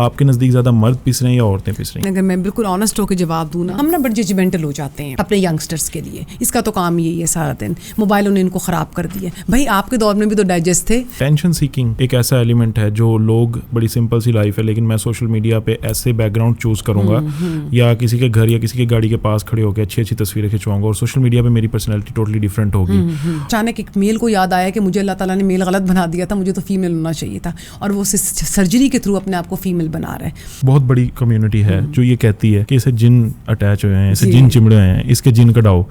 آپ کے نزدیک زیادہ مرد پیس رہے ہیں یا عورتیں پیس رہی ہیں؟ اگر میں بالکل آنےسٹ ہو کے جواب دوں نا, ہم نا بڑے ججمنٹل ہو جاتے ہیں اپنے ینگسٹرس کے لیے. اس کا تو کام یہی ہے سارا دن, موبائلوں نے ان کو خراب کر دیا. بھائی آپ کے دور میں بھی تو ڈائجسٹ تھے. ٹینشن سیکنگ ایک ایسا ایلیمنٹ ہے جو لوگ, بڑی سمپل سی لائف ہے لیکن میں سوشل میڈیا پہ ایسے بیک گراؤنڈ چوز کروں گا یا کسی کے گھر یا کسی کی گاڑی کے پاس کھڑے ہو کے اچھی اچھی تصویریں کھنچواؤں گا اور سوشل میڈیا پہ میری پرسنالٹی ٹوٹلی ڈفرینٹ ہوگی. اچانک ایک میل کو یاد آیا کہ مجھے اللہ تعالیٰ نے میل غلط بنا دیا تھا, مجھے تو فیمیل ہونا چاہیے تھا, اور وہ سرجری کے تھرو اپنے آپ کو فیمیل بنا رہا ہے. بہت بڑی کمیونٹی ہے جو یہ کہتی ہے کہ اسے جن اٹیچ ہوئے ہیں, اسے جن چمڑے ہوئے ہیں, اس کے جن کڈاؤ.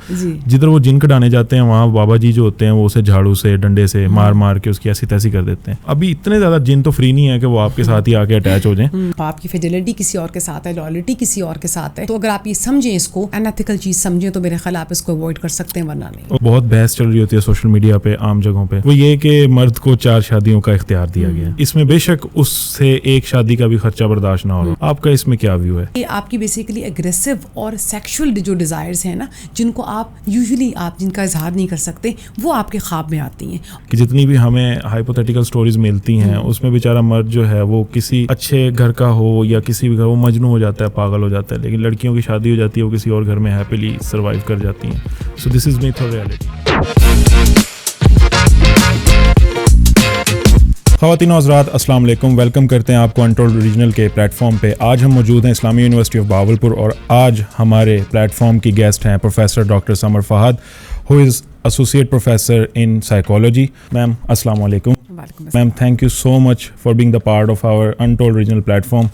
جدھر وہ جن کڈانے جاتے ہیں وہاں بابا جی جو ہوتے ہیں وہ اسے جھاڑو سے ڈنڈے سے مار مار کے اس کی ایسی تیسی کر دیتے ہیں. ابھی اتنے زیادہ جن تو فری نہیں ہے کہ وہ آپ کے ساتھ ہی آ کے اٹیچ ہو جائیں. آپ کی فیڈیلٹی کسی اور کے ساتھ ہے, لائلٹی کسی اور کے ساتھ ہے, تو اگر آپ یہ سمجھیں, اس کو انیتھیکل چیز سمجھیں, تو میرے خیال آپ اس کو اوائڈ کر سکتے ہیں, ورنہ نہیں. بہت بحث چل رہی ہوتی ہے سوشل میڈیا پہ عام جگہوں پہ, وہ یہ کہ مرد کو 4 شادیوں کا اختیار دیا گیا. اس میں بے شک اس سے ایک شادی کا بھی خرچہ برداشت نہ ہو رہا. آپ کا اس میں کیا ویو ہے؟ یہ آپ کی بیسیکلی اگریسو اور سیکشول جو ڈیزائرز ہیں نا, جن کو آپ یوزلی آپ جن کا اظہار نہیں کر سکتے, وہ آپ کے خواب میں آتی ہیں. کہ جتنی بھی ہمیں ہائپوتھیٹیکل سٹوریز ملتی ہیں اس میں بیچارہ مرد جو ہے وہ کسی اچھے گھر کا ہو یا کسی بھی گھر, وہ مجنون ہو جاتا ہے, پاگل ہو جاتا ہے, لیکن لڑکیوں کی شادی ہو جاتی ہے, وہ کسی اور گھر میں ہیپیلی سروائیو کر جاتی ہیں. سو دس از میتھ اور ریئلٹی. خواتین و حضرات السلام علیکم, ویلکم کرتے ہیں آپ کو انٹولڈ ریجنل کے پلیٹ فارم پہ. آج ہم موجود ہیں اسلامی یونیورسٹی آف بہاولپور اور آج ہمارے پلیٹ فارم کی گیسٹ ہیں professor doctor Samar Fahad, who is associate professor in psychology. Ma'am السلام علیکم. Ma'am thank you so much for being the part of our untold regional platform.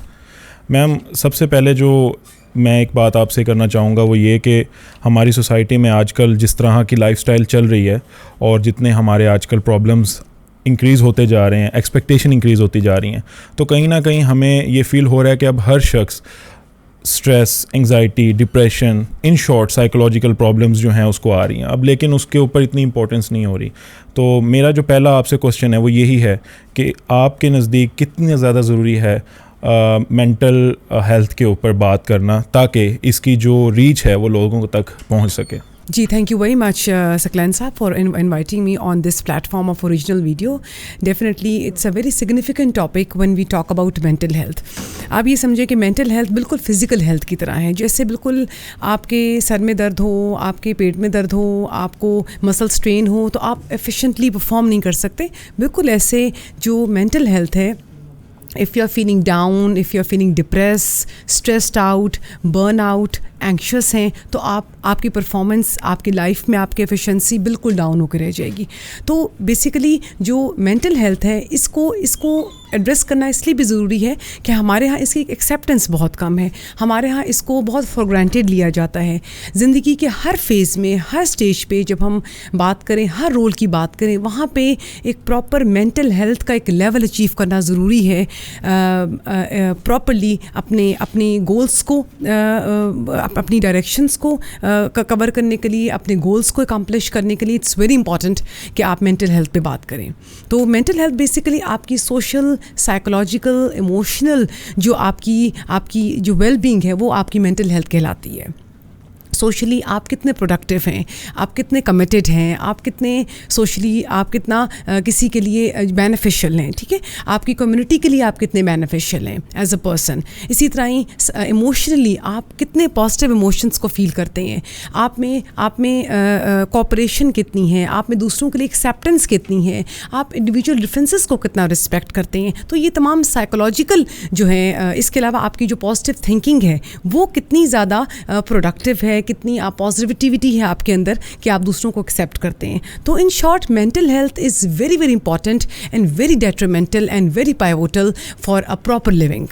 Ma'am سب سے پہلے جو میں ایک بات آپ سے کرنا چاہوں گا وہ یہ کہ ہماری سوسائٹی میں آج کل جس طرح کی لائف سٹائل چل رہی ہے اور جتنے ہمارے آج کل پرابلمس انکریز ہوتے جا رہے ہیں, ایکسپیکٹیشن انکریز ہوتی جا رہی ہیں, تو کہیں نہ کہیں ہمیں یہ فیل ہو رہا ہے کہ اب ہر شخص stress, anxiety, depression, in short psychological problems جو ہیں اس کو آ رہی ہیں اب, لیکن اس کے اوپر اتنی امپورٹنس نہیں ہو رہی. تو میرا جو پہلا آپ سے کوشچن ہے وہ یہی ہے کہ آپ کے نزدیک کتنی زیادہ ضروری ہے مینٹل ہیلتھ کے اوپر بات کرنا تاکہ اس کی جو ریچ ہے وہ لوگوں تک پہنچ سکے. جی thank you very much Saqlain صاحب for inviting me on this platform of original video. Definitely it's a very significant topic when we talk about mental health. آپ یہ سمجھیں کہ مینٹل ہیلتھ بالکل فزیکل ہیلتھ کی طرح ہے. جیسے بالکل آپ کے سر میں درد ہو, آپ کے پیٹ میں درد ہو, آپ کو مسل اسٹرین ہو تو آپ ایفیشینٹلی پرفارم نہیں کر سکتے, بالکل ایسے جو مینٹل ہیلتھ ہے, if you are feeling down, if you are feeling depressed, stressed out, burn out, anxious ہیں, تو آپ کی پرفارمنس, آپ کی لائف میں آپ کی ایفیشنسی بالکل ڈاؤن ہو کے رہ جائے گی. تو بیسیکلی جو مینٹل ہیلتھ ہے اس کو ایڈریس کرنا اس لیے بھی ضروری ہے کہ ہمارے ہاں اس کی ایکسیپٹنس بہت کم ہے. ہمارے ہاں اس کو بہت فار گرانٹیڈ لیا جاتا ہے. زندگی کے ہر فیز میں, ہر اسٹیج پہ جب ہم بات کریں, ہر رول کی بات کریں, وہاں پہ ایک پراپر مینٹل ہیلتھ کا ایک لیول اچیو کرنا ضروری ہے. پراپرلی اپنے گولس کو, اپنی ڈائریکشنس کو کور کرنے کے لیے, اپنے گولس کو اکمپلش کرنے کے لیے اٹس ویری امپورٹنٹ کہ آپ مینٹل ہیلتھ پہ بات کریں. تو مینٹل ہیلتھ بیسیکلی آپ کی سوشل, سائیکولوجیکل, ایموشنل جو آپ کی جو ویل بینگ ہے وہ آپ کی مینٹل ہیلتھ کہلاتی ہے. سوشلی آپ کتنے پروڈکٹیو ہیں, آپ کتنے کمیٹیڈ ہیں, آپ کتنے سوشلی, آپ کتنا کسی کے لیے بینیفیشیل ہیں, ٹھیک ہے, آپ کی کمیونٹی کے لیے آپ کتنے بینیفیشیل ہیں ایز اے پرسن. اسی طرح ہی ایموشنلی آپ کتنے پازیٹیو ایموشنس کو فیل کرتے ہیں, آپ میں کوآپریشن کتنی ہے, آپ میں دوسروں کے لیے ایکسیپٹنس کتنی ہے, آپ انڈیویجول ڈفرینسز کو کتنا رسپیکٹ کرتے ہیں. تو یہ تمام سائیکولوجیکل جو ہے, اس کے علاوہ آپ کی جو پازیٹیو تھنکنگ ہے وہ کتنی زیادہ پروڈکٹیو ہے, کتنی آپ پازیٹیوٹی ہے آپ کے اندر کہ آپ دوسروں کو ایکسیپٹ کرتے ہیں. تو in short mental health is very very important and very detrimental and very pivotal for a proper living.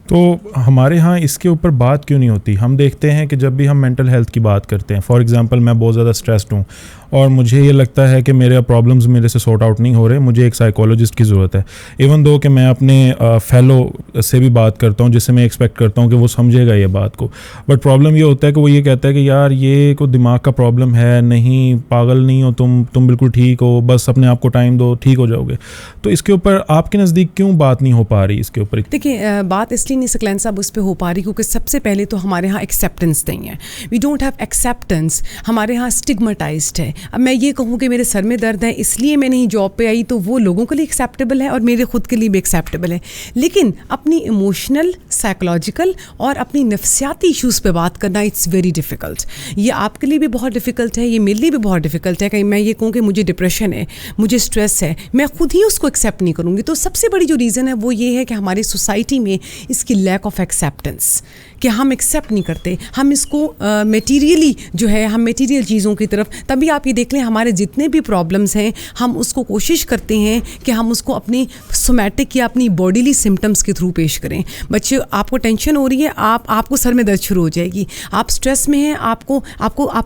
تو ہمارے ہاں اس کے اوپر بات کیوں نہیں ہوتی؟ ہم دیکھتے ہیں کہ جب بھی ہم مینٹل ہیلتھ کی بات کرتے ہیں, فار ایگزامپل میں بہت زیادہ اسٹریسڈ ہوں اور مجھے یہ لگتا ہے کہ میرے پرابلمز میرے سے سارٹ آؤٹ نہیں ہو رہے, مجھے ایک سائیکالوجسٹ کی ضرورت ہے. ایون دو کہ میں اپنے فیلو سے بھی بات کرتا ہوں جس سے میں ایکسپیکٹ کرتا ہوں کہ وہ سمجھے گا یہ بات کو, بٹ پرابلم یہ ہوتا ہے کہ وہ یہ کہتا ہے کہ یار یہ کوئی دماغ کا پرابلم ہے, نہیں پاگل نہیں ہو تم بالکل ٹھیک ہو, بس اپنے آپ کو ٹائم دو, ٹھیک ہو جاؤ گے. تو اس کے اوپر آپ کے نزدیک کیوں بات نہیں ہو پا رہی اس کے اوپر؟ دیکھیں بات اس لیے نہیں سکلین صاحب اس پہ ہو پا رہی، کیونکہ سب سے پہلے تو ہمارے ہاں ایکسیپٹنس نہیں ہے. We don't have acceptance. ہمارے ہاں اسٹگماٹائزڈ ہے. اب میں یہ کہوں کہ میرے سر میں درد ہے اس لیے میں نہیں جاب پہ آئی، تو وہ لوگوں کے لیے ایکسیپٹیبل ہے اور میرے خود کے لیے بھی ایکسیپٹیبل ہے. لیکن اپنی ایموشنل، سائیکولوجیکل اور اپنی نفسیاتی ایشوز پہ بات کرنا اٹس ویری ڈیفیکلٹ. یہ آپ کے لیے بھی بہت ڈیفیکلٹ ہے، یہ میرے لیے بھی بہت ڈیفیکلٹ ہے. کہ میں یہ کہوں کہ مجھے ڈپریشن ہے، مجھے اسٹریس ہے، میں خود ہی اس کو ایکسیپٹ نہیں کروں گی. تو سب سے بڑی جو ریزن ہے وہ یہ ہے کہ ہماری سوسائٹی میں اس کی لیک آف ایکسیپٹنس، کہ ہم ایکسیپٹ نہیں کرتے. ہم اس کو میٹیریلی جو ہے، ہم میٹیریل چیزوں کی طرف، تبھی آپ یہ دیکھ لیں ہمارے جتنے بھی پرابلمس ہیں ہم اس کو کوشش کرتے ہیں کہ ہم اس کو اپنی سومیٹک یا اپنی باڈیلی سمٹمس کے تھرو پیش کریں. بچے آپ کو ٹینشن ہو رہی ہے، آپ کو سر میں درد شروع ہو جائے گی. آپ اسٹریس میں ہیں، آپ کو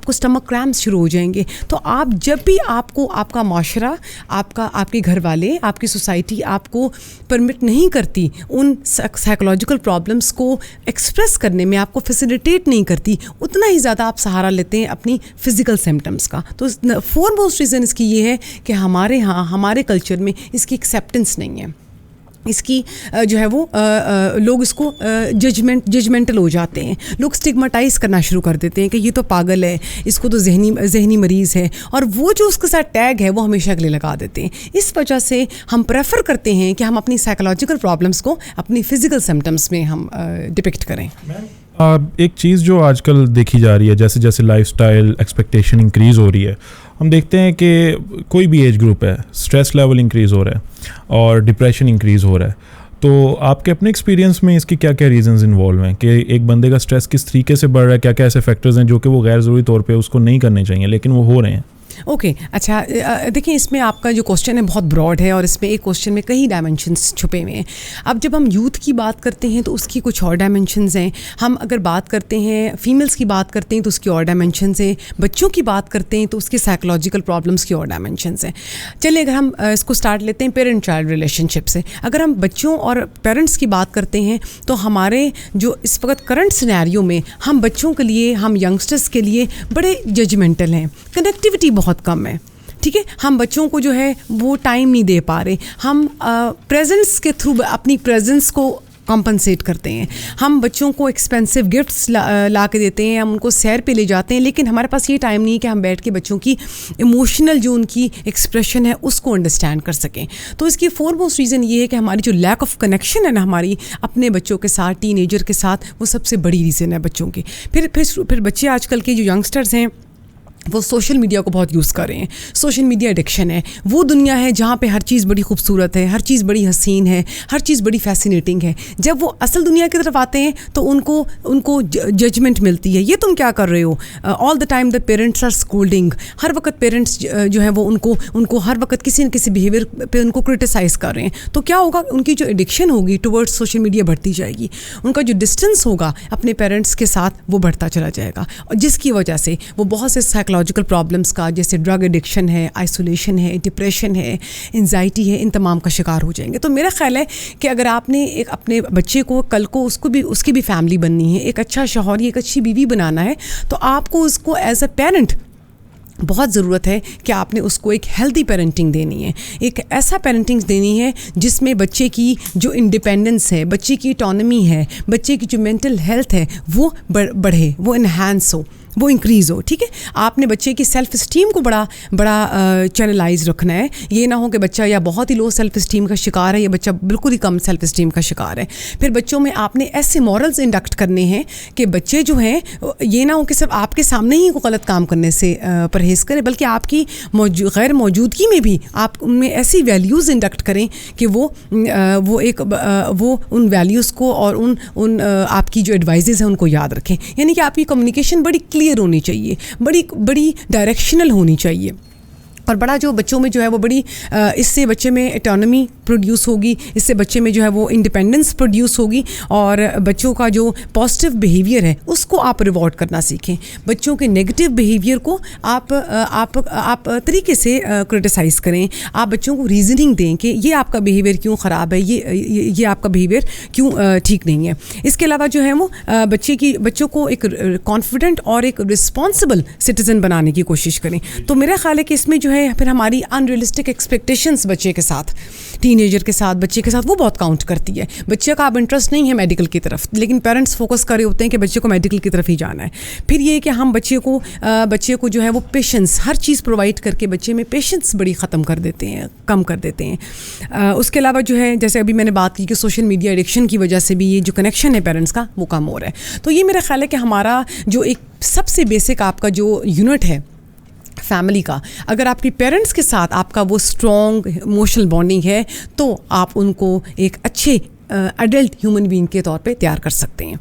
اسٹمک کریمپس شروع ہو جائیں گے. تو آپ جب بھی آپ کا معاشرہ، آپ کے گھر والے، آپ کی سوسائٹی آپ کو پرمٹ نہیں کرتی ان سائیکولوجیکل پرابلمس کو ایکسپریس کرنے میں، آپ کو فیسیلیٹیٹ نہیں کرتی، اتنا ہی زیادہ آپ سہارا لیتے ہیں اپنی فزیکل سمٹمس کا. تو فور موسٹ ریزن اس کی یہ ہے کہ ہمارے ہاں، ہمارے کلچر میں اس کی ایکسیپٹنس نہیں ہے. اس کی جو ہے وہ لوگ اس کو ججمنٹل ہو جاتے ہیں. لوگ اسٹگماٹائز کرنا شروع کر دیتے ہیں کہ یہ تو پاگل ہے، اس کو تو ذہنی مریض ہے، اور وہ جو اس کے ساتھ ٹیگ ہے وہ ہمیشہ کے لیے لگا دیتے ہیں. اس وجہ سے ہم پریفر کرتے ہیں کہ ہم اپنی سائیکولوجیکل پرابلمس کو اپنی فزیکل سمٹمس میں ہم ڈپکٹ کریں. ایک چیز جو آج کل دیکھی جا رہی ہے، جیسے جیسے لائف سٹائل ایکسپیکٹیشن انکریز ہو رہی ہے، ہم دیکھتے ہیں کہ کوئی بھی ایج گروپ ہے، اسٹریس لیول انکریز ہو رہا ہے اور ڈپریشن انکریز ہو رہا ہے. تو آپ کے اپنے ایکسپیرینس میں اس کی کیا کیا ریزنز انوالو ہیں کہ ایک بندے کا اسٹریس کس طریقے سے بڑھ رہا ہے؟ کیا کیا ایسے فیکٹرز ہیں جو کہ وہ غیر ضروری طور پہ اس کو نہیں کرنے چاہیے لیکن وہ ہو رہے ہیں؟ اوکے اچھا دیکھیں اس میں آپ کا جو کوشچن ہے بہت براڈ ہے اور اس میں ایک کوشچن میں کئی ڈائمینشنس چھپے ہوئے ہیں. اب جب ہم یوتھ کی بات کرتے ہیں تو اس کی کچھ اور ڈائمینشنز ہیں. ہم اگر بات کرتے ہیں فیمیلز کی بات کرتے ہیں تو اس کی اور ڈائمینشنز ہیں. بچوں کی بات کرتے ہیں تو اس کی سائیکولوجیکل پرابلمس کی اور ڈائمینشنز ہیں. چلیے اگر ہم اس کو سٹارٹ لیتے ہیں پیرنٹ چائلڈ ریلیشن شپ سے. اگر ہم بچوں اور پیرنٹس کی بات کرتے ہیں تو ہمارے جو اس وقت کرنٹ سینیریو میں ہم بچوں کے لیے، ہم ینگسٹرس کے لیے بڑے ججمنٹل ہیں. کنیکٹیوٹی بہت کم ہے. ٹھیک ہے، ہم بچوں کو جو ہے وہ ٹائم نہیں دے پا رہے. ہم پریزنس کے تھرو اپنی پریزنس کو کمپنسیٹ کرتے ہیں. ہم بچوں کو ایکسپینسو گفٹس لا کے دیتے ہیں، ہم ان کو سیر پہ لے جاتے ہیں، لیکن ہمارے پاس یہ ٹائم نہیں کہ ہم بیٹھ کے بچوں کی ایموشنل جو ان کی ایکسپریشن ہے اس کو انڈرسٹینڈ کر سکیں. تو اس کی فور موسٹ ریزن یہ ہے کہ ہماری جو لیک آف کنیکشن ہے نا ہماری اپنے بچوں کے ساتھ، ٹین ایجر کے ساتھ، وہ سب سے بڑی ریزن ہے بچوں کی. پھر بچے آج کل کے جو ینگسٹرز ہیں وہ سوشل میڈیا کو بہت یوز کر رہے ہیں. سوشل میڈیا ایڈکشن ہے. وہ دنیا ہے جہاں پہ ہر چیز بڑی خوبصورت ہے، ہر چیز بڑی حسین ہے، ہر چیز بڑی فیسینیٹنگ ہے. جب وہ اصل دنیا کی طرف آتے ہیں تو ان کو ججمنٹ ملتی ہے، یہ تم کیا کر رہے ہو. All the time the parents are scolding. ہر وقت پیرنٹس جو ہے وہ ان کو ہر وقت کسی نہ کسی بیہیویئر پہ ان کو کرٹیسائز کر رہے ہیں. تو کیا ہوگا، ان کی جو ایڈکشن ہوگی ٹورڈ سوشل میڈیا بڑھتی جائے گی. ان کا جو ڈسٹینس ہوگا اپنے پیرنٹس کے ساتھ وہ بڑھتا چلا جائے گا، اور جس کی وجہ سے وہ بہت سے سائیکولوجیکل پرابلمس کا، جیسے ڈرگ ایڈکشن ہے، آئسولیشن ہے، ڈپریشن ہے، انزائٹی ہے، ان تمام کا شکار ہو جائیں گے. تو میرا خیال ہے کہ اگر آپ نے ایک اپنے بچے کو کل کو اس کی بھی فیملی بننی ہے، ایک اچھا شوہر، ایک اچھی بیوی بنانا ہے، تو آپ کو اس کو ایز اے پیرنٹ بہت ضرورت ہے کہ آپ نے اس کو ایک ہیلدی پیرنٹنگ دینی ہے. ایک ایسا پیرنٹنگ دینی ہے جس میں بچے کی جو انڈیپینڈنس ہے، بچے کی اٹانومی ہے، بچے کی جو مینٹل ہیلتھ ہے وہ بڑھے، وہ انہینس ہو، وہ انکریز ہو. ٹھیک ہے، آپ نے بچے کی سیلف اسٹیم کو بڑا چینلائز رکھنا ہے. یہ نہ ہو کہ بچہ یا بہت ہی لو سیلف اسٹیم کا شکار ہے یا بچہ بالکل ہی کم سیلف اسٹیم کا شکار ہے. پھر بچوں میں آپ نے ایسے مورلز انڈکٹ کرنے ہیں کہ بچے جو ہیں یہ نہ ہو کہ صرف آپ کے سامنے ہی کوئی غلط کام کرنے سے پرہیز کریں، بلکہ آپ کی غیر موجودگی میں بھی آپ ان میں ایسی ویلیوز انڈکٹ کریں کہ وہ ان ویلیوز کو اور ان آپ کی جو ایڈوائزز ہیں ان کو یاد رکھیں. یعنی کہ آپ کی کمیونیکیشن بڑی کلیئر ہونی چاہیے، بڑی ڈائریکشنل ہونی چاہیے. اور بڑا جو بچوں میں جو ہے وہ بڑی اس سے بچے میں اٹانومی پروڈیوس ہوگی، اس سے بچے میں جو ہے وہ انڈیپینڈنس پروڈیوس ہوگی، اور بچوں کا جو پازیٹیو بیہیویئر ہے اس کو آپ ریوارڈ کرنا سیکھیں. بچوں کے نیگیٹو بیہیویئر کو آپ طریقے سے کرٹیسائز کریں. آپ بچوں کو ریزننگ دیں کہ یہ آپ کا بیہیویئر کیوں خراب ہے، یہ آپ کا بیہیویئر کیوں ٹھیک نہیں ہے. اس کے علاوہ جو ہے وہ بچوں کو ایک کانفیڈنٹ اور ایک رسپانسبل سٹیزن بنانے کی کوشش کریں. تو میرا خیال ہے کہ اس میں جو ہے پھر ہماری انریلسٹک ایکسپیکٹیشنس بچے کے ساتھ, ٹین ایجر کے ساتھ, بچے کے ساتھ, وہ بہت کاؤنٹ کرتی ہے. بچے کا اب انٹرسٹ نہیں ہے میڈیکل کی طرف, لیکن پیرنٹس فوکس کر رہے ہوتے ہیں کہ بچے کو میڈیکل کی طرف ہی جانا ہے. پھر یہ کہ ہم بچے کو جو ہے وہ پیشنس, ہر چیز پرووائڈ کر کے بچے میں پیشنس بڑی ختم کر دیتے ہیں, کم کر دیتے ہیں. اس کے علاوہ جو ہے جیسے ابھی میں نے بات کی کہ سوشل میڈیا ایڈکشن کی وجہ سے بھی یہ جو کنیکشن ہے پیرنٹس کا وہ کم ہو رہا ہے. تو یہ میرا خیال ہے کہ ہمارا جو ایک سب سے بیسک آپ کا جو یونٹ ہے فیملی کا, اگر آپ کی پیرنٹس کے ساتھ آپ کا وہ اسٹرانگ ایموشنل بانڈنگ ہے تو آپ ان کو ایک اچھے ایڈلٹ ہیومن بینگ کے طور پہ تیار کر سکتے ہیں.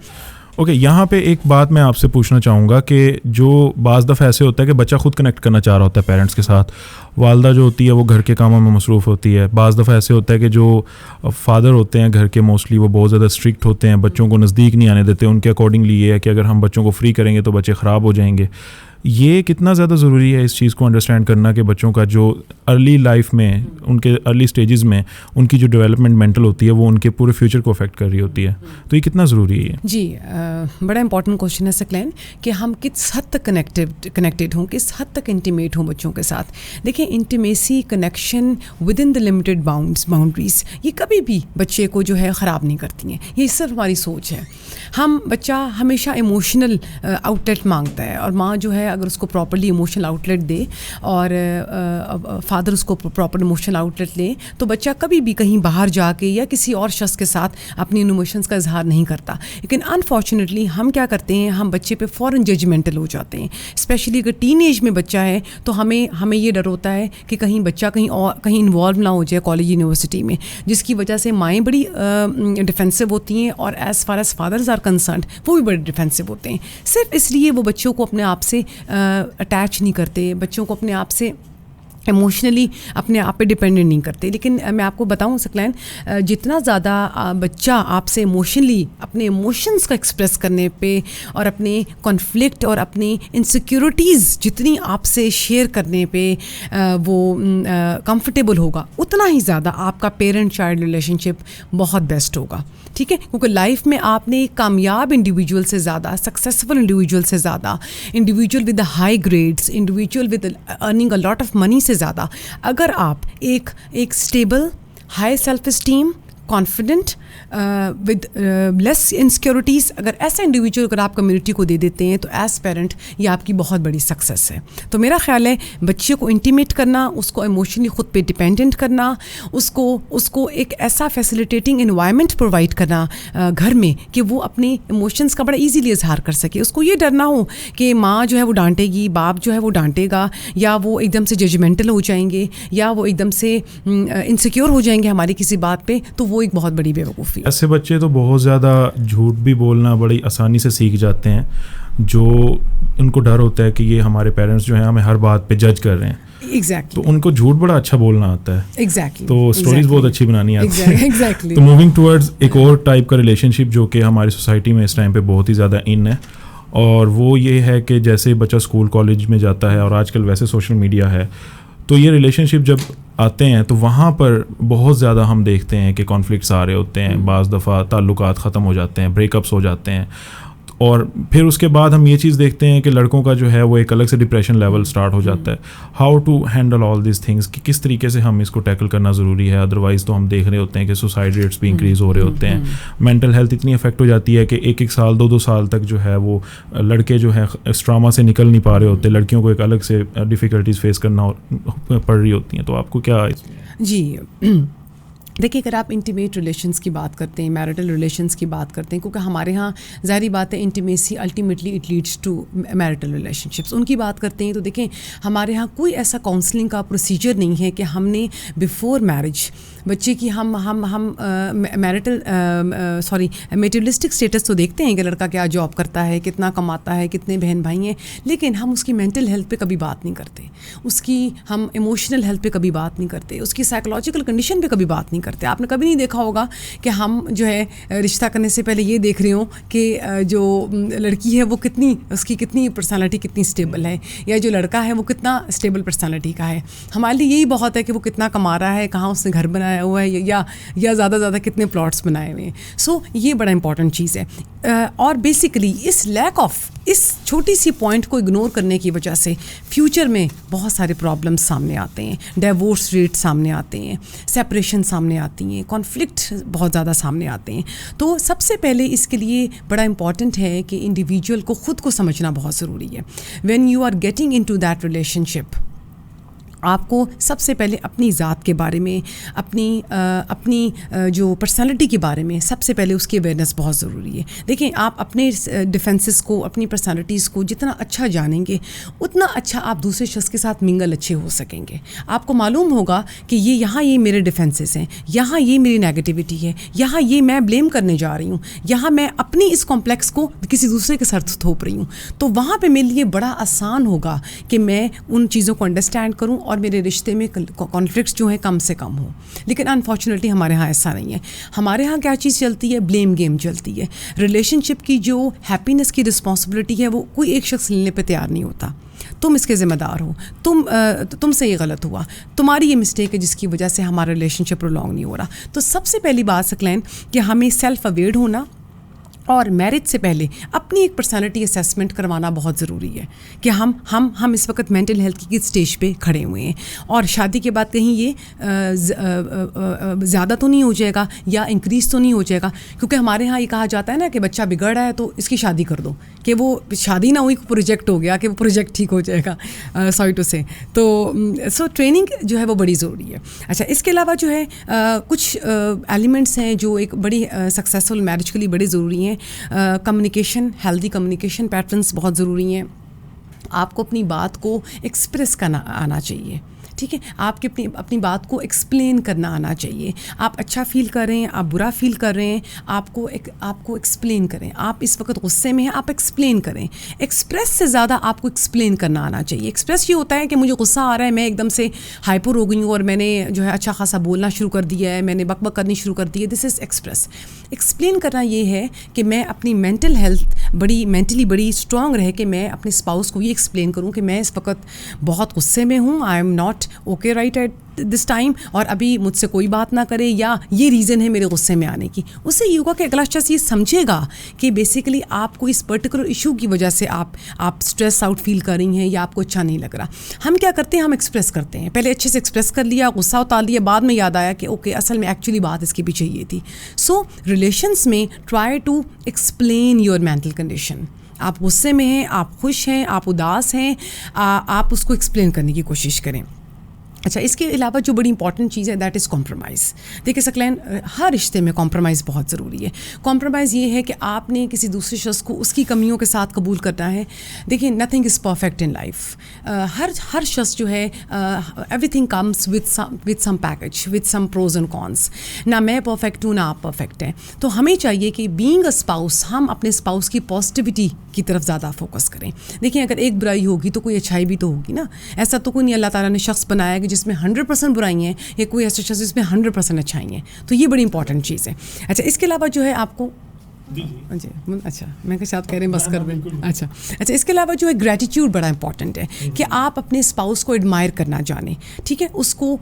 اوکے, یہاں پہ ایک بات میں آپ سے پوچھنا چاہوں گا کہ جو بعض دفعہ ایسے ہوتا ہے کہ بچہ خود کنیکٹ کرنا چاہ رہا ہوتا ہے پیرنٹس کے ساتھ, والدہ جو ہوتی ہے وہ گھر کے کاموں میں مصروف ہوتی ہے. بعض دفعہ ایسے ہوتا ہے کہ جو فادر ہوتے ہیں گھر کے موسٹلی وہ بہت زیادہ اسٹرکٹ ہوتے ہیں, بچوں کو نزدیک نہیں آنے دیتے. ان کے اکارڈنگلی یہ ہے کہ اگر ہم بچوں کو فری کریں گے تو بچے خراب ہو جائیں گے. یہ کتنا زیادہ ضروری ہے اس چیز کو انڈرسٹینڈ کرنا کہ بچوں کا جو ارلی لائف میں, ان کے ارلی سٹیجز میں ان کی جو ڈیولپمنٹ مینٹل ہوتی ہے وہ ان کے پورے فیوچر کو افیکٹ کر رہی ہوتی ہے, تو یہ کتنا ضروری ہے؟ جی بڑا امپورٹنٹ کوشچن ہے سکلین کہ ہم کس حد تک کنیکٹیڈ ہوں, کس حد تک انٹیمیٹ ہوں بچوں کے ساتھ. دیکھیں intimacy, connection with in the limited boundaries یہ کبھی بھی بچے کو جو ہے خراب نہیں کرتی ہیں. یہ صرف ہماری سوچ ہے. بچہ ہمیشہ ایموشنل آؤٹلیٹ مانگتا ہے, اور ماں جو ہے اگر اس کو پراپرلی ایموشنل آؤٹلیٹ دے اور فادر اس کو پراپر ایموشنل آؤٹلیٹ لے تو بچہ کبھی بھی کہیں باہر جا کے یا کسی اور شخص کے ساتھ اپنی ایموشنس کا اظہار نہیں کرتا. لیکن انفارچونیٹلی ہم کیا کرتے ہیں, ہم بچے پہ فوراً ججمنٹل ہو جاتے ہیں. اسپیشلی اگر ٹین ایج میں بچہ ہے تو ہمیں یہ ڈر ہوتا ہے کہ کہیں بچہ کہیں انوالو نہ ہو جائے کالج یونیورسٹی میں, جس کی وجہ سے مائیں بڑی ڈیفینسو ہوتی ہیں اور as far as fathers are concerned وہ بھی بڑے ڈیفینسو ہوتے ہیں. صرف اس لیے وہ بچوں کو اپنے آپ سے اٹیچ نہیں کرتے, بچوں کو اپنے آپ سے ایموشنلی اپنے آپ پہ ڈپینڈنٹ نہیں کرتے. لیکن میں آپ کو بتاؤں سکلین, جتنا زیادہ بچہ آپ سے ایموشنلی اپنے ایموشنس کا ایکسپریس کرنے پہ اور اپنے کانفلکٹ اور اپنی انسیکیورٹیز جتنی آپ سے شیئر کرنے پہ وہ کمفرٹیبل ہوگا, اتنا ہی زیادہ آپ کا پیرنٹ چائلڈ ریلیشن شپ بہت بیسٹ ہوگا. ٹھیک ہے, کیونکہ لائف میں آپ نے کامیاب انڈیویجول سے زیادہ, سکسیزفل انڈیویجول سے زیادہ, individual with high grades, individual with earning a lot of money سے زیادہ, اگر آپ ایک stable, high self esteem, confident with less insecurities, اگر ایسا انڈیویجول اگر آپ کمیونٹی کو دے دیتے ہیں تو ایز پیرنٹ یہ آپ کی بہت بڑی سکسیس ہے. تو میرا خیال ہے بچے کو انٹیمیٹ کرنا, اس کو ایموشنلی خود پہ ڈپینڈنٹ کرنا, اس کو ایک ایسا فیسیلیٹیٹنگ انوائرمنٹ پرووائڈ کرنا گھر میں کہ وہ اپنے ایموشنس کا بڑا ایزیلی اظہار کر سکے. اس کو یہ ڈر نہ ہو کہ ماں جو ہے وہ ڈانٹے گی, باپ جو ہے وہ ڈانٹے گا, یا وہ ایک دم سے ججمنٹل ہو جائیں گے, یا وہ ایک دم سے انسیکیور ہو جائیں گے ہماری کسی بات پہ, تو وہ ایک بہت بڑی بیوقوفی. ایسے بچے تو بہت زیادہ جھوٹ بھی بولنا بڑی آسانی سے سیکھ جاتے ہیں, جو ان کو ڈر ہوتا ہے کہ یہ ہمارے پیرنٹس جو ہیں ہمیں ہر بات پہ جج کر رہے ہیں. Exactly. تو ان کو جھوٹ بڑا اچھا بولنا آتا ہے. Exactly. تو اسٹوریز بہت اچھی بنانی آتی ہے. Exactly. تو موونگ ٹورڈز ایک اور ٹائپ کا ریلیشن شپ جو کہ ہماری سوسائٹی میں اس ٹائم پہ بہت ہی زیادہ ان ہے, اور وہ یہ ہے کہ جیسے بچہ اسکول کالج میں جاتا ہے اور آج کل ویسے سوشل میڈیا ہے, تو یہ ریلیشن شپ جب آتے ہیں تو وہاں پر بہت زیادہ ہم دیکھتے ہیں کہ کانفلکٹس آ رہے ہوتے ہیں, بعض دفعہ تعلقات ختم ہو جاتے ہیں, بریک اپس ہو جاتے ہیں, اور پھر اس کے بعد ہم یہ چیز دیکھتے ہیں کہ لڑکوں کا جو ہے وہ ایک الگ سے ڈپریشن لیول سٹارٹ ہو جاتا ہے. How to handle all these things, کہ کس طریقے سے ہم اس کو ٹیکل کرنا ضروری ہے. ادروائز تو ہم دیکھ رہے ہوتے ہیں کہ سوسائڈ ریٹس بھی انکریز ہو رہے ہوتے ہیں, مینٹل ہیلتھ اتنی افیکٹ ہو جاتی ہے کہ ایک سال 2 سال تک جو ہے وہ لڑکے جو ہے اس ٹراما سے نکل نہیں پا رہے ہوتے, لڑکیوں کو ایک الگ سے ڈیفیکلٹیز فیس کرنا پڑ رہی ہوتی ہیں. تو آپ کو کیا؟ جی دیکھیں, اگر آپ انٹیمیٹ ریلیشنس کی بات کرتے ہیں, میرٹل ریلیشنس کی بات کرتے ہیں, کیونکہ ہمارے ہاں ظاہری بات ہے intimacy ultimately it leads to marital relationships, ان کی بات کرتے ہیں تو دیکھیں ہمارے ہاں کوئی ایسا کاؤنسلنگ کا پروسیجر نہیں ہے کہ ہم نے بیفور میرج بچے کی ہم میٹریلسٹک اسٹیٹس تو دیکھتے ہیں کہ لڑکا کیا جاب کرتا ہے, کتنا کماتا ہے, کتنے بہن بھائی ہیں, لیکن ہم اس کی مینٹل ہیلتھ پہ کبھی بات نہیں کرتے, اس کی ہم ایموشنل ہیلتھ پہ کبھی بات نہیں کرتے, اس کی سائیکولوجیکل کنڈیشن پہ کبھی بات نہیں کرتے. آپ نے کبھی نہیں دیکھا ہوگا کہ ہم جو ہے رشتہ کرنے سے پہلے یہ دیکھ رہے ہوں کہ جو لڑکی ہے وہ اس کی کتنی پرسنالٹی کتنی اسٹیبل ہے, یا جو لڑکا ہے وہ کتنا اسٹیبل پرسنالٹی کا ہے. ہمارے لیے یہی بہت ہے کہ وہ کتنا کما رہا ہے, کہاں اس نے گھر بنایا ہوا ہے, یا زیادہ زیادہ کتنے پلاٹس بنائے ہوئے ہیں. سو یہ بڑا امپورٹنٹ چیز ہے. اور بیسیکلی اس لیک آف اس چھوٹی سی پوائنٹ کو اگنور کرنے کی وجہ سے فیوچر میں بہت سارے پرابلمس سامنے آتے ہیں, ڈیورس ریٹ سامنے آتے ہیں, سیپریشن سامنے آتی ہیں, کانفلکٹ بہت زیادہ سامنے آتے ہیں. تو سب سے پہلے اس کے لیے بڑا امپورٹنٹ ہے کہ انڈیویجول کو خود کو سمجھنا بہت ضروری ہے. When you are getting into that relationship, آپ کو سب سے پہلے اپنی ذات کے بارے میں, اپنی جو پرسنالٹی کے بارے میں سب سے پہلے اس کی اویئرنیس بہت ضروری ہے. دیکھیں, آپ اپنے ڈیفینسز کو, اپنی پرسنالٹیز کو جتنا اچھا جانیں گے اتنا اچھا آپ دوسرے شخص کے ساتھ منگل اچھے ہو سکیں گے. آپ کو معلوم ہوگا کہ یہاں یہ میرے ڈیفینسز ہیں, یہاں یہ میری نیگیٹیوٹی ہے, یہاں یہ میں بلیم کرنے جا رہی ہوں, یہاں میں اپنی اس کمپلیکس کو کسی دوسرے کے ساتھ تھوپ رہی ہوں. تو وہاں پہ میرے لیے بڑا آسان ہوگا کہ میں ان چیزوں کو انڈرسٹینڈ کروں اور میرے رشتے میں کانفلکٹس جو ہیں کم سے کم ہوں. لیکن انفارچونیٹلی ہمارے ہاں ایسا نہیں ہے. ہمارے ہاں کیا چیز چلتی ہے؟ بلیم گیم چلتی ہے. ریلیشن شپ کی جو ہیپینس کی رسپانسبلٹی ہے وہ کوئی ایک شخص لینے پہ تیار نہیں ہوتا. تم اس کے ذمہ دار ہو, تم سے یہ غلط ہوا, تمہاری یہ مسٹیک ہے جس کی وجہ سے ہمارا ریلیشن شپ پرولونگ نہیں ہو رہا. تو سب سے پہلی بات سکلین کہ ہمیں سیلف اویئر ہونا اور میرج سے پہلے اپنی ایک پرسنالٹی اسیسمنٹ کروانا بہت ضروری ہے کہ ہم اس وقت مینٹل ہیلتھ کی کس اسٹیج پہ کھڑے ہوئے ہیں, اور شادی کے بعد کہیں یہ زیادہ تو نہیں ہو جائے گا یا انکریز تو نہیں ہو جائے گا. کیونکہ ہمارے ہاں یہ کہا جاتا ہے نا کہ بچہ بگڑ رہا ہے تو اس کی شادی کر دو, کہ وہ شادی نہ ہوئی پروجیکٹ ہو گیا کہ وہ پروجیکٹ ٹھیک ہو جائے گا, سوری ٹو سے. تو سو ٹریننگ جو ہے وہ بڑی ضروری ہے. اچھا, اس کے علاوہ جو ہے کچھ ایلیمنٹس ہیں جو ایک بڑی سکسیزفل میرج کے لیے بڑے ضروری ہیں. کمیونیکیشن, ہیلدی کمیونیکیشن پیٹرنس بہت ضروری ہیں. آپ کو اپنی بات کو ایکسپریس کرنا آنا چاہیے. ٹھیک ہے, آپ کے اپنی بات کو ایکسپلین کرنا آنا چاہیے. آپ اچھا فیل کر رہے ہیں, آپ برا فیل کر رہے ہیں, آپ کو ایکسپلین کریں. آپ اس وقت غصے میں ہیں, آپ ایکسپلین کریں. ایکسپریس سے زیادہ آپ کو ایکسپلین کرنا آنا چاہیے. ایکسپریس یہ ہوتا ہے کہ مجھے غصہ آ رہا ہے, میں ایک دم سے ہائپر ہو گئی ہوں اور میں نے جو ہے اچھا خاصا بولنا شروع کر دیا ہے, میں نے بک بک کرنی شروع کر دی ہے. دس از ایکسپریس. ایکسپلین کرنا یہ ہے کہ میں اپنی مینٹل ہیلتھ مینٹلی بڑی اسٹرانگ رہے کہ میں اپنے اسپاؤس کو یہ ایکسپلین کروں کہ میں اس وقت بہت غصے میں ہوں, I am not okay right at this time, اور ابھی مجھ سے کوئی بات نہ کرے, یا یہ ریزن ہے میرے غصے میں آنے کی. اس سے یہ ہوگا کہ اگلا شخص یہ سمجھے گا کہ بیسیکلی آپ کو اس پرٹیکولر ایشو کی وجہ سے آپ اسٹریس آؤٹ فیل کر رہی ہیں یا آپ کو اچھا نہیں لگ رہا. ہم کیا کرتے ہیں, ہم ایکسپریس کرتے ہیں, پہلے اچھے سے ایکسپریس کر لیا, غصہ اتار لیا, بعد میں یاد آیا کہ اوکے اصل میں ایکچولی بات اس کے پیچھے یہ تھی. سو ریلیشنس میں try to explain your mental condition. آپ غصے میں ہیں, آپ خوش ہیں, آپ اداس ہیں, آپ اس کو ایکسپلین کرنے کی کوشش کریں. اچھا, اس کے علاوہ جو بڑی امپورٹنٹ چیز ہے دیٹ از کمپرومائز. دیکھیں سکلین, ہر رشتے میں کمپرومائز بہت ضروری ہے. کمپرومائز یہ ہے کہ آپ نے کسی دوسرے شخص کو اس کی کمیوں کے ساتھ قبول کرنا ہے. دیکھیں, nothing is perfect in life. ہر شخص جو ہے everything comes with some package, with some pros and cons. نہ میں پرفیکٹ ہوں نہ آپ پرفیکٹ ہیں. تو ہمیں چاہیے کہ بینگ اے اسپاؤس ہم اپنے اسپاؤس کی پازیٹیوٹی کی طرف زیادہ فوکس کریں. دیکھیں, اگر ایک برائی ہوگی تو کوئی اچھائی بھی تو ہوگی نا. ایسا تو کوئی نہیں اللہ تعالیٰ نے شخص بنایا کہ جس میں 100% برائی ہیں, یا کوئی ایسا شخص جس میں 100% اچھائی ہیں. تو یہ بڑی امپورٹنٹ چیز ہے. اچھا, اس کے علاوہ جو ہے آپ کو جی اچھا, میں کہ شاید کہہ رہے ہیں بس کر دیں. اچھا, اس کے علاوہ جو ہے گریٹیٹیوڈ بڑا امپورٹنٹ ہے کہ آپ اپنے اسپاؤس کو ایڈمائر کرنا جانیں. ٹھیک ہے, اس کو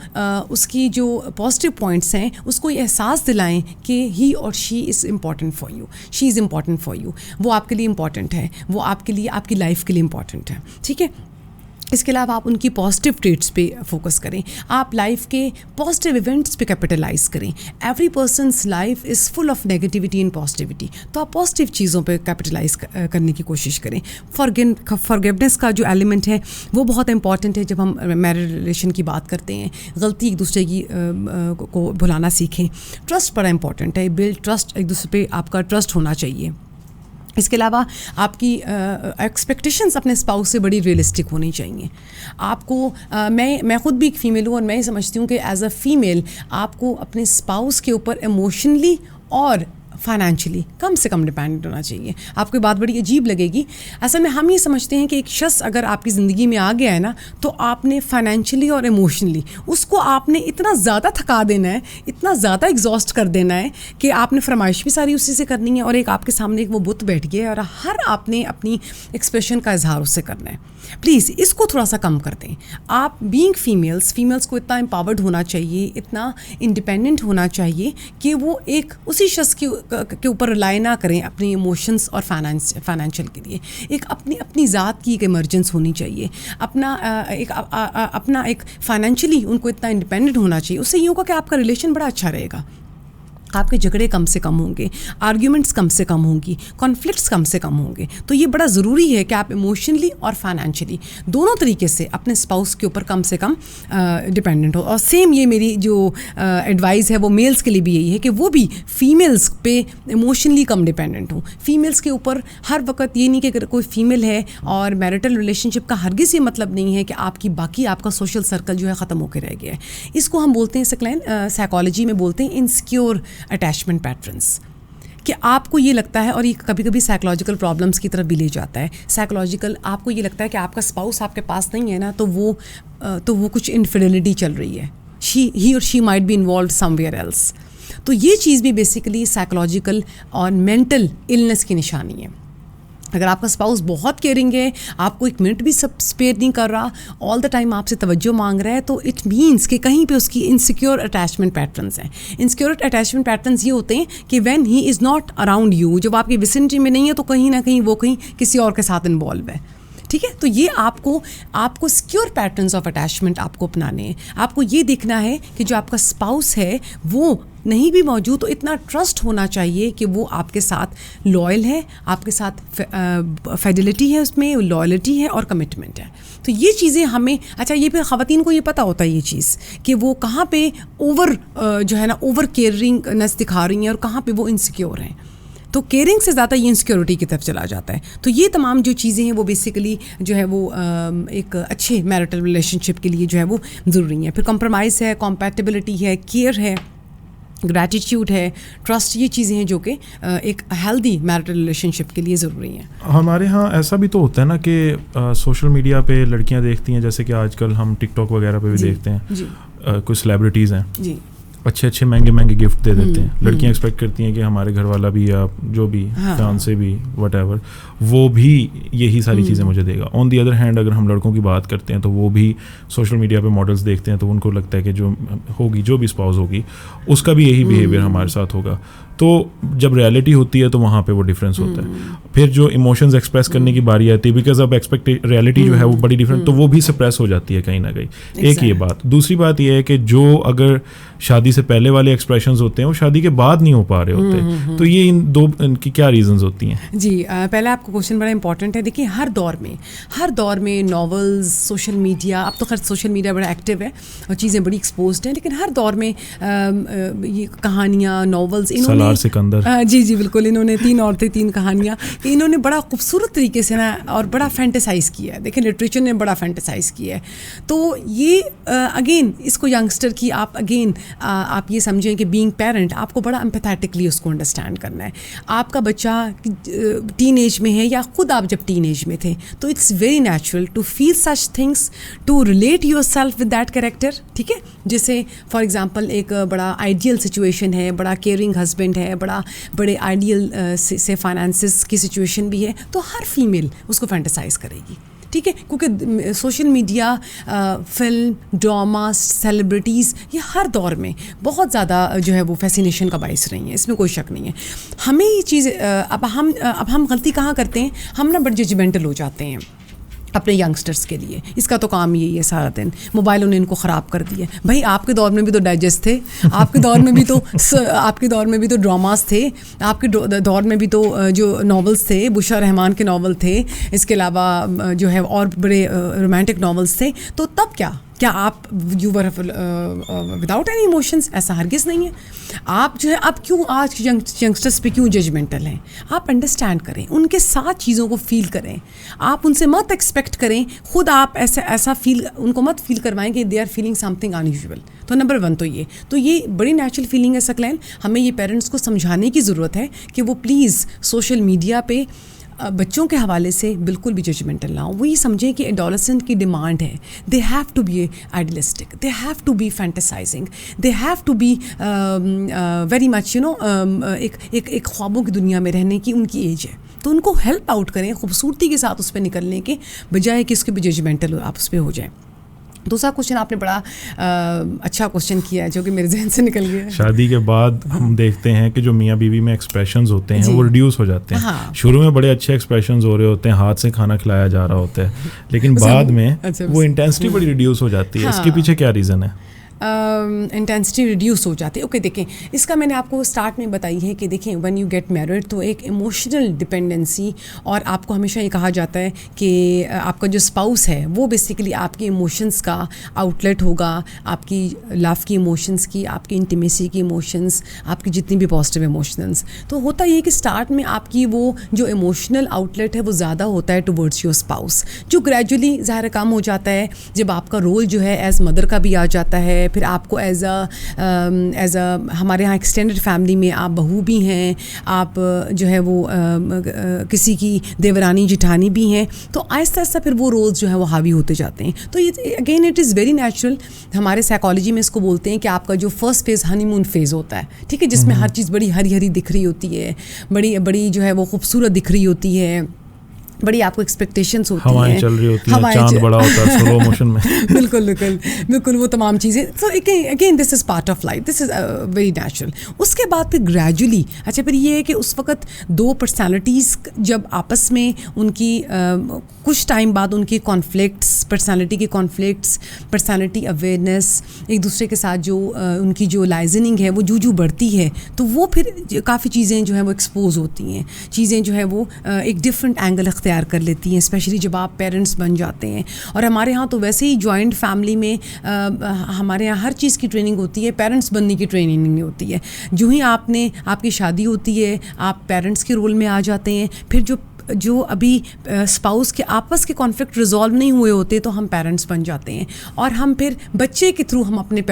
اس کی جو پازیٹیو پوائنٹس ہیں اس کو یہ احساس دلائیں کہ ہی اور she is important for you, she is important for you. وہ آپ کے لیے امپورٹنٹ ہے, وہ آپ کے لیے, آپ کی لائف کے لیے امپورٹنٹ ہے. ٹھیک ہے, اس کے علاوہ آپ ان کی پازیٹیو ٹریٹس پہ فوکس کریں. آپ لائف کے پازیٹیو ایونٹس پہ کیپٹلائز کریں. Every person's life is full of negativity and positivity. تو آپ پازیٹیو چیزوں پہ کیپٹلائز کرنے کی کوشش کریں. فارگیونیس کا جو ایلیمنٹ ہے وہ بہت امپورٹنٹ ہے. جب ہم میرج ریلیشن کی بات کرتے ہیں, غلطی ایک دوسرے کی کو بھلانا سیکھیں. ٹرسٹ بڑا امپورٹنٹ ہے. بلڈ ٹرسٹ, ایک دوسرے پہ آپ کا ٹرسٹ ہونا چاہیے. اس کے علاوہ آپ کی ایکسپیکٹیشنس اپنے اسپاؤس سے بڑی ریئلسٹک ہونی چاہیے. آپ کو میں خود بھی ایک فیمیل ہوں اور میں یہ سمجھتی ہوں کہ ایز اے فیمیل آپ کو اپنے اسپاؤس کے اوپر ایموشنلی اور فائنینشلی کم سے کم ڈپینڈنٹ ہونا چاہیے. آپ کو بات بڑی عجیب لگے گی, اصل میں ہم یہ سمجھتے ہیں کہ ایک شخص اگر آپ کی زندگی میں آ گیا ہے نا, تو آپ نے فائنینشلی اور ایموشنلی اس کو آپ نے اتنا زیادہ تھکا دینا ہے, اتنا زیادہ ایگزاسٹ کر دینا ہے کہ آپ نے فرمائش بھی ساری اسی سے کرنی ہے, اور ایک آپ کے سامنے ایک وہ بت بیٹھ گیا ہے اور ہر آپ نے اپنی ایکسپریشن کا اظہار اس سے کرنا ہے. پلیز اس کو تھوڑا سا کم کر دیں. آپ بینگ فیمیلس کو اتنا امپاورڈ ہونا چاہیے, اتنا انڈیپینڈنٹ ہونا چاہیے کہ وہ ایک اسی شخص کے اوپر رلائی نہ کریں اپنی ایموشنس اور فائنینشیل کے لیے. ایک اپنی ذات کی ایک ایمرجنس ہونی چاہیے, اپنا ایک فائنینشلی ان کو اتنا انڈیپینڈنٹ ہونا چاہیے. اس سے یہ ہوگا کہ آپ کا ریلیشن بڑا اچھا رہے گا, آپ کے جھگڑے کم سے کم ہوں گے, آرگیومنٹس کم سے کم ہوں گی, کانفلکٹس کم سے کم ہوں گے. تو یہ بڑا ضروری ہے کہ آپ ایموشنلی اور فائنینشلی دونوں طریقے سے اپنے اسپاؤس کے اوپر کم سے کم ڈپینڈنٹ ہو. اور سیم یہ میری جو ایڈوائز ہے وہ میلز کے لیے بھی یہی ہے کہ وہ بھی فیمیلز پہ ایموشنلی کم ڈپینڈنٹ ہوں. فیمیلز کے اوپر ہر وقت یہ نہیں کہ اگر کوئی فیمیل ہے اور میرٹل ریلیشن شپ کا ہرگز یہ مطلب نہیں ہے کہ آپ کا سوشل سرکل جو ہے ختم ہو کے رہ گیا ہے. اس کو ہم بولتے ہیں سائیکالوجی میں بولتے ہیں انسیکیور اٹیچمنٹ پیٹرنس, کہ آپ کو یہ لگتا ہے, اور یہ کبھی کبھی سائیکولوجیکل پرابلمس کی طرف بھی لے جاتا ہے. سائیکولوجیکل آپ کو یہ لگتا ہے کہ آپ کا اسپاؤس آپ کے پاس نہیں ہے نا, تو وہ کچھ انفیڈیلٹی چل رہی ہے, ہی اور she might be involved somewhere else. تو یہ چیز بھی بیسیکلی سائیکولوجیکل اور مینٹل النس کی نشانی ہے. اگر آپ کا اسپاؤس بہت کیئرنگ ہے, آپ کو ایک منٹ بھی اسپیئر نہیں کر رہا, آل دا ٹائم آپ سے توجہ مانگ رہا ہے, تو اٹ مینس کہ کہیں پہ اس کی انسیکیور اٹیچمنٹ پیٹرنس ہیں. انسیکیور اٹیچمنٹ پیٹرنس یہ ہوتے ہیں کہ when he is not around you, جب آپ کی ویسینٹی میں نہیں ہے تو کہیں نہ کہیں وہ کہیں کسی اور کے ساتھ انوالو ہے. ٹھیک ہے, تو یہ آپ کو سیکیور پیٹرنس آف اٹیچمنٹ آپ کو اپنانے ہیں. آپ کو یہ دیکھنا ہے کہ جو آپ کا اسپاؤس ہے وہ نہیں بھی موجود تو اتنا ٹرسٹ ہونا چاہیے کہ وہ آپ کے ساتھ لائل ہے, آپ کے ساتھ فیڈیلٹی ہے, اس میں لائلٹی ہے اور کمٹمنٹ ہے. تو یہ چیزیں ہمیں, اچھا یہ پھر خواتین کو یہ پتہ ہوتا ہے یہ چیز کہ وہ کہاں پہ اوور کیئرنگنس دکھا رہی ہیں اور کہاں پہ وہ انسیکیور ہیں. تو کیئرنگ سے زیادہ یہ انسیکیورٹی کی طرف چلا جاتا ہے. تو یہ تمام جو چیزیں ہیں وہ بیسیکلی جو ہے وہ ایک اچھے میرٹل ریلیشن شپ کے لیے جو ہے وہ ضروری ہیں. پھر کمپرومائز ہے, کمپیٹیبلٹی ہے, کیئر ہے, گریٹیٹیوڈ ہے, ٹرسٹ, یہ چیزیں ہیں جو کہ ایک ہیلدی میرٹل ریلیشن شپ کے لیے ضروری ہیں. ہمارے ہاں ایسا بھی تو ہوتا ہے نا کہ سوشل میڈیا پہ لڑکیاں دیکھتی ہیں, جیسے کہ آج کل ہم ٹک ٹاک وغیرہ پہ بھی دیکھتے ہیں, کوئی سیلیبریٹیز ہیں, اچھے مہنگے گفٹ دے دیتے ہیں. لڑکیاں ایکسپیکٹ کرتی ہیں کہ ہمارے گھر والا بھی یا جو بھی فیان سے بھی وٹ ایور وہ بھی یہی ساری چیزیں مجھے دے گا. آن دی ادر ہینڈ اگر ہم لڑکوں کی بات کرتے ہیں تو وہ بھی سوشل میڈیا پہ ماڈلس دیکھتے ہیں, تو ان کو لگتا ہے کہ جو بھی اسپاؤس ہوگی اس کا بھی یہی بیہیویئر ہمارے ساتھ ہوگا. تو جب ریئلٹی ہوتی ہے تو وہاں پہ وہ ڈفرینس ہوتا ہے. پھر جو ایموشنز ایکسپریس کرنے کی باری آتی ہے, بیکاز اب ریئلٹی جو ہے وہ بڑی ڈفرینٹ, تو وہ بھی سپریس ہو جاتی ہے کہیں نہ کہیں. ایک یہ بات. دوسری بات یہ ہے کہ جو اگر شادی سے پہلے والے ایکسپریشنز ہوتے ہیں وہ شادی کے بعد نہیں ہو پا رہے ہوتے, تو یہ ان کی کیا ریزنز ہوتی ہیں؟ جی پہلے آپ کو کوشچن بڑا امپورٹنٹ ہے. دیکھیے ہر دور میں ناولز, سوشل میڈیا, اب تو خیر سوشل میڈیا بڑا ایکٹیو ہے اور چیزیں بڑی ایکسپوزڈ ہیں, لیکن ہر دور میں یہ کہانیاں, ناولز, سالار سکندر, جی بالکل, انہوں نے 3 عورتیں 3 کہانیاں, انہوں نے بڑا خوبصورت طریقے سے نا اور بڑا فینٹیسائز کیا ہے. دیکھیں لٹریچر نے بڑا فینٹیسائز کیا ہے. تو یہ اگین اس کو ینگسٹر کی آپ یہ سمجھیں کہ بینگ پیرنٹ آپ کو بڑا امپیتھیٹکلی اس کو انڈرسٹینڈ کرنا ہے. آپ کا بچہ ٹین ایج میں ہے یا خود آپ جب ٹین ایج میں تھے, تو it's very natural to feel such things, to relate yourself with that character. ٹھیک ہے, جیسے فار ایگزامپل ایک بڑا آئیڈیل سچویشن ہے, بڑا کیئرنگ ہسبینڈ ہے, بڑے آئیڈیل سے فائنانسز کی سچویشن بھی ہے, تو ہر فیمیل اس کو فینٹیسائز کرے گی. ٹھیک ہے, کیونکہ social media, film, drama, celebrities, یہ ہر دور میں بہت زیادہ جو ہے وہ فیسینیشن کا باعث رہی ہیں, اس میں کوئی شک نہیں ہے. ہمیں یہ چیز اب ہم غلطی کہاں کرتے ہیں, ہم نا بڑے ججمنٹل ہو جاتے ہیں اپنے ینگسٹرس کے لیے. اس کا تو کام یہی ہے, سارا دن موبائلوں نے ان کو خراب کر دیا. بھائی آپ کے دور میں بھی تو ڈائجسٹ تھے, آپ کے دور میں بھی تو ڈراماز تھے, آپ کے دور میں بھی تو جو ناولس تھے, بشرا رحمان کے ناول تھے, اس کے علاوہ جو ہے اور بڑے رومانٹک ناولس تھے. تو تب کیا کیا آپ you were without any emotions? ایسا ہرگز نہیں ہے. آپ جو ہے آپ کیوں آج ینگسٹرس پہ کیوں ججمنٹل ہیں؟ آپ انڈرسٹینڈ کریں، ان کے ساتھ چیزوں کو فیل کریں. آپ ان سے مت ایکسپیکٹ کریں، خود آپ ایسا فیل ان کو مت فیل کروائیں کہ they are feeling something unusual. تو نمبر 1 تو یہ بڑی نیچرل فیلنگ ہے سکلین. ہمیں یہ پیرنٹس کو سمجھانے کی ضرورت ہے کہ وہ پلیز سوشل میڈیا پہ بچوں کے حوالے سے بالکل بھی ججمنٹل نہ ہو. وہ یہ سمجھیں کہ ایڈولسنٹ کی ڈیمانڈ ہے، they have to be idealistic, they have to be fantasizing, they have to be very much ایک خوابوں کی دنیا میں رہنے کی ان کی ایج ہے. تو ان کو ہیلپ آؤٹ کریں خوبصورتی کے ساتھ اس پہ نکلنے کے بجائے کہ اس کے بھی ججمنٹل آپ اس پہ ہو جائیں. دوسرا کوشچن آپ نے بڑا اچھا کوشچن کیا ہے جو کہ میرے ذہن سے نکل گیا. شادی کے بعد ہم دیکھتے ہیں کہ جو میاں بیوی میں ایکسپریشنز ہوتے ہیں وہ ریڈیوس ہو جاتے ہیں. شروع میں بڑے اچھے ایکسپریشنز ہو رہے ہوتے ہیں، ہاتھ سے کھانا کھلایا جا رہا ہوتا ہے، لیکن بعد میں وہ انٹینسٹی بڑی ریڈیوس ہو جاتی ہے. اس کے پیچھے کیا ریزن ہے؟ انٹینسٹی ریڈیوس ہو جاتی ہے. اوکے دیکھیں، اس کا میں نے آپ کو اسٹارٹ میں بتائی ہے کہ دیکھیں وین یو گیٹ میرڈ تو ایک ایموشنل ڈپینڈنسی، اور آپ کو ہمیشہ یہ کہا جاتا ہے کہ آپ کا جو اسپاؤس ہے وہ بیسیکلی آپ کے ایموشنس کا آؤٹ لیٹ ہوگا، آپ کی لو کی ایموشنس کی، آپ کی انٹیمیسی کی ایموشنس، آپ کی جتنی بھی پازیٹیو ایموشنس. تو ہوتا یہ کہ اسٹارٹ میں آپ کی وہ جو ایموشنل آؤٹ لیٹ ہے وہ زیادہ ہوتا ہے ٹورڈس یور اسپاؤس، جو گریجولی ظاہر کم ہو جاتا ہے جب آپ کا رول جو ہے ایز مدر کا بھی آ جاتا ہے. پھر آپ کو ایز اے ہمارے یہاں ایکسٹینڈڈ فیملی میں آپ بہو بھی ہیں، آپ جو ہے وہ کسی کی دیورانی جٹھانی بھی ہیں. تو آہستہ آہستہ پھر وہ رولز جو ہے وہ حاوی ہوتے جاتے ہیں. تو یہ again it is very natural. ہمارے سائیکالوجی میں اس کو بولتے ہیں کہ آپ کا جو فرسٹ فیز ہنی مون فیز ہوتا ہے، ٹھیک ہے، جس میں ہر چیز بڑی ہری ہری دکھ رہی ہوتی ہے، بڑی جو ہے وہ خوبصورت دکھ رہی ہوتی ہے، بڑی آپ کو ایکسپیکٹیشنس ہوتی ہیں، ہوائیں چل رہی ہوتی ہیں، چاند بڑا ہوتا ہے سلو موشن میں. بالکل وہ تمام چیزیں. تو again this is part of life, this is very natural. اس کے بعد پھر گریجولی پھر یہ ہے کہ اس وقت دو پرسنالٹیز جب آپس میں ان کی کچھ ٹائم بعد ان کی کانفلکٹس، پرسنالٹی کے کانفلکٹس، پرسنالٹی اویئرنیس، ایک دوسرے کے ساتھ جو ان کی جو لائزننگ ہے وہ جو بڑھتی ہے، تو وہ پھر کافی چیزیں جو ہیں وہ ایکسپوز ہوتی ہیں، چیزیں جو ہے وہ ایک ڈفرینٹ اینگل اختیار کر لیتی ہیں، اسپیشلی جب آپ پیرنٹس بن جاتے ہیں. اور ہمارے یہاں تو ویسے ہی جوائنٹ فیملی میں ہمارے یہاں ہر چیز کی ٹریننگ ہوتی ہے، پیرنٹس بننے کی ٹریننگ نہیں ہوتی ہے. جو ہی آپ کی شادی ہوتی ہے آپ پیرنٹس کے رول میں آ جاتے ہیں. پھر جو ابھی اسپاؤس کے آپس کے کانفلکٹ ریزالو نہیں ہوئے ہوتے تو ہم پیرنٹس بن جاتے ہیں، اور ہم پھر بچے کے تھرو ہم اپنے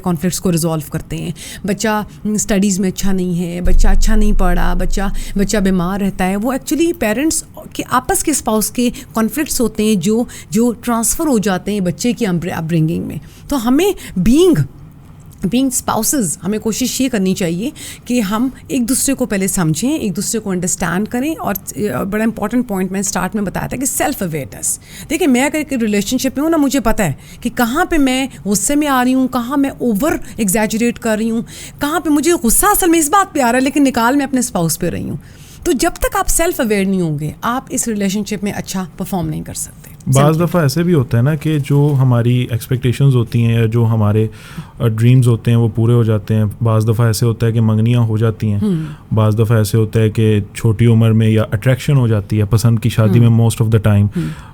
کانفلکٹس کو ریزالو کرتے ہیں. بچہ اسٹڈیز میں اچھا نہیں ہے، بچہ اچھا نہیں پڑھا، بچہ بیمار رہتا ہے، وہ ایکچولی پیرنٹس کے آپس کے اسپاؤس کے کانفلکٹس ہوتے ہیں جو ٹرانسفر ہو جاتے ہیں بچے کی اپ برنگنگ میں. تو ہمیں بینگ اسپاؤسز ہمیں کوشش یہ کرنی چاہیے کہ ہم ایک دوسرے کو پہلے سمجھیں، ایک دوسرے کو انڈرسٹینڈ کریں. اور بڑا امپورٹنٹ پوائنٹ میں اسٹارٹ میں بتایا تھا کہ سیلف اویئرنیس. دیکھیں میں اگر ایک ریلیشن شپ میں ہوں نا، مجھے پتہ ہے کہ کہاں پہ میں غصے میں آ رہی ہوں، کہاں میں اوور ایگزیجریٹ کر رہی ہوں، کہاں پہ مجھے غصہ اصل میں اس بات پہ آ رہا ہے لیکن نکال میں اپنے اسپاؤس پہ رہی ہوں. تو جب تک آپ سیلف اویئر نہیں ہوں گے آپ اس ریلیشن شپ میں اچھا پرفارم نہیں کر سکتے. بعض دفعہ ایسے بھی ہوتا ہے نا کہ جو ہماری ایکسپیکٹیشنز ہوتی ہیں یا جو ہمارے ڈریمز ہوتے ہیں وہ پورے ہو جاتے ہیں. بعض دفعہ ایسے ہوتا ہے کہ منگنیاں ہو جاتی ہیں، بعض دفعہ ایسے ہوتا ہے کہ چھوٹی عمر میں یا اٹریکشن ہو جاتی ہے پسند کی شادی میں موسٹ آف دا ٹائم،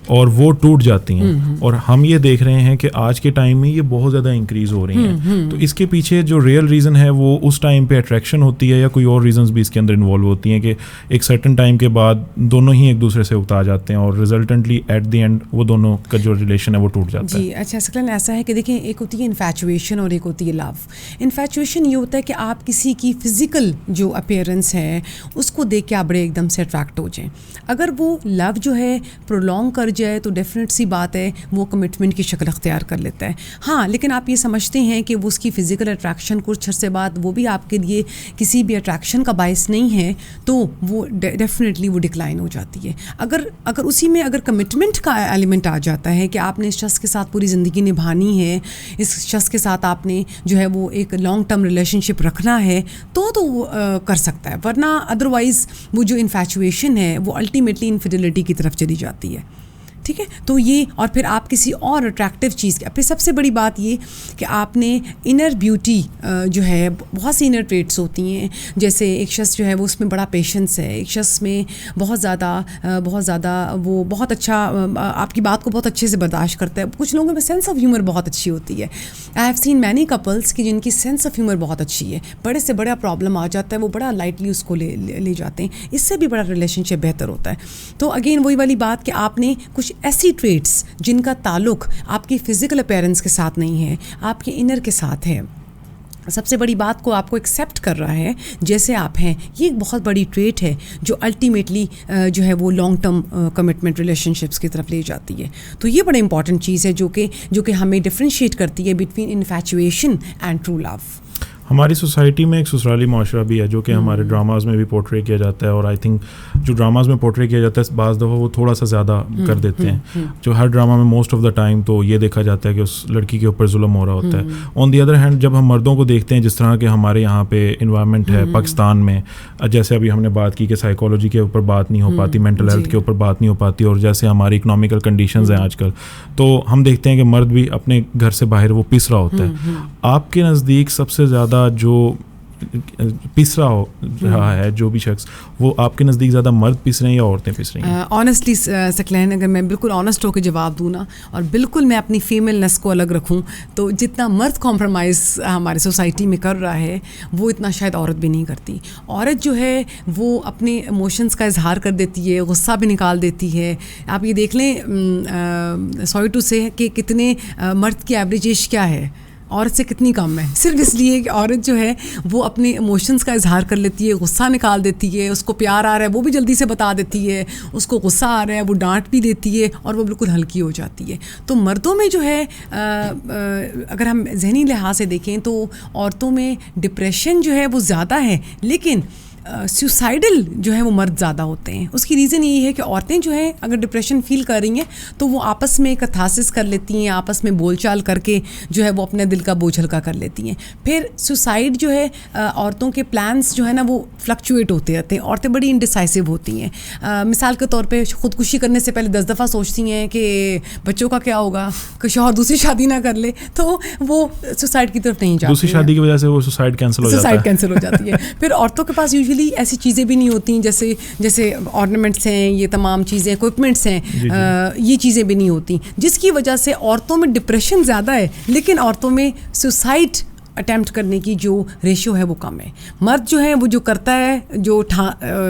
اور وہ ٹوٹ جاتی ہیں. اور ہم یہ دیکھ رہے ہیں کہ آج کے ٹائم میں یہ بہت زیادہ انکریز ہو رہی ہیں. تو اس کے پیچھے جو ریئل ریزن ہے وہ اس ٹائم پہ اٹریکشن ہوتی ہے یا کوئی اور ریزنز بھی اس کے اندر انوالو ہوتی ہیں کہ ایک سرٹن ٹائم کے بعد دونوں ہی ایک دوسرے سے اکتا جاتے ہیں اور ریزلٹنٹلی ایٹ دی اینڈ وہ دونوں کا جو ریلیشن ہے وہ ٹوٹ جاتا ہے. جی اچھا سکلن ایسا ہے کہ دیکھیں ایک ہوتی ہے انفیچویشن اور ایک ہوتی ہے لو. انفیچویشن یہ ہوتا ہے کہ آپ کسی کی فزیکل جو اپیئرنس ہے اس کو دیکھ کے آپ بڑے ایک دم سے اٹریکٹ ہو جائیں. اگر وہ لو جو ہے پرولونگ کر جائے تو ڈیفینیٹ سی بات ہے وہ کمٹمنٹ کی شکل اختیار کر لیتا ہے. ہاں لیکن آپ یہ سمجھتے ہیں کہ وہ اس کی فزیکل اٹریکشن کچھ عرصے بعد وہ بھی آپ کے لیے کسی بھی اٹریکشن کا باعث نہیں ہے تو وہ ڈیفینیٹلی وہ ڈکلائن ہو جاتی ہے. اگر اسی میں اگر کمٹمنٹ کا ایلیمنٹ آ جاتا ہے کہ آپ نے اس شخص کے ساتھ پوری زندگی نبھانی ہے، اس شخص کے ساتھ آپ نے جو ہے وہ ایک لانگ ٹرم ریلیشن شپ رکھنا ہے تو وہ کر سکتا ہے. ورنہ ادروائز وہ جو انفیچویشن ہے وہ الٹیمیٹلی انفیڈیلٹی کی طرف چلی جاتی ہے. ٹھیک ہے. تو یہ اور پھر آپ کسی اور اٹریکٹیو چیز پھر سب سے بڑی بات یہ کہ آپ نے انر بیوٹی جو ہے بہت سی انر ٹریٹس ہوتی ہیں. جیسے ایک شخص جو ہے وہ اس میں بڑا پیشنس ہے, ایک شخص میں بہت زیادہ وہ بہت اچھا آپ کی بات کو بہت اچھے سے برداشت کرتا ہے. کچھ لوگوں میں سینس آف ہیومر بہت اچھی ہوتی ہے. I have seen many couples کہ جن کی سینس آف ہیومر بہت اچھی ہے, بڑے سے بڑا پرابلم آ جاتا ہے وہ بڑا لائٹلی اس کو لے جاتے ہیں, اس سے بھی بڑا ریلیشن شپ بہتر ہوتا ہے. تو اگین وہی والی بات کہ آپ نے کچھ ایسی ٹریٹس جن کا تعلق آپ کی فزیکل اپیرنس کے ساتھ نہیں ہے, آپ کے انر کے ساتھ ہے. سب سے بڑی بات کو آپ کو ایکسیپٹ کر رہا ہے جیسے آپ ہیں, یہ ایک بہت بڑی ٹریٹ ہے جو الٹیمیٹلی جو ہے وہ long term commitment relation ships کی طرف لے جاتی ہے. تو یہ بڑا امپورٹنٹ چیز ہے جو کہ ہمیں ڈفرینشیٹ کرتی ہے between infatuation and true love. ہماری سوسائٹی میں ایک سسرالی معاشرہ بھی ہے جو کہ ہمارے ڈراماز میں بھی پورٹری کیا جاتا ہے, اور آئی تھنک جو ڈراماز میں پورٹری کیا جاتا ہے بعض دفعہ وہ تھوڑا سا زیادہ کر دیتے ہیں. جو ہر ڈرامہ میں موسٹ آف دا ٹائم تو یہ دیکھا جاتا ہے کہ اس لڑکی کے اوپر ظلم ہو رہا ہوتا ہے. آن دی ادر ہینڈ جب ہم مردوں کو دیکھتے ہیں جس طرح کہ ہمارے یہاں پہ انوائرمنٹ ہے پاکستان میں, جیسے ابھی ہم نے بات کی کہ سائیکالوجی کے اوپر بات نہیں ہو پاتی, مینٹل ہیلتھ کے اوپر بات نہیں ہو پاتی, اور جیسے ہماری اکنامیکل کنڈیشنز ہیں آج کل, تو ہم دیکھتے ہیں کہ مرد بھی اپنے گھر سے باہر وہ پس رہا ہوتا ہے. آپ کے نزدیک سب سے زیادہ جو پس رہا رہا ہے جو بھی شخص, وہ آپ کے نزدیک زیادہ مرد پس رہے ہیں یا عورتیں پس رہی ہیں؟ آنیسٹلی سکلین اگر میں بالکل آنیسٹ ہو کے جواب دوں نا, اور بالکل میں اپنی فیمیلنس کو الگ رکھوں, تو جتنا مرد کمپرومائز ہمارے سوسائٹی میں کر رہا ہے وہ اتنا شاید عورت بھی نہیں کرتی. عورت جو ہے وہ اپنے ایموشنس کا اظہار کر دیتی ہے, غصہ بھی نکال دیتی ہے. آپ یہ دیکھ لیں سوری ٹو سے کہ کتنے مرد کی ایوریج ایج کیا ہے, عورت سے کتنی کم ہے, صرف اس لیے کہ عورت جو ہے وہ اپنے ایموشنس کا اظہار کر لیتی ہے, غصہ نکال دیتی ہے, اس کو پیار آ رہا ہے وہ بھی جلدی سے بتا دیتی ہے, اس کو غصہ آ رہا ہے وہ ڈانٹ بھی دیتی ہے, اور وہ بالکل ہلکی ہو جاتی ہے. تو مردوں میں جو ہے اگر ہم ذہنی لحاظ سے دیکھیں تو عورتوں میں ڈپریشن جو ہے وہ زیادہ ہے, لیکن سوسائڈل جو ہے وہ مرد زیادہ ہوتے ہیں. اس کی ریزن یہی ہے کہ عورتیں جو ہیں اگر ڈپریشن فیل کر رہی ہیں تو وہ آپس میں کتھاسس کر لیتی ہیں, آپس میں بول چال کر کے جو ہے وہ اپنے دل کا بوجھ ہلکا کر لیتی ہیں. پھر سوسائڈ جو ہے عورتوں کے پلانس جو ہے نا وہ فلکچویٹ ہوتے رہتے ہیں. عورتیں بڑی انڈیسائسو ہوتی ہیں. مثال کے طور پہ خودکشی کرنے سے پہلے 10 دفعہ سوچتی ہیں کہ بچوں کا کیا ہوگا, کہ شوہر دوسری شادی نہ کر لے, تو وہ سوسائڈ کی طرف نہیں جاتی. دوسری شادی کی وجہ سے وہ سوسائڈ کینسل ہو جاتی ہے. پھر عورتوں کے پاس ایسی چیزیں بھی نہیں ہوتی جیسے آرنامنٹس ہیں, یہ تمام چیزیں, اکوپمنٹس ہیں, یہ چیزیں بھی نہیں ہوتی, جس کی وجہ سے عورتوں میں ڈپریشن زیادہ ہے, لیکن عورتوں میں سوسائڈ اٹیمپٹ کرنے کی جو ریشو ہے وہ کم ہے. مرد جو ہے وہ جو کرتا ہے,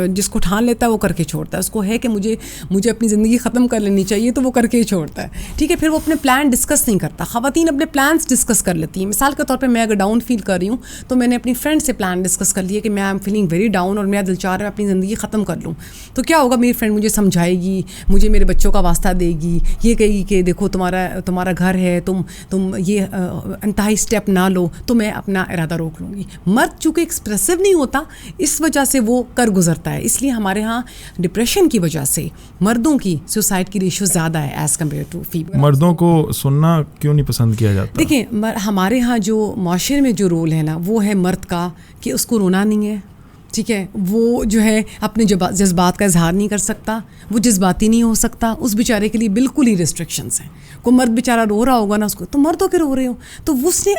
جس کو ٹھان لیتا ہے وہ کر کے چھوڑتا ہے. اس کو ہے کہ مجھے اپنی زندگی ختم کر لینی چاہیے تو وہ کر کے ہی چھوڑتا ہے. ٹھیک ہے, پھر وہ اپنے پلان ڈسکس نہیں کرتا. خواتین اپنے پلانس ڈسکس کر لیتی ہیں. مثال کے طور پہ میں اگر ڈاؤن فیل کر رہی ہوں تو میں نے اپنی فرینڈ سے پلان ڈسکس کر لیا کہ میں ایم فیلنگ ویری ڈاؤن اور میرا دل چاہ رہا ہے اپنی زندگی ختم کر لوں. تو کیا ہوگا, میری فرینڈ مجھے سمجھائے گی, مجھے میرے بچوں کا واسطہ دے گی, یہ کہے گی کہ دیکھو تمہارا گھر ہے, تم یہ انتہائی اسٹیپ نہ لو, تو میں اپنا ارادہ روک لوں گی. مرد چونکہ ایکسپریسو نہیں ہوتا اس وجہ سے وہ کر گزرتا ہے. اس لیے ہمارے ہاں ڈپریشن کی وجہ سے مردوں کی سوسائڈ کی ریشو زیادہ ہے ایز کمپیئر ٹو فیمیل. مردوں کو سننا کیوں نہیں پسند کیا جاتا؟ دیکھیں ہمارے ہاں جو معاشرے میں جو رول ہے نا وہ ہے مرد کا کہ اس کو رونا نہیں ہے. ٹھیک ہے, وہ جو ہے اپنے جذبات کا اظہار نہیں کر سکتا, وہ جذباتی نہیں ہو سکتا. اس بیچارے کے لیے بالکل ہی ریسٹرکشنس ہیں. کوئی مرد بیچارہ رو رہا ہوگا نا, اس کو تو مردوں کے رو رہے ہو, تو اس نے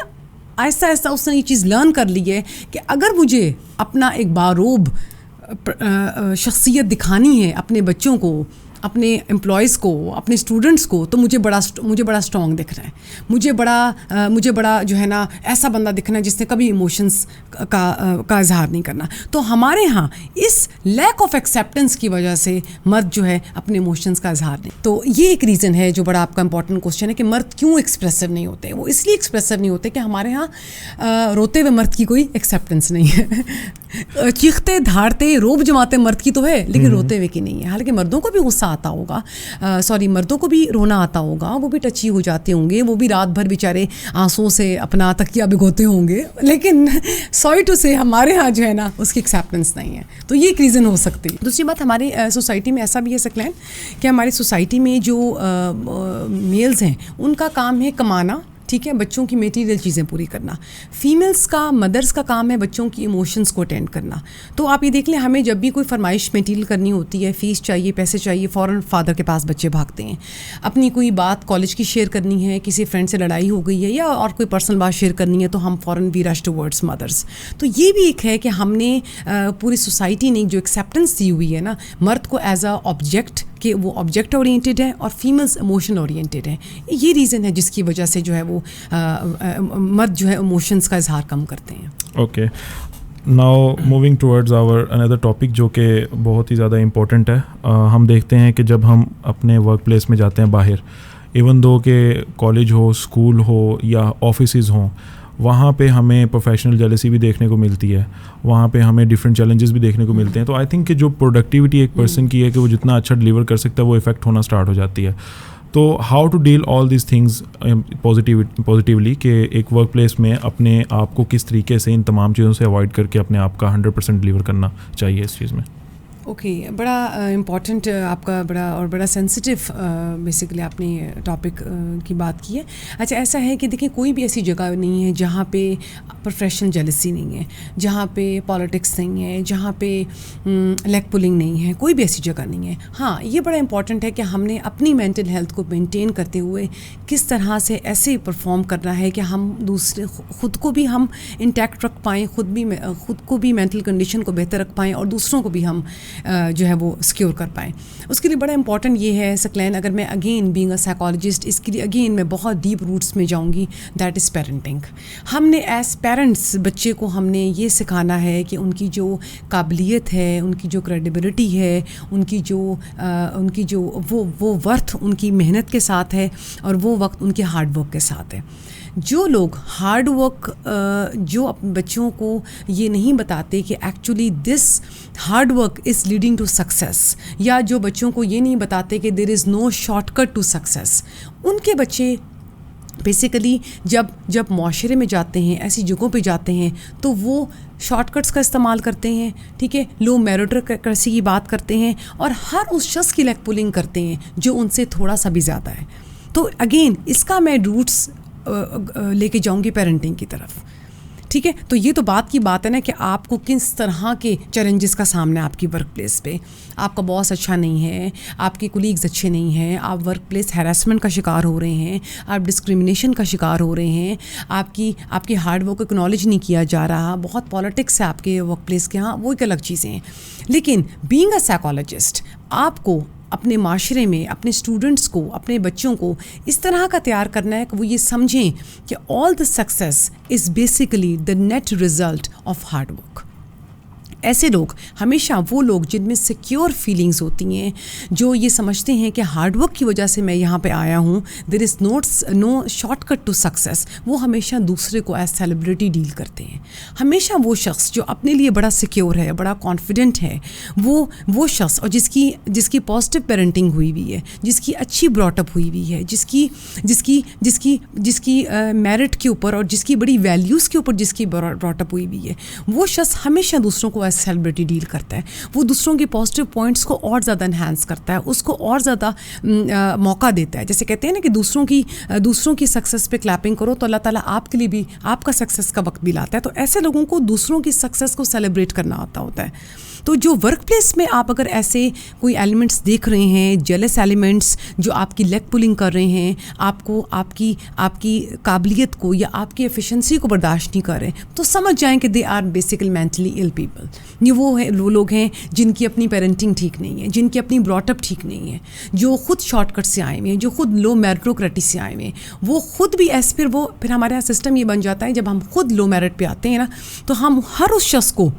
آہستہ آہستہ اس نے یہ چیز لرن کر لی ہے کہ اگر مجھے اپنا ایک باروب شخصیت دکھانی ہے اپنے بچوں کو, اپنے امپلائیز کو, اپنے اسٹوڈنٹس کو, تو مجھے بڑا اسٹرانگ دکھنا ہے, مجھے بڑا جو ہے نا ایسا بندہ دکھنا ہے جس نے کبھی ایموشنس کا اظہار نہیں کرنا. تو ہمارے ہاں اس لیک آف ایکسیپٹنس کی وجہ سے مرد جو ہے اپنے ایموشنس کا اظہار نہیں. تو یہ ایک ریزن ہے جو بڑا آپ کا امپورٹنٹ کوشچن ہے کہ مرد کیوں ایکسپریسو نہیں ہوتے. وہ اس لیے ایکسپریسو نہیں ہوتے کہ ہمارے ہاں روتے ہوئے مرد کی کوئی ایکسیپٹنس نہیں ہے. چیختے دھاڑتے روب جماتے مرد کی تو ہے, لیکن روتے ہوئے کی نہیں ہے. حالانکہ مردوں کو بھی غصہ آتا ہوگا, مردوں کو بھی رونا آتا ہوگا, وہ بھی ٹچی ہو جاتے ہوں گے, وہ بھی رات بھر بیچارے آنسوں سے اپنا تکیہ بھگوتے ہوں گے, لیکن سوری ٹو سے ہمارے ہاں جو ہے نا اس کی ایکسیپٹنس نہیں ہے. تو یہ ایک ریزن ہو سکتی ہے. دوسری بات, ہماری سوسائٹی میں ایسا بھی ہے سکلین کہ ہماری سوسائٹی میں جو میلز ہیں ان کا کام ہے کمانا, ٹھیک ہے, بچوں کی میٹیریل چیزیں پوری کرنا. فیمیلس کا, مدرس کا کام ہے بچوں کی ایموشنس کو اٹینڈ کرنا. تو آپ یہ دیکھ لیں, ہمیں جب بھی کوئی فرمائش میٹیریل کرنی ہوتی ہے, فیس چاہیے, پیسے چاہیے, فوراً فادر کے پاس بچے بھاگتے ہیں. اپنی کوئی بات کالج کی شیئر کرنی ہے, کسی فرینڈ سے لڑائی ہو گئی ہے یا اور کوئی پرسنل بات شیئر کرنی ہے, تو ہم فوراً وی رش ٹوورڈس مدرس. تو یہ بھی ایک ہے کہ ہم نے پوری سوسائٹی نے جو ایکسیپٹنس دی ہوئی ہے نا مرد کو ایز اے آبجیکٹ, کہ وہ آبجیکٹ اورینٹیڈ ہے اور فیمیلز ایموشن اورینٹیڈ ہے. یہ ریزن ہے جس کی وجہ سے جو ہے وہ مرد جو ہے ایموشنس کا اظہار کم کرتے ہیں. اوکے, ناؤ موونگ ٹورڈز آور اندر ٹاپک جو کہ بہت ہی زیادہ امپورٹنٹ ہے. ہم دیکھتے ہیں کہ جب ہم اپنے ورک پلیس میں جاتے ہیں باہر, ایون دو کہ کالج ہو, اسکول ہو یا آفیسز ہوں, وہاں پہ ہمیں پروفیشنل جیلسی بھی دیکھنے کو ملتی ہے, وہاں پہ ہمیں ڈفرینٹ چیلنجز بھی دیکھنے کو ملتے ہیں. تو آئی تھنک کہ جو پروڈکٹیوٹی ایک پرسن کی ہے کہ وہ جتنا اچھا ڈلیور کر سکتا ہے وہ افیکٹ ہونا اسٹارٹ ہو جاتی ہے. تو how to deal all these things positively, کہ ایک ورک پلیس میں اپنے آپ کو کس طریقے سے ان تمام چیزوں سے اوائڈ کر کے اپنے آپ کا 100% ڈلیور کرنا چاہیے اس چیز میں. اوکے, بڑا امپورٹنٹ آپ کا بڑا سینسٹیو بیسیکلی آپ نے ٹاپک کی بات کی ہے. اچھا, ایسا ہے کہ دیکھیں کوئی بھی ایسی جگہ نہیں ہے جہاں پہ پروفیشنل جیلسی نہیں ہے, جہاں پہ پالیٹکس نہیں ہے, جہاں پہ لیگ پولنگ نہیں ہے, کوئی بھی ایسی جگہ نہیں ہے. ہاں, یہ بڑا امپورٹنٹ ہے کہ ہم نے اپنی مینٹل ہیلتھ کو مینٹین کرتے ہوئے کس طرح سے ایسے پرفارم کرنا ہے کہ ہم دوسرے خود کو بھی ہم انٹیکٹ رکھ پائیں, خود کو بھی مینٹل کنڈیشن کو بہتر رکھ پائیں اور دوسروں کو بھی ہم جو ہے وہ سیکیور کر پائیں. اس کے لیے بڑا امپورٹنٹ یہ ہے سکلین, اگر میں اگین بینگ اے سائیکالوجسٹ اس کے لیے اگین میں بہت ڈیپ روٹس میں جاؤں گی, دیٹ از پیرنٹنگ. ہم نے ایز پیرنٹس بچے کو ہم نے یہ سکھانا ہے کہ ان کی جو قابلیت ہے, ان کی جو کریڈیبلٹی ہے, ان کی جو وہ ورتھ ان کی محنت کے ساتھ ہے اور وہ وقت ان کے ہارڈ ورک کے ساتھ ہے. جو لوگ ہارڈ ورک جو اپنے بچوں کو یہ نہیں بتاتے کہ actually this hard work is leading to success, یا جو بچوں کو یہ نہیں بتاتے کہ there is no shortcut to success, ان کے بچے بیسیکلی جب معاشرے میں جاتے ہیں, ایسی جگہوں پہ جاتے ہیں, تو وہ شارٹ کٹس کا استعمال کرتے ہیں. ٹھیک ہے, لو میریٹوکریسی کی بات کرتے ہیں اور ہر اس شخص کی لیگ پولنگ کرتے ہیں جو ان سے تھوڑا سا بھی زیادہ ہے. تو اگین اس کا میں روٹس لے کے جاؤں گی پیرنٹنگ کی طرف. ٹھیک ہے, تو یہ تو بات کی بات ہے نا کہ آپ کو کس طرح کے چیلنجز کا سامنا ہے آپ کی ورک پلیس پہ. آپ کا باس اچھا نہیں ہے, آپ کے کولیگز اچھے نہیں ہیں, آپ ورک پلیس ہیراسمنٹ کا شکار ہو رہے ہیں, آپ ڈسکریمنیشن کا شکار ہو رہے ہیں, آپ کی ہارڈ ورک کو اکنالج نہیں کیا جا رہا, بہت پالیٹکس ہے آپ کے ورک پلیس کے. ہاں, وہ ایک الگ چیزیں ہیں, لیکن بینگ اے سائیکالوجسٹ آپ کو اپنے معاشرے میں اپنے اسٹوڈنٹس کو, اپنے بچوں کو اس طرح کا تیار کرنا ہے کہ وہ یہ سمجھیں کہ all the success is basically the net result of hard work. ایسے لوگ ہمیشہ وہ لوگ جن میں سیکیور فیلنگز ہوتی ہیں, جو یہ سمجھتے ہیں کہ ہارڈ ورک کی وجہ سے میں یہاں پہ آیا ہوں, دیر is no shortcut to success, وہ ہمیشہ دوسرے کو ایز سیلیبریٹی ڈیل کرتے ہیں. ہمیشہ وہ شخص جو اپنے لیے بڑا سیکیور ہے, بڑا کانفیڈنٹ ہے, وہ شخص, اور جس کی پازیٹیو پیرنٹنگ ہوئی ہوئی ہے, جس کی اچھی براٹ اپ ہوئی ہوئی ہے, جس کی میرٹ کے اوپر اور جس کی بڑی ویلیوز کے اوپر جس کی براٹ اپ ہوئی ہوئی ہے, وہ شخص ہمیشہ دوسروں کو سیلیبریٹی ڈیل کرتا ہے. وہ دوسروں کے پازیٹیو پوائنٹس کو اور زیادہ انہینس کرتا ہے, اس کو اور زیادہ موقع دیتا ہے. جیسے کہتے ہیں نا کہ دوسروں کی سکسیس پہ کلیپنگ کرو تو اللہ تعالیٰ آپ کے لیے بھی آپ کا سکسیس کا وقت بھی لاتا ہے. تو ایسے لوگوں کو دوسروں کی سکسیس کو سیلیبریٹ کرنا ہوتا ہے. تو جو ورک پلیس میں آپ اگر ایسے کوئی ایلیمنٹس دیکھ رہے ہیں, جیلس ایلیمنٹس جو آپ کی لیگ پولنگ کر رہے ہیں, آپ کو آپ کی قابلیت کو یا آپ کی ایفیشنسی کو برداشت نہیں کر رہے, تو سمجھ جائیں کہ they are basically mentally ill people. یہ وہ لوگ ہیں جن کی اپنی پیرنٹنگ ٹھیک نہیں ہے, جن کی اپنی براٹ اپ ٹھیک نہیں ہے, جو خود شارٹ کٹ سے آئے ہوئے ہیں, جو خود لو میریٹوکریٹی سے آئے ہوئے ہیں. وہ خود بھی پھر ہمارے یہاں سسٹم یہ بن جاتا ہے, جب ہم خود لو میرٹ پہ آتے ہیں نا, تو ہم ہر اس شخص کو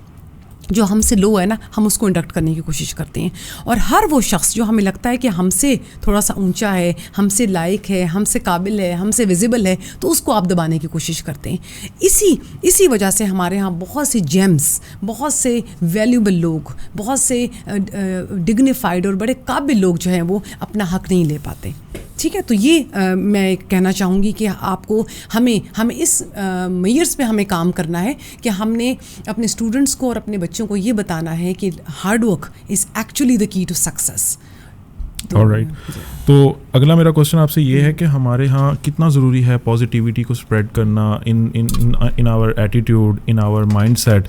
جو ہم سے لو ہے نا, ہم اس کو انڈکٹ کرنے کی کوشش کرتے ہیں, اور ہر وہ شخص جو ہمیں لگتا ہے کہ ہم سے تھوڑا سا اونچا ہے, ہم سے لائق ہے, ہم سے قابل ہے, ہم سے ویزیبل ہے, تو اس کو آپ دبانے کی کوشش کرتے ہیں. اسی وجہ سے ہمارے ہاں بہت سے جیمز, بہت سے ویلیوبل لوگ, بہت سے ڈگنیفائڈ اور بڑے قابل لوگ جو ہیں وہ اپنا حق نہیں لے پاتے. ٹھیک ہے, تو یہ میں کہنا چاہوں گی کہ آپ کو ہمیں اس میئرس پہ ہمیں کام کرنا ہے کہ ہم نے اپنے اسٹوڈنٹس کو اور اپنے بچوں کو یہ بتانا ہے کہ hard work is actually the کی ٹو سکسیس. Alright. تو اگلا میرا کوشچن آپ سے یہ ہے کہ ہمارے ہاں کتنا ضروری ہے پازیٹیوٹی کو اسپریڈ کرنا in our attitude, in our mindset,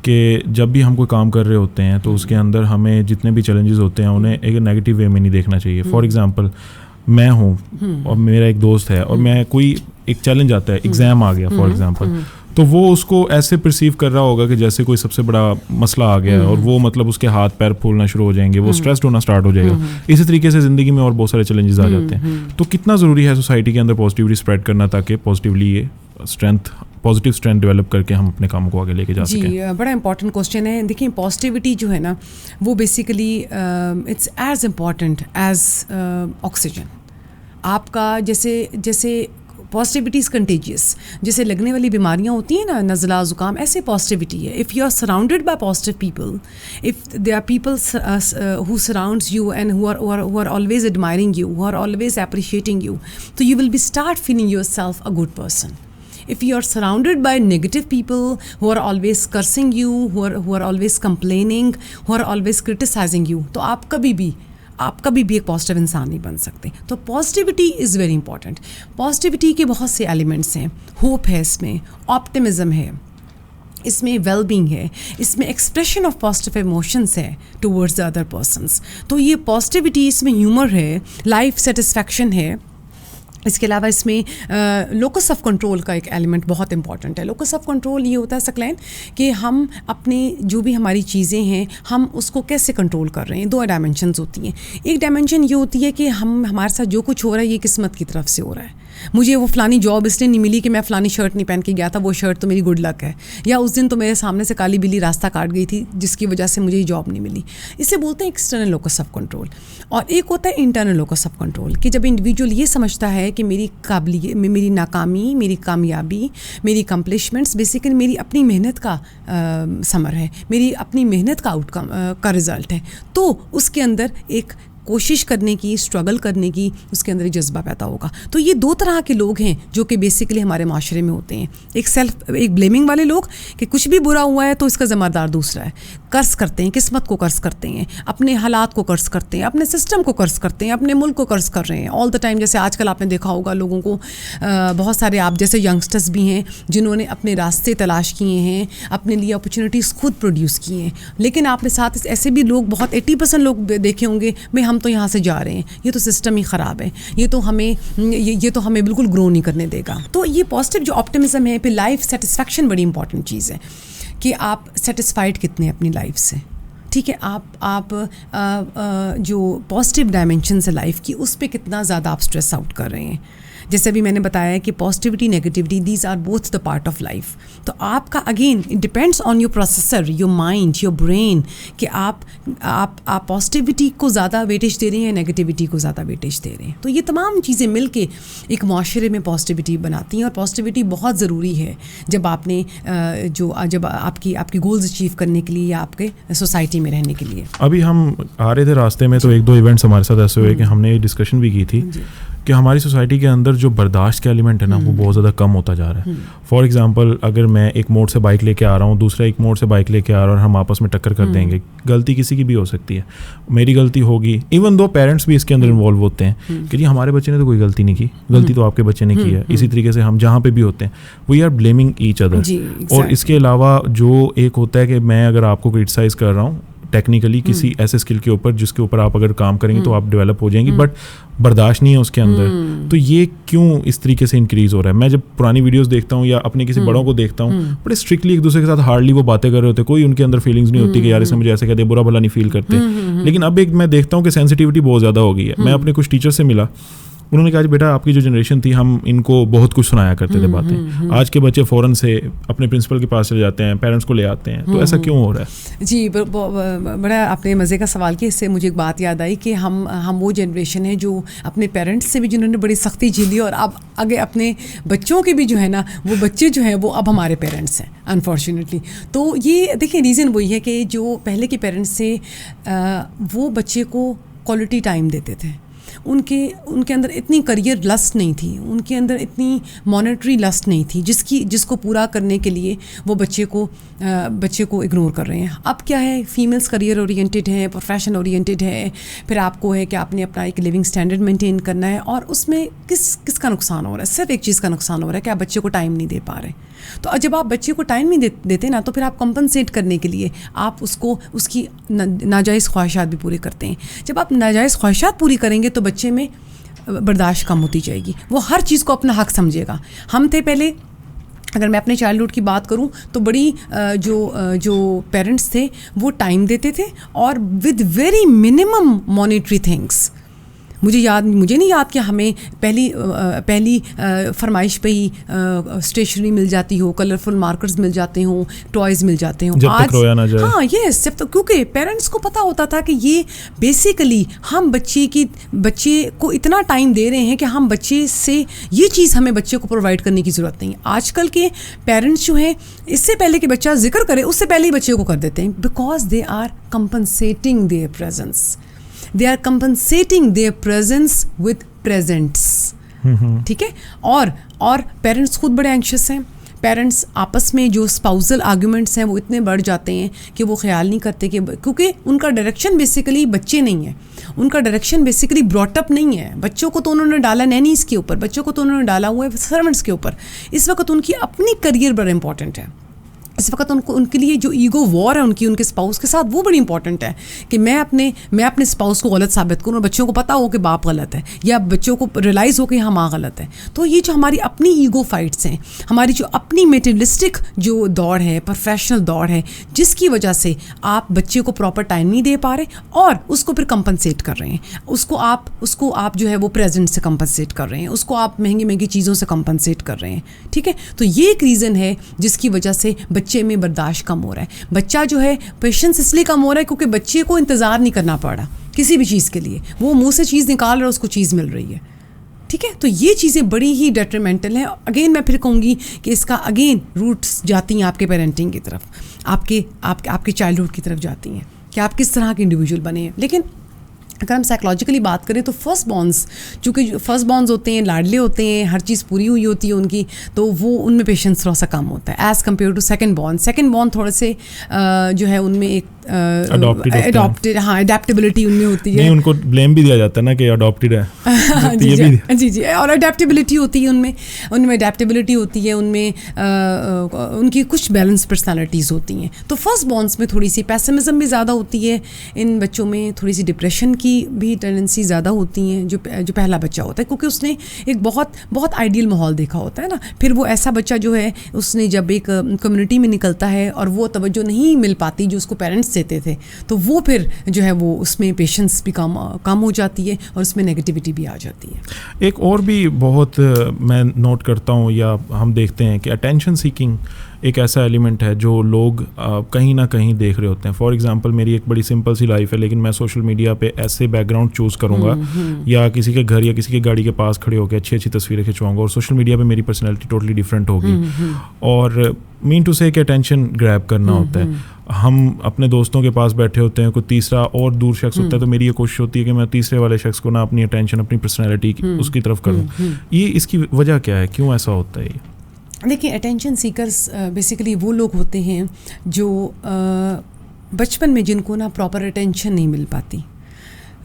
کہ جب بھی ہم کوئی کام کر رہے ہوتے ہیں تو اس کے اندر ہمیں جتنے بھی چیلنجز ہوتے ہیں انہیں ایک نیگیٹو وے میں نہیں دیکھنا چاہیے. فار ایگزامپل میں ہوں اور میرا ایک دوست ہے اور میں کوئی ایک چیلنج آتا ہے, ایگزام آ گیا فار ایگزامپل, تو وہ اس کو ایسے پرسیو کر رہا ہوگا کہ جیسے کوئی سب سے بڑا مسئلہ آ گیا ہے اور وہ مطلب اس کے ہاتھ پیر پھولنا شروع ہو جائیں گے, وہ اسٹریسڈ ہونا اسٹارٹ ہو جائے گا. اسی طریقے سے زندگی میں اور بہت سارے چیلنجز آ جاتے ہیں. تو کتنا ضروری ہے سوسائٹی کے اندر پازیٹیوٹی اسپریڈ کرنا تاکہ پازیٹیولی یہ پازیٹیو اسٹرینتھ ڈیولپ کر کے ہم اپنے کاموں کو آگے لے کے جا سکیں. جی, بڑا امپورٹنٹ کوسچن ہے. دیکھیں پازیٹیوٹی جو ہے نا وہ basically it's as important as oxygen. آپ کا جیسے پازیٹیوٹی از کنٹیجیس, جیسے لگنے والی بیماریاں ہوتی ہیں نا, نزلہ زکام, ایسے پازیٹیوٹی ہے. If you are surrounded by positive people, if they are people who surrounds you and who are always admiring you, who are always appreciating you, تو you will be start feeling yourself a good person. If you are surrounded by negative people who are always cursing you, who are always complaining, who are always criticizing you, تو آپ کبھی بھی ایک positive انسان نہیں بن سکتے. تو positivity is very important. Positivity کے بہت سے ایلیمنٹس ہیں. ہوپ ہے اس میں, آپٹمزم ہے, اس میں ویل بینگ ہے, اس میں ایکسپریشن آف پازیٹیو ایموشنس ہے ٹورڈز دا ادر پرسنس. تو یہ پازیٹیوٹی, اس میں ہیومر ہے, لائف سیٹسفیکشن ہے. اس کے علاوہ اس میں لوکس آف کنٹرول کا ایک ایلیمنٹ بہت امپورٹنٹ ہے. لوکس آف کنٹرول یہ ہوتا ہے سکلین کہ ہم اپنے جو بھی ہماری چیزیں ہیں ہم اس کو کیسے کنٹرول کر رہے ہیں. دو ڈائمینشنز ہوتی ہیں. ایک ڈائمینشن یہ ہوتی ہے کہ ہمارے ساتھ جو کچھ ہو رہا ہے یہ قسمت کی طرف سے ہو رہا ہے. مجھے وہ فلانی جاب اس لیے نہیں ملی کہ میں فلانی شرٹ نہیں پہن کے گیا تھا, وہ شرٹ تو میری گڈ لک ہے, یا اس دن تو میرے سامنے سے کالی بلی راستہ کاٹ گئی تھی جس کی وجہ سے مجھے یہ جاب نہیں ملی. اسے بولتے ہیں ایکسٹرنل لوکس آف کنٹرول. اور ایک ہوتا ہے انٹرنل لوکس آف کنٹرول کہ جب انڈیویجول یہ سمجھتا ہے کہ میری قابلیت, میری ناکامی, میری کامیابی, میری اکمپلشمنٹس بیسیکلی میری اپنی محنت کا ثمر ہے, میری اپنی محنت کا آؤٹ کم کا رزلٹ ہے, تو اس کے اندر ایک کوشش کرنے کی, اسٹرگل کرنے کی اس کے اندر ایک جذبہ پیدا ہوگا. تو یہ دو طرح کے لوگ ہیں جو کہ بیسیکلی ہمارے معاشرے میں ہوتے ہیں. ایک بلیمنگ والے لوگ کہ کچھ بھی برا ہوا ہے تو اس کا ذمہ دار دوسرا ہے, قرض کرتے ہیں, قسمت کو قرض کرتے ہیں, اپنے حالات کو قرض کرتے ہیں, اپنے سسٹم کو قرض کرتے ہیں, اپنے ملک کو قرض کر رہے ہیں آل دا ٹائم. جیسے آج کل آپ نے دیکھا ہوگا لوگوں کو, بہت سارے آپ جیسے ینگسٹرز بھی ہیں جنہوں نے اپنے راستے تلاش کیے ہیں, اپنے لیے اپرچونیٹیز خود پروڈیوس کیے ہیں, لیکن آپ نے ساتھ ایسے بھی لوگ بہت 80% لوگ دیکھے ہوں گے بھائی ہم تو یہاں سے جا رہے ہیں, یہ تو سسٹم ہی خراب ہے, یہ تو ہمیں بالکل گرو نہیں کرنے دے گا. تو یہ پازیٹیو جو آپٹمزم ہے. پھر لائف سیٹسفیکشن بڑی امپورٹنٹ چیز ہے کہ آپ سیٹسفائڈ کتنے ہیں اپنی لائف سے. ٹھیک ہے, آپ جو پازیٹیو ڈائمینشنس ہے لائف کی اس پہ کتنا زیادہ آپ اسٹریس آؤٹ کر رہے ہیں. جیسے ابھی میں نے بتایا کہ positivity negativity these are both the part of life. تو آپ کا again it depends on your processor, your mind, your brain, کہ آپ پازیٹیوٹی کو زیادہ ویٹیج دے رہے ہیں یا نیگیٹیوٹی کو زیادہ ویٹیج دے رہے ہیں. تو یہ تمام چیزیں مل کے ایک معاشرے میں پازیٹیوٹی بناتی ہیں. اور پازیٹیوٹی بہت ضروری ہے جب آپ نے جب آپ کی گولز اچیو کرنے کے لیے یا آپ کے سوسائٹی میں رہنے کے لیے. ابھی ہم آ رہے تھے راستے میں تو ایک دو ایونٹس ہمارے ساتھ ایسے ہوئے کہ ہم نے یہ ڈسکشن بھی کی تھی کہ ہماری سوسائٹی کے اندر جو برداشت کا ایلیمنٹ ہے نا وہ بہت زیادہ کم ہوتا جا رہا ہے. فار ایگزامپل اگر میں ایک موڑ سے بائک لے کے آ رہا ہوں, دوسرا ایک موڑ سے بائک لے کے آ رہا ہے اور ہم آپس میں ٹکر کر دیں گے, غلطی کسی کی بھی ہو سکتی ہے, میری غلطی ہوگی, ایون دو پیرنٹس بھی اس کے اندر انوالو ہوتے ہیں کہ جی ہمارے بچے نے تو کوئی غلطی نہیں کی, غلطی تو آپ کے بچے نے کی ہے. اسی طریقے سے ہم جہاں پہ بھی ہوتے ہیں we are blaming each other. اور اس کے علاوہ جو ایک ہوتا ہے کہ میں اگر آپ کو کرٹیسائز کر رہا ہوں ٹیکنیکلی کسی ایسے اسکل کے اوپر جس کے اوپر آپ اگر کام کریں گے تو آپ ڈیولپ ہو جائیں گی, بٹ برداشت نہیں ہے اس کے اندر. تو یہ کیوں اس طریقے سے انکریز ہو رہا ہے؟ میں جب پرانی ویڈیوز دیکھتا ہوں یا اپنے کسی بڑوں کو دیکھتا ہوں, بڑے اسٹرکٹلی ایک دوسرے کے ساتھ ہارڈلی وہ باتیں کر رہے ہوتے, کوئی ان کے اندر فیلنگس نہیں ہوتی کہ یار اس نے مجھے ایسے کہتے, برا بھلا نہیں فیل کرتے. لیکن اب ایک میں دیکھتا ہوں کہ سینسٹیوٹی بہت زیادہ ہو گئی ہے. میں اپنے کچھ ٹیچر سے ملا, انہوں نے کہا کہ بیٹا آپ کی جو جنریشن تھی ہم ان کو بہت کچھ سنایا کرتے تھے باتیں, آج کے بچے فوراً سے اپنے پرنسپل کے پاس چلے جاتے ہیں, پیرنٹس کو لے آتے ہیں. تو ایسا کیوں ہو رہا ہے؟ جی بڑا آپ نے مزے کا سوال کیا. اس سے مجھے ایک بات یاد آئی کہ ہم وہ جنریشن ہے جو اپنے پیرنٹس سے بھی جنہوں نے بڑی سختی جھیلی, اور اب آگے اپنے بچوں کے بھی جو ہے نا وہ بچے جو ہیں وہ اب ہمارے پیرنٹس ہیں انفارچونیٹلی. تو یہ دیکھیں ریزن وہی ہے کہ جو پہلے کے پیرنٹس سے وہ بچے کو کوالٹی ٹائم دیتے تھے, ان کے اندر اتنی کریئر لسٹ نہیں تھی, ان کے اندر اتنی مانیٹری لسٹ نہیں تھی جس کو پورا کرنے کے لیے وہ بچے کو اگنور کر رہے ہیں. اب کیا ہے, فیمیلز کریئر اورینٹیڈ ہے, پروفیشن اورینٹیڈ ہے, پھر آپ کو ہے کہ آپ نے اپنا ایک لیونگ اسٹینڈرڈ مینٹین کرنا ہے, اور اس میں کس کا نقصان ہو رہا ہے؟ صرف ایک چیز کا نقصان ہو رہا ہے کہ آپ بچے کو ٹائم نہیں دے پا رہے. تو جب آپ بچے کو ٹائم نہیں دیتے نا, تو پھر آپ کمپنسیٹ کرنے کے لیے آپ اس کی ناجائز خواہشات بھی پوری کرتے ہیں. جب آپ ناجائز خواہشات پوری کریں گے تو بچے میں برداشت کم ہوتی جائے گی, وہ ہر چیز کو اپنا حق سمجھے گا. ہم تھے پہلے, اگر میں اپنے چائلڈہڈ کی بات کروں تو بڑی جو پیرنٹس تھے وہ ٹائم دیتے تھے, اور with very minimum monetary things. مجھے نہیں یاد کہ ہمیں پہلی فرمائش پہ ہی اسٹیشنری مل جاتی ہو, کلرفل مارکرز مل جاتے ہوں, ٹوائز مل جاتے ہوں. جب تک رویا نہ جائے. ہاں یس, جب تک, کیونکہ پیرنٹس کو پتہ ہوتا تھا کہ یہ بیسیکلی ہم بچے کو اتنا ٹائم دے رہے ہیں کہ ہم بچے سے یہ چیز ہمیں بچے کو پرووائڈ کرنے کی ضرورت نہیں ہے. آج کل کے پیرنٹس جو ہیں, اس سے پہلے کہ بچہ ذکر کرے اس سے پہلے ہی بچے کو کر دیتے ہیں, because they are compensating their presence. They are compensating their presence with presents. ٹھیک ہے. اور پیرنٹس خود بڑے اینکشس ہیں. پیرنٹس آپس میں جو اسپاؤزل آرگیومنٹس ہیں وہ اتنے بڑھ جاتے ہیں کہ وہ خیال نہیں کرتے کہ, کیونکہ ان کا ڈائریکشن بیسیکلی بچے نہیں ہیں, ان کا ڈائریکشن بیسیکلی براٹ اپ نہیں ہے. بچوں کو تو انہوں نے ڈالا نینیز کے اوپر, بچوں کو تو انہوں نے ڈالا ہوا ہے سرونٹس کے اوپر. اس وقت ان کی اپنی کریئر بڑا امپورٹنٹ ہے. اس وقت ان کے لیے جو ایگو وار ہے ان کے اسپاؤس کے ساتھ, وہ بڑی امپورٹنٹ ہے کہ میں اپنے اسپاؤس کو غلط ثابت کروں, اور بچوں کو پتہ ہو کہ باپ غلط ہے, یا بچوں کو ریئلائز ہو کہ ہاں ماں غلط ہے. تو یہ جو ہماری اپنی ایگو فائٹس ہیں, ہماری جو اپنی میٹریلسٹک جو دوڑ ہے, پروفیشنل دوڑ ہے, جس کی وجہ سے آپ بچے کو پراپر ٹائم نہیں دے پا رہے, اور اس کو پھر کمپنسیٹ کر رہے ہیں. اس کو آپ جو ہے وہ پریزنٹ سے کمپنسیٹ کر رہے ہیں, اس کو آپ مہنگی چیزوں سے کمپنسیٹ کر رہے ہیں. ٹھیک ہے. تو یہ ایک ریزن ہے جس کی وجہ سے بچے میں برداشت کم ہو رہا ہے. بچہ جو ہے پیشنس اس لیے کم ہو رہا ہے کیونکہ بچے کو انتظار نہیں کرنا پڑ رہا کسی بھی چیز کے لیے, وہ منہ سے چیز نکال رہا ہے, اس کو چیز مل رہی ہے. ٹھیک ہے. تو یہ چیزیں بڑی ہی ڈیٹریمنٹل ہیں. اگین میں پھر کہوں گی کہ اس کا اگین روٹس جاتی ہیں آپ کے پیرنٹنگ کی طرف, آپ کے چائلڈہڈ کی طرف جاتی ہیں کہ آپ کس طرح کے انڈیویجول بنے ہیں. لیکن اگر ہم سائیکلوجیکلی بات کریں تو فرسٹ بارنس, چونکہ فرسٹ بارنس ہوتے ہیں, لاڈلے ہوتے ہیں, ہر چیز پوری ہوئی ہوتی ہے ان کی, تو وہ ان میں پیشنس تھوڑا سا کم ہوتا ہے ایز کمپیئر ٹو سیکنڈ بارن تھوڑے سے جو ہے ان میں ایک اڈاپٹیڈ, ہاں اڈیپٹیبلٹی ان میں ہوتی ہے. نہیں, ان کو بلیم بھی دیا جاتا ہے نا کہ اڈاپٹیڈ ہے. جی, اور اڈیپٹیبلٹی ہوتی ہے ان میں اڈیپٹیبلٹی ہوتی ہے, ان میں ان کی کچھ بیلنس پرسنالٹیز ہوتی ہیں. تو فرسٹ بارنس میں تھوڑی سی پیسمزم بھی زیادہ ہوتی ہے, ان بچوں میں تھوڑی سی ڈپریشن کی بھی ٹینڈنسی زیادہ ہوتی ہیں جو پہلا بچہ ہوتا ہے, کیونکہ اس نے ایک بہت آئیڈیل ماحول دیکھا ہوتا ہے نا. پھر وہ ایسا بچہ جو ہے اس نے جب ایک کمیونٹی میں نکلتا ہے اور وہ توجہ نہیں مل پاتی جو اس کو پیرنٹس دیتے تھے, تو وہ پھر جو ہے وہ اس میں پیشنس بھی کم ہو جاتی ہے, اور اس میں نیگیٹیوٹی بھی آ جاتی ہے. ایک اور بھی بہت میں نوٹ کرتا ہوں یا ہم دیکھتے ہیں کہ اٹینشن سیکنگ ایک ایسا ایلیمنٹ ہے جو لوگ کہیں نہ کہیں دیکھ رہے ہوتے ہیں. فار ایگزامپل میری ایک بڑی سمپل سی لائف ہے, لیکن میں سوشل میڈیا پہ ایسے بیک گراؤنڈ چوز کروں گا یا کسی کے گھر یا کسی کی گاڑی کے پاس کھڑے ہو کے اچھی تصویریں کھنچواؤں گا, اور سوشل میڈیا پہ میری پرسنالٹی ٹوٹلی ڈفرینٹ ہوگی. اور مین ٹو سے کہ اٹینشن گریب کرنا ہوتا ہے. ہم اپنے دوستوں کے پاس بیٹھے ہوتے ہیں, کوئی تیسرا اور دور شخص ہوتا ہے, تو میری یہ کوشش ہوتی ہے کہ میں تیسرے والے شخص کو نا اپنی اٹینشن, اپنی پرسنالٹی اس کی طرف کروں. یہ اس کی وجہ کیا ہے, کیوں ایسا ہوتا ہے؟ دیکھیں, اٹینشن سیکرز بیسیکلی وہ لوگ ہوتے ہیں جو بچپن میں جن کو نا پراپر اٹینشن نہیں مل پاتی.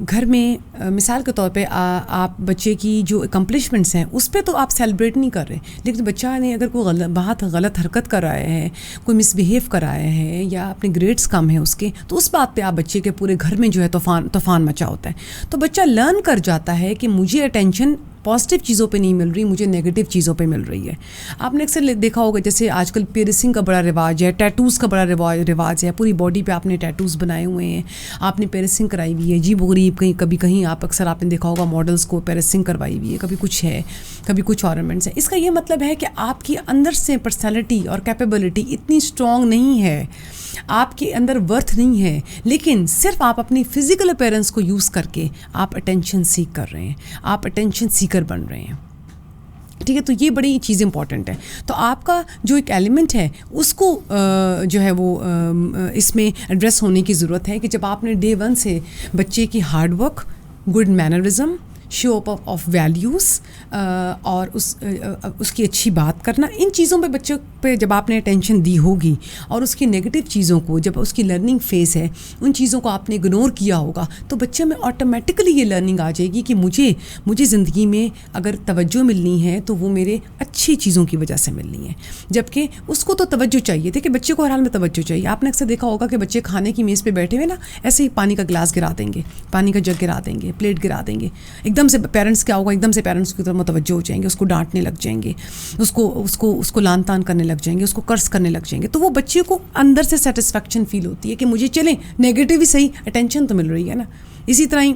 گھر میں مثال کے طور پہ آپ بچے کی جو اکمپلشمنٹس ہیں اس پہ تو آپ سیلیبریٹ نہیں کر رہے, لیکن بچہ نے اگر کوئی بہت غلط حرکت کرایا ہے, کوئی مس بیہیو کرایا ہے, یا اپنے گریڈس کم ہیں اس کے, تو اس بات پہ آپ بچے کے پورے گھر میں جو ہے طوفان مچا ہوتا ہے. تو بچہ لرن کر جاتا ہے کہ مجھے اٹینشن پازیٹیو چیزوں پہ نہیں مل رہی, مجھے نیگیٹو چیزوں پہ مل رہی ہے. آپ نے اکثر دیکھا ہوگا جیسے آج کل پیرسنگ کا بڑا رواج ہے, ٹیٹوز کا بڑا رواج ہے, پوری باڈی پہ آپ نے ٹیٹوز بنائے ہوئے ہیں, آپ نے پیرسنگ کرائی ہوئی ہے, عجیب و غریب کہیں آپ اکثر آپ نے دیکھا ہوگا ماڈلس کو پیرسنگ کروائی ہوئی ہے, کبھی کچھ ہے, کبھی کچھ آرنامنٹس ہیں. اس کا یہ مطلب ہے کہ آپ کی اندر سے پرسنالٹی اور کیپیبلٹی اتنی اسٹرانگ نہیں ہے, آپ کے اندر ورتھ نہیں ہے, لیکن صرف آپ اپنی فزیکل اپیرنس کو یوز کر کے آپ اٹینشن سیک کر رہے ہیں, آپ اٹینشن سیکر بن رہے ہیں. ٹھیک ہے. تو یہ بڑی چیز امپورٹنٹ ہے. تو آپ کا جو ایک ایلیمنٹ ہے اس کو جو ہے وہ اس میں ایڈریس ہونے کی ضرورت ہے کہ جب آپ نے ڈے 1 سے بچے کی hard work, good mannerism, show up of values اور اس کی اچھی بات کرنا. ان چیزوں پہ بچوں پہ جب آپ نے اٹینشن دی ہوگی اور اس کی نگیٹو چیزوں کو, جب اس کی لرننگ فیز ہے, ان چیزوں کو آپ نے اگنور کیا ہوگا تو بچے میں آٹومیٹکلی یہ لرننگ آ جائے گی کہ مجھے زندگی میں اگر توجہ ملنی ہے تو وہ میرے اچھی چیزوں کی وجہ سے ملنی ہے. جبکہ اس کو تو توجہ چاہیے تھے کہ بچے کو ہر حال میں توجہ چاہیے. آپ نے اکثر دیکھا ہوگا کہ بچے کھانے کی میز پہ بیٹھے ہوئے نا ایسے ہی پانی کا گلاس گرا دیں گے, پانی کا جگ گرا دیں گے, پلیٹ گرا دیں گے. ایک دم سے پیرنٹس کیا ہوگا, ایک دم سے پیرنٹس کی طرف متوجہ ہو جائیں گے, اس کو ڈانٹنے لگ جائیں گے, اس کو لان تان کرنے لگ جائیں گے, اس کو کرس کرنے لگ جائیں گے. تو وہ بچے کو اندر سے سیٹسفیکشن فیل ہوتی ہے کہ مجھے چلیں نیگیٹو ہی صحیح اٹینشن تو مل رہی ہے نا. اسی طرح ہی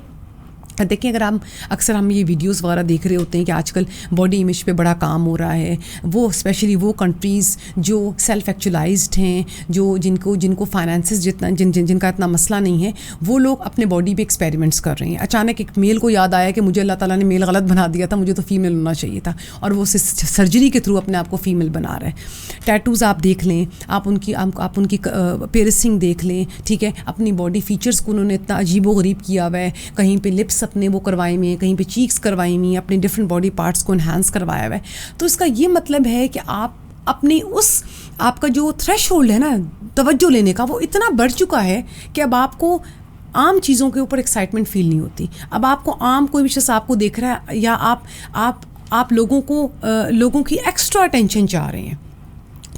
دیکھیں اگر اکثر ہم یہ ویڈیوز وغیرہ دیکھ رہے ہوتے ہیں کہ آج کل باڈی امیج پہ بڑا کام ہو رہا ہے, وہ اسپیشلی وہ کنٹریز جو سیلف ایکچولائزڈ ہیں, جن کو فائنانسز جن کا اتنا مسئلہ نہیں ہے, وہ لوگ اپنے باڈی پہ ایکسپیریمنٹس کر رہے ہیں. اچانک ایک میل کو یاد آیا کہ مجھے اللہ تعالیٰ نے میل غلط بنا دیا تھا, مجھے تو فیمیل ہونا چاہیے تھا, اور وہ سرجری کے تھرو اپنے آپ کو فیمیل بنا رہا ہے. ٹیٹوز آپ دیکھ لیں, آپ ان کی پیرسنگ دیکھ لیں, ٹھیک ہے, اپنی باڈی فیچرس کو انہوں نے اتنا عجیب و غریب کیا ہوا ہے, کہیں پہ لپس اپنے وہ کروائے ہوئے ہیں, کہیں پہ چیکس کروائی ہوئی ہیں, اپنے ڈفرینٹ باڈی پارٹس کو انہانس کروایا ہوا ہے. تو اس کا یہ مطلب ہے کہ آپ اپنے آپ کا جو تھریش ہولڈ ہے نا توجہ لینے کا, وہ اتنا بڑھ چکا ہے کہ اب آپ کو عام چیزوں کے اوپر ایکسائٹمنٹ فیل نہیں ہوتی. اب آپ کو عام کوئی بھی شخص آپ کو دیکھ رہا ہے یا آپ لوگوں کی ایکسٹرا اٹینشن چاہ رہے ہیں,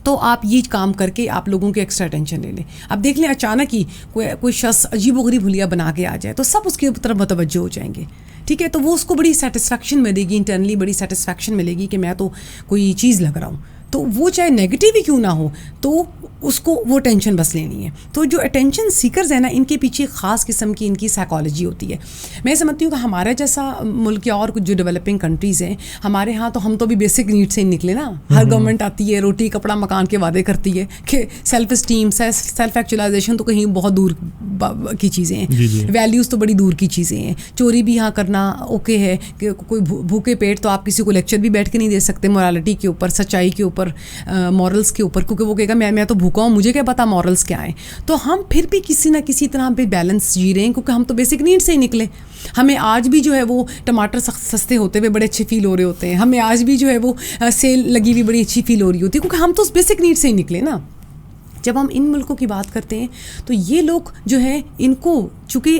تو آپ یہ کام کر کے آپ لوگوں کی ایکسٹرا اٹینشن لے لیں. اب دیکھ لیں اچانک ہی کوئی شخص عجیب و غریب حلیہ بنا کے آ جائے تو سب اس کی طرف متوجہ ہو جائیں گے, ٹھیک ہے. تو وہ اس کو بڑی سیٹسفیکشن ملے گی, انٹرنلی بڑی سیٹسفیکشن ملے گی کہ میں تو کوئی چیز لگ رہا ہوں. تو وہ چاہے نیگیٹو ہی کیوں نہ ہو, تو اس کو وہ ٹینشن بس لینی ہے. تو جو اٹینشن سیکرز ہیں نا, ان کے پیچھے خاص قسم کی ان کی سائیکالوجی ہوتی ہے. میں سمجھتی ہوں کہ ہمارا جیسا ملک یا اور کچھ جو ڈیولپنگ کنٹریز ہیں, ہمارے ہاں تو ہم تو بھی بیسک نیڈ سے ہی نکلے نا. ہر گورنمنٹ آتی ہے, روٹی کپڑا مکان کے وعدے کرتی ہے کہ سیلف اسٹیم سیلف ایکچولائزیشن تو کہیں بہت دور کی چیزیں ہیں, ویلیوز تو بڑی دور کی چیزیں ہیں. چوری بھی یہاں کرنا اوکے ہے, کہ کوئی بھوکے پیٹ تو آپ کسی کو لیکچر بھی بیٹھ کے نہیں دے سکتے مورالٹی کے اوپر, سچائی کے اوپر, مورلس کے اوپر, کیونکہ وہ کہے گا میں تو بھوکا ہوں, مجھے کیا پتا مورلس کیا ہیں. تو ہم پھر بھی کسی نہ کسی طرح پہ بیلنس جی رہے ہیں, کیونکہ ہم تو بیسک نیڈ سے ہی نکلے. ہمیں آج بھی جو ہے وہ ٹماٹر سستے ہوتے ہوئے بڑے اچھے فیل ہو رہے ہوتے ہیں, ہمیں آج بھی جو ہے وہ سیل لگی ہوئی بڑی اچھی فیل ہو رہی ہوتی ہے, کیونکہ ہم تو اس بیسک نیڈ سے ہی نکلے نا. جب ہم ان ملکوں کی بات کرتے ہیں تو یہ لوگ جو ہے, ان کو چونکہ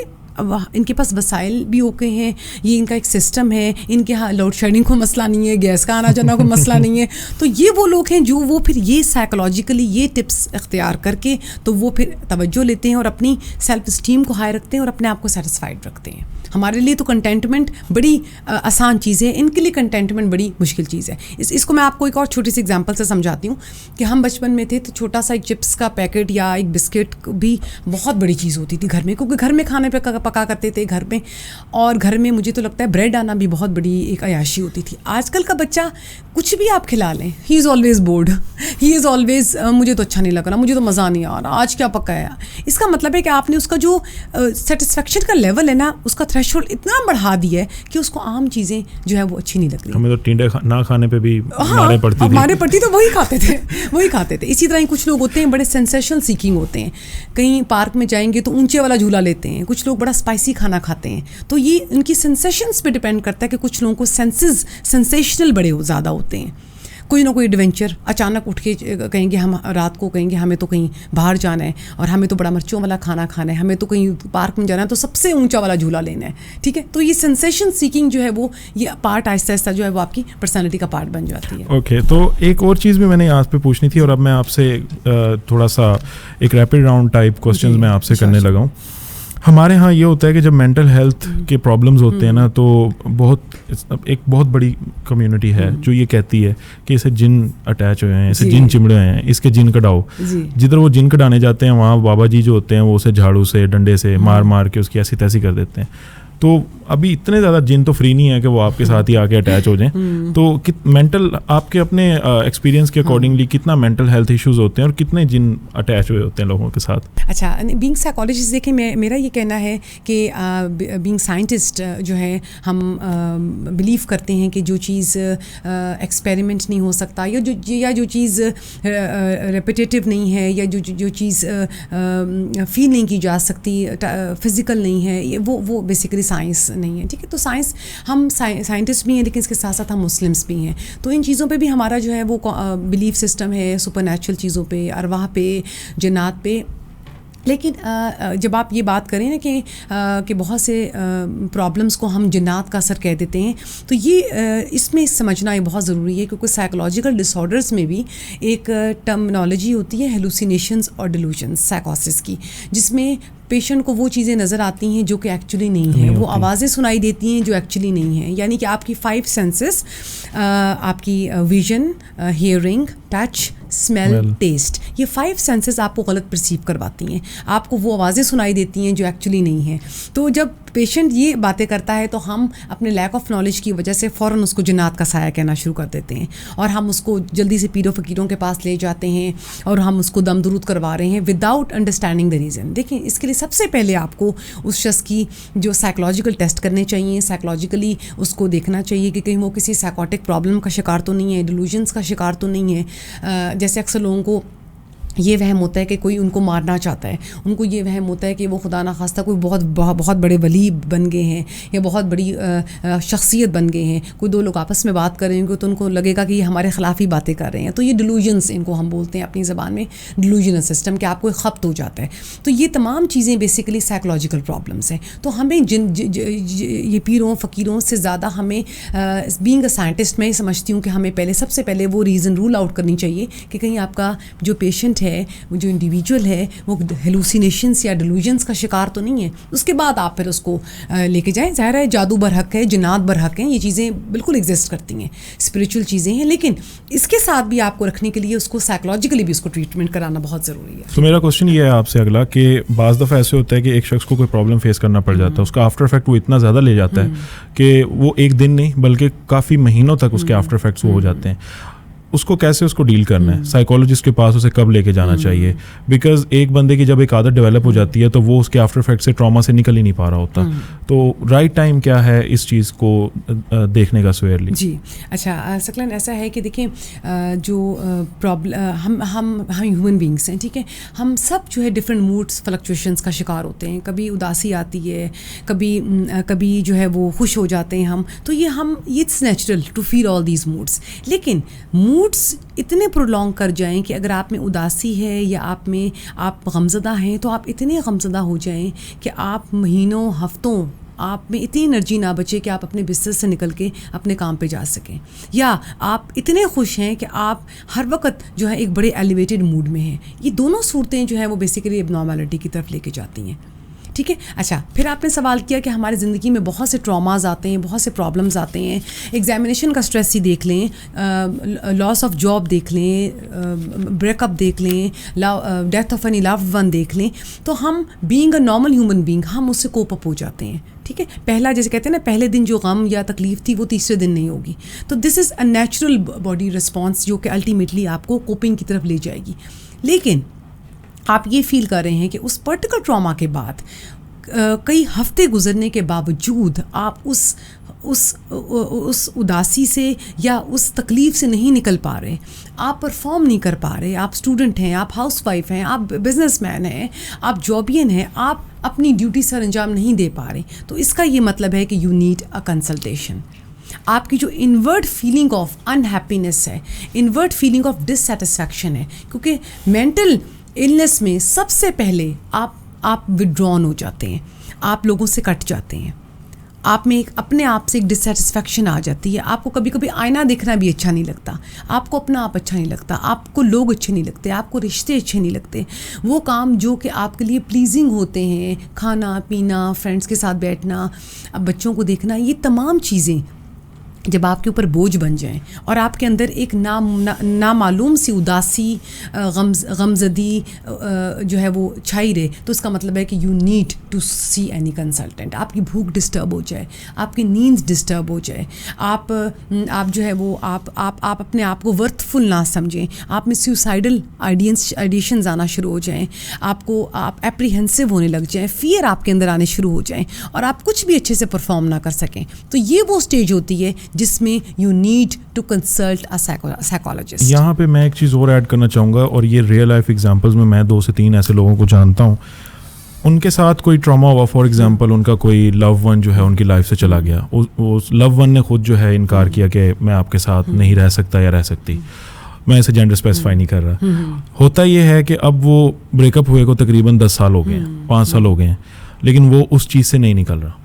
ان کے پاس وسائل بھی اوکے ہیں, یہ ان کا ایک سسٹم ہے, ان کے ہاں لوڈ شیڈنگ کو مسئلہ نہیں ہے, گیس کا آنا جانا کوئی مسئلہ نہیں ہے. تو یہ وہ لوگ ہیں جو وہ پھر یہ سائیکولوجیکلی یہ ٹپس اختیار کر کے تو وہ پھر توجہ لیتے ہیں اور اپنی سیلف اسٹیم کو ہائی رکھتے ہیں اور اپنے آپ کو سیٹسفائڈ رکھتے ہیں. ہمارے لیے تو کنٹینٹمنٹ بڑی آسان چیز ہے, ان کے لیے کنٹینٹمنٹ بڑی مشکل چیز ہے. اس کو میں آپ کو ایک اور چھوٹی سی ایگزامپل سے سمجھاتی ہوں کہ ہم بچپن میں تھے تو چھوٹا سا ایک چپس کا پیکٹ یا ایک بسکٹ بھی بہت بڑی چیز ہوتی تھی گھر میں, کیونکہ گھر میں کھانے پہ پکا کرتے تھے گھر میں, اور گھر میں مجھے تو لگتا ہے بریڈ آنا بھی بہت بڑی ایک عیاشی ہوتی تھی. آج کل کا بچہ کچھ بھی آپ کھلا لیں, he is always bored, he is always مجھے تو اچھا نہیں لگ رہا, مجھے تو مزہ نہیں آ رہا, آج کیا پکایا. اس کا مطلب ہے کہ آپ نے اس کا جو سیٹسفیکشن کا لیول ہے نا, اس کا تھریش ہولڈ اتنا بڑھا دیا ہے کہ اس کو عام چیزیں جو ہے وہ اچھی نہیں لگ رہی. ہمیں تو ٹینڈے نہ کھانے پہ بھی مارے پڑتی تو وہی کھاتے تھے. اسی طرح کچھ لوگ ہوتے ہیں بڑے سینسیشنل سیکنگ ہوتے ہیں, کہیں پارک میں جائیں گے تو اونچے والا جھولا لیتے ہیں, کچھ لوگ بڑا اسپائسی کھانا کھاتے ہیں. تو یہ ان کی سینسیشنس پہ ڈپینڈ کرتا ہے کہ کچھ لوگوں کو سینسیشنل بڑے زیادہ ہوتے ہیں. کوئی نہ کوئی ایڈونچر, اچانک اٹھ کے کہیں گے ہم رات کو کہیں گے ہمیں تو کہیں باہر جانا ہے اور ہمیں تو بڑا مرچوں والا کھانا کھانا ہے, ہمیں تو کہیں پارک میں جانا ہے تو سب سے اونچا والا جھولا لینا ہے, ٹھیک ہے. تو یہ سینسیشن سیکنگ جو ہے وہ یہ پارٹ آہستہ آہستہ جو ہے وہ آپ کی پرسنالٹی کا پارٹ بن جاتی ہے. اوکے, تو ایک اور چیز بھی میں نے آپ پہ پوچھنی تھی, اور اب میں آپ سے تھوڑا سا ایک ریپڈ راؤنڈ ٹائپ کوسچنز میں آپ سے کرنے لگا ہوں. ہمارے ہاں یہ ہوتا ہے کہ جب مینٹل ہیلتھ کے پرابلمز ہوتے ہیں نا, تو ایک بہت بڑی کمیونٹی ہے جو یہ کہتی ہے کہ اسے جن اٹیچ ہوئے ہیں, اسے جن چمڑے ہوئے ہیں, اس کے جن کڈاؤ. جدھر وہ جن کڈانے جاتے ہیں وہاں بابا جی جو ہوتے ہیں وہ اسے جھاڑو سے ڈنڈے سے مار کے اس کی ایسی تیسی کر دیتے ہیں. تو ابھی اتنے زیادہ جن تو فری نہیں ہے کہ وہ آپ کے ساتھ ہی آ کے اٹیچ ہو جائیں. تو مینٹل آپ کے اپنے ایکسپیرینس کے اکارڈنگلی کتنا مینٹل ہیلتھ ایشوز ہوتے ہیں اور کتنے جن اٹیچ ہوئے ہوتے ہیں لوگوں کے ساتھ؟ اچھا, بینگ سائیکالوجسٹ دیکھیں میرا یہ کہنا ہے کہ بینگ سائنٹسٹ جو ہے ہم بلیو کرتے ہیں کہ جو چیز ایکسپیریمنٹ نہیں ہو سکتا یا جو چیز ریپیٹیٹیو نہیں ہے یا جو چیز فیل نہیں کی جا سکتی, فزیکل نہیں ہے, وہ بیسیکلی سائنس نہیں ہے, ٹھیک ہے. تو سائنس, ہم سائنٹسٹ بھی ہیں لیکن اس کے ساتھ ساتھ ہم مسلمس بھی ہیں, تو ان چیزوں پہ بھی ہمارا جو ہے وہ بلیف سسٹم ہے سپر نیچرل چیزوں پہ, ارواح پہ, جنات پہ. لیکن جب آپ یہ بات کریں نا کہ بہت سے پرابلمس کو ہم جنات کا اثر کہہ دیتے ہیں, تو یہ اس میں سمجھنا یہ بہت ضروری ہے, کیونکہ سائیکولوجیکل ڈس آرڈرس میں بھی ایک ٹرمنالوجی ہوتی ہے ہیلوسینیشنز اور ڈیلوژنس سائیکوسس کی, جس میں پیشنٹ کو وہ چیزیں نظر آتی ہیں جو کہ ایکچولی نہیں ہیں, وہ آوازیں سنائی دیتی ہیں جو ایکچولی نہیں ہیں. یعنی کہ آپ کی 5 سینسز, آپ کی vision, hearing, touch, smell, test, یہ 5 سینسز آپ کو غلط پرسیو کرواتی ہیں, آپ کو وہ آوازیں سنائی دیتی ہیں جو ایکچولی نہیں ہیں. تو جب پیشنٹ یہ باتیں کرتا ہے تو ہم اپنے لیک آف نالج کی وجہ سے فوراً اس کو جنات کا سایہ کہنا شروع کر دیتے ہیں, اور ہم اس کو جلدی سے پیروں فقیروں کے پاس لے جاتے ہیں اور ہم اس کو دم درود کروا رہے ہیں وداؤٹ انڈرسٹینڈنگ دا ریزن. دیکھیں, اس کے لیے سب سے پہلے آپ کو اس شخص کی جو سائیکولوجیکل ٹیسٹ کرنے چاہیے, سائیکولوجیکلی اس کو دیکھنا چاہیے کہ کہیں وہ کسی سائیکوٹک پرابلم کا شکار تو نہیں ہے, ڈیلوژنس کا شکار تو نہیں ہے. جیسے اکثر لوگوں کو یہ وہم ہوتا ہے کہ کوئی ان کو مارنا چاہتا ہے, ان کو یہ وہم ہوتا ہے کہ وہ خدا نخواستہ کوئی بہت بڑے ولی بن گئے ہیں یا بہت بڑی شخصیت بن گئے ہیں. کوئی 2 لوگ آپس میں بات کر رہے ہیں تو ان کو لگے گا کہ یہ ہمارے خلاف ہی باتیں کر رہے ہیں. تو یہ ڈیلوژنس, ان کو ہم بولتے ہیں اپنی زبان میں ڈیلوژنل سسٹم, کہ آپ کو خبت ہو جاتا ہے. تو یہ تمام چیزیں بیسیکلی سائیکولوجیکل پرابلمس ہیں. تو ہمیں یہ پیروں فقیروں سے زیادہ ہمیں بینگ اے سائنٹسٹ, میں یہ سمجھتی ہوں کہ ہمیں سب سے پہلے وہ ریزن رول آؤٹ کرنی چاہیے کہ کہیں آپ کا جو پیشنٹ ہے, وہ جو انڈیویجول ہے, وہ ہیلوسینیشنس یا ڈیلوژنس کا شکار تو نہیں ہے. اس کے بعد آپ پھر اس کو لے کے جائیں. ظاہر ہے جادو برحق ہے, جنات برحق ہیں, یہ چیزیں بالکل ایگزسٹ کرتی ہیں, اسپریچول چیزیں ہیں, لیکن اس کے ساتھ بھی آپ کو رکھنے کے لیے اس کو سائیکولوجیکلی بھی اس کو ٹریٹمنٹ کرانا بہت ضروری ہے. تو میرا کوشچن یہ ہے آپ سے اگلا, کہ بعض دفعہ ایسے ہوتا ہے کہ ایک شخص کو کوئی پرابلم فیس کرنا پڑ جاتا ہے, اس کا آفٹر افیکٹ وہ اتنا زیادہ لے جاتا ہے کہ وہ ایک دن نہیں بلکہ کافی مہینوں تک اس کے آفٹر افیکٹس وہ ہو جاتے ہیں. اس کو کیسے اس کو ڈیل کرنا ہے, سائیکولوجسٹ کے پاس اسے کب لے کے جانا چاہیے, بیکاز ایک بندے کی جب ایک عادت ڈیولپ ہو جاتی ہے تو وہ اس کے آفٹر افیکٹ سے ٹراما سے نکل ہی نہیں پا رہا ہوتا. تو رائٹ ٹائم کیا ہے اس چیز کو دیکھنے کا سویئرلی؟ جی اچھا سکلن, ایسا ہے کہ دیکھیں جو پرابلم ہم ہیومن بینگس ہیں, ٹھیک ہے, ہم سب جو ہے ڈفرینٹ موڈس فلکچویشنس کا شکار ہوتے ہیں. کبھی اداسی آتی ہے, کبھی جو ہے وہ خوش ہو جاتے ہیں ہم. تو یہ it's natural to feel all these moods. لیکن موڈس اتنے پرولونگ کر جائیں کہ اگر آپ میں اداسی ہے یا آپ غمزدہ ہیں, تو آپ اتنے غمزدہ ہو جائیں کہ آپ مہینوں ہفتوں آپ میں اتنی انرجی نہ بچے کہ آپ اپنے بستر سے نکل کے اپنے کام پہ جا سکیں, یا آپ اتنے خوش ہیں کہ آپ ہر وقت جو ہے ایک بڑے ایلیویٹڈ موڈ میں ہیں. یہ دونوں صورتیں جو ہیں وہ بیسیکلی اب نارملٹی کی طرف لے کے جاتی ہیں, ٹھیک ہے. اچھا, پھر آپ نے سوال کیا کہ ہماری زندگی میں بہت سے ٹراماز آتے ہیں, بہت سے پرابلمز آتے ہیں. ایگزامینیشن کا اسٹریس ہی دیکھ لیں, لاس آف جاب دیکھ لیں, بریک اپ دیکھ لیں, death of any loved one دیکھ لیں. تو ہم being a normal human being, ہم اس سے کوپ اپ ہو جاتے ہیں, ٹھیک ہے. پہلا جیسے کہتے ہیں نا, پہلے دن جو غم یا تکلیف تھی وہ تیسرے دن نہیں ہوگی. تو دس از اے نیچرل باڈی رسپانس جو کہ الٹیمیٹلی آپ کو کوپنگ کی طرف لے جائے گی. لیکن آپ یہ فیل کر رہے ہیں کہ اس پرٹیکولر ٹراما کے بعد کئی ہفتے گزرنے کے باوجود آپ اس اداسی سے یا اس تکلیف سے نہیں نکل پا رہے, آپ پرفارم نہیں کر پا رہے. آپ اسٹوڈنٹ ہیں, آپ ہاؤس وائف ہیں, آپ بزنس مین ہیں, آپ جابین ہیں, آپ اپنی ڈیوٹی سر انجام نہیں دے پا رہے. تو اس کا یہ مطلب ہے کہ یو نیڈ اے کنسلٹیشن. آپ کی جو انورڈ فیلنگ آف انہیپینس ہے, انورڈ فیلنگ آف ڈسسیٹسفیکشن ہے, کیونکہ مینٹل النس میں سب سے پہلے آپ وڈرون ہو جاتے ہیں, آپ لوگوں سے کٹ جاتے ہیں, آپ میں اپنے آپ سے ایک ڈسسیٹسفیکشن آ جاتی ہے. آپ کو کبھی کبھی آئینہ دیکھنا بھی اچھا نہیں لگتا, آپ کو اپنا آپ اچھا نہیں لگتا, آپ کو لوگ اچھے نہیں لگتے, آپ کو رشتے اچھے نہیں لگتے. وہ کام جو کہ آپ کے لیے پلیزنگ ہوتے ہیں, کھانا پینا, فرینڈس کے ساتھ بیٹھنا, اب بچوں کو دیکھنا, یہ تمام چیزیں جب آپ کے اوپر بوجھ بن جائیں اور آپ کے اندر ایک نامعلوم سی اداسی, غمزدی جو ہے وہ چھائی رہے, تو اس کا مطلب ہے کہ you need to see any consultant. آپ کی بھوک ڈسٹرب ہو جائے, آپ کی نیند ڈسٹرب ہو جائے, آپ جو ہے وہ آپ اپنے آپ کو ورتھ فل نہ سمجھیں, آپ میں سیوسائڈل آئیڈیشنز آنا شروع ہو جائیں, آپ اپریہنسو ہونے لگ جائیں, فیئر آپ کے اندر آنے شروع ہو جائیں, اور آپ کچھ بھی اچھے سے پرفارم نہ کر سکیں. تو یہ وہ اسٹیج ہوتی ہے جس میں you need to consult a psychologist. یہاں پہ میں ایک چیز اور ایڈ کرنا چاہوں گا, اور یہ ریئل لائف ایگزامپلز میں 2 سے 3 ایسے لوگوں کو جانتا ہوں. ان کے ساتھ کوئی ٹراما ہوا, فار ایگزامپل ان کا کوئی لو ون جو ہے ان کی لائف سے چلا گیا, اس لو ون نے خود جو ہے انکار کیا کہ میں آپ کے ساتھ نہیں رہ سکتا یا رہ سکتی, میں اسے جینڈر اسپیسیفائی نہیں کر رہا. ہوتا یہ ہے کہ اب وہ بریک اپ ہوئے کو تقریباً 10 سال ہو گئے ہیں, 5 سال ہو گئے ہیں, لیکن وہ اس چیز سے نہیں نکل رہا.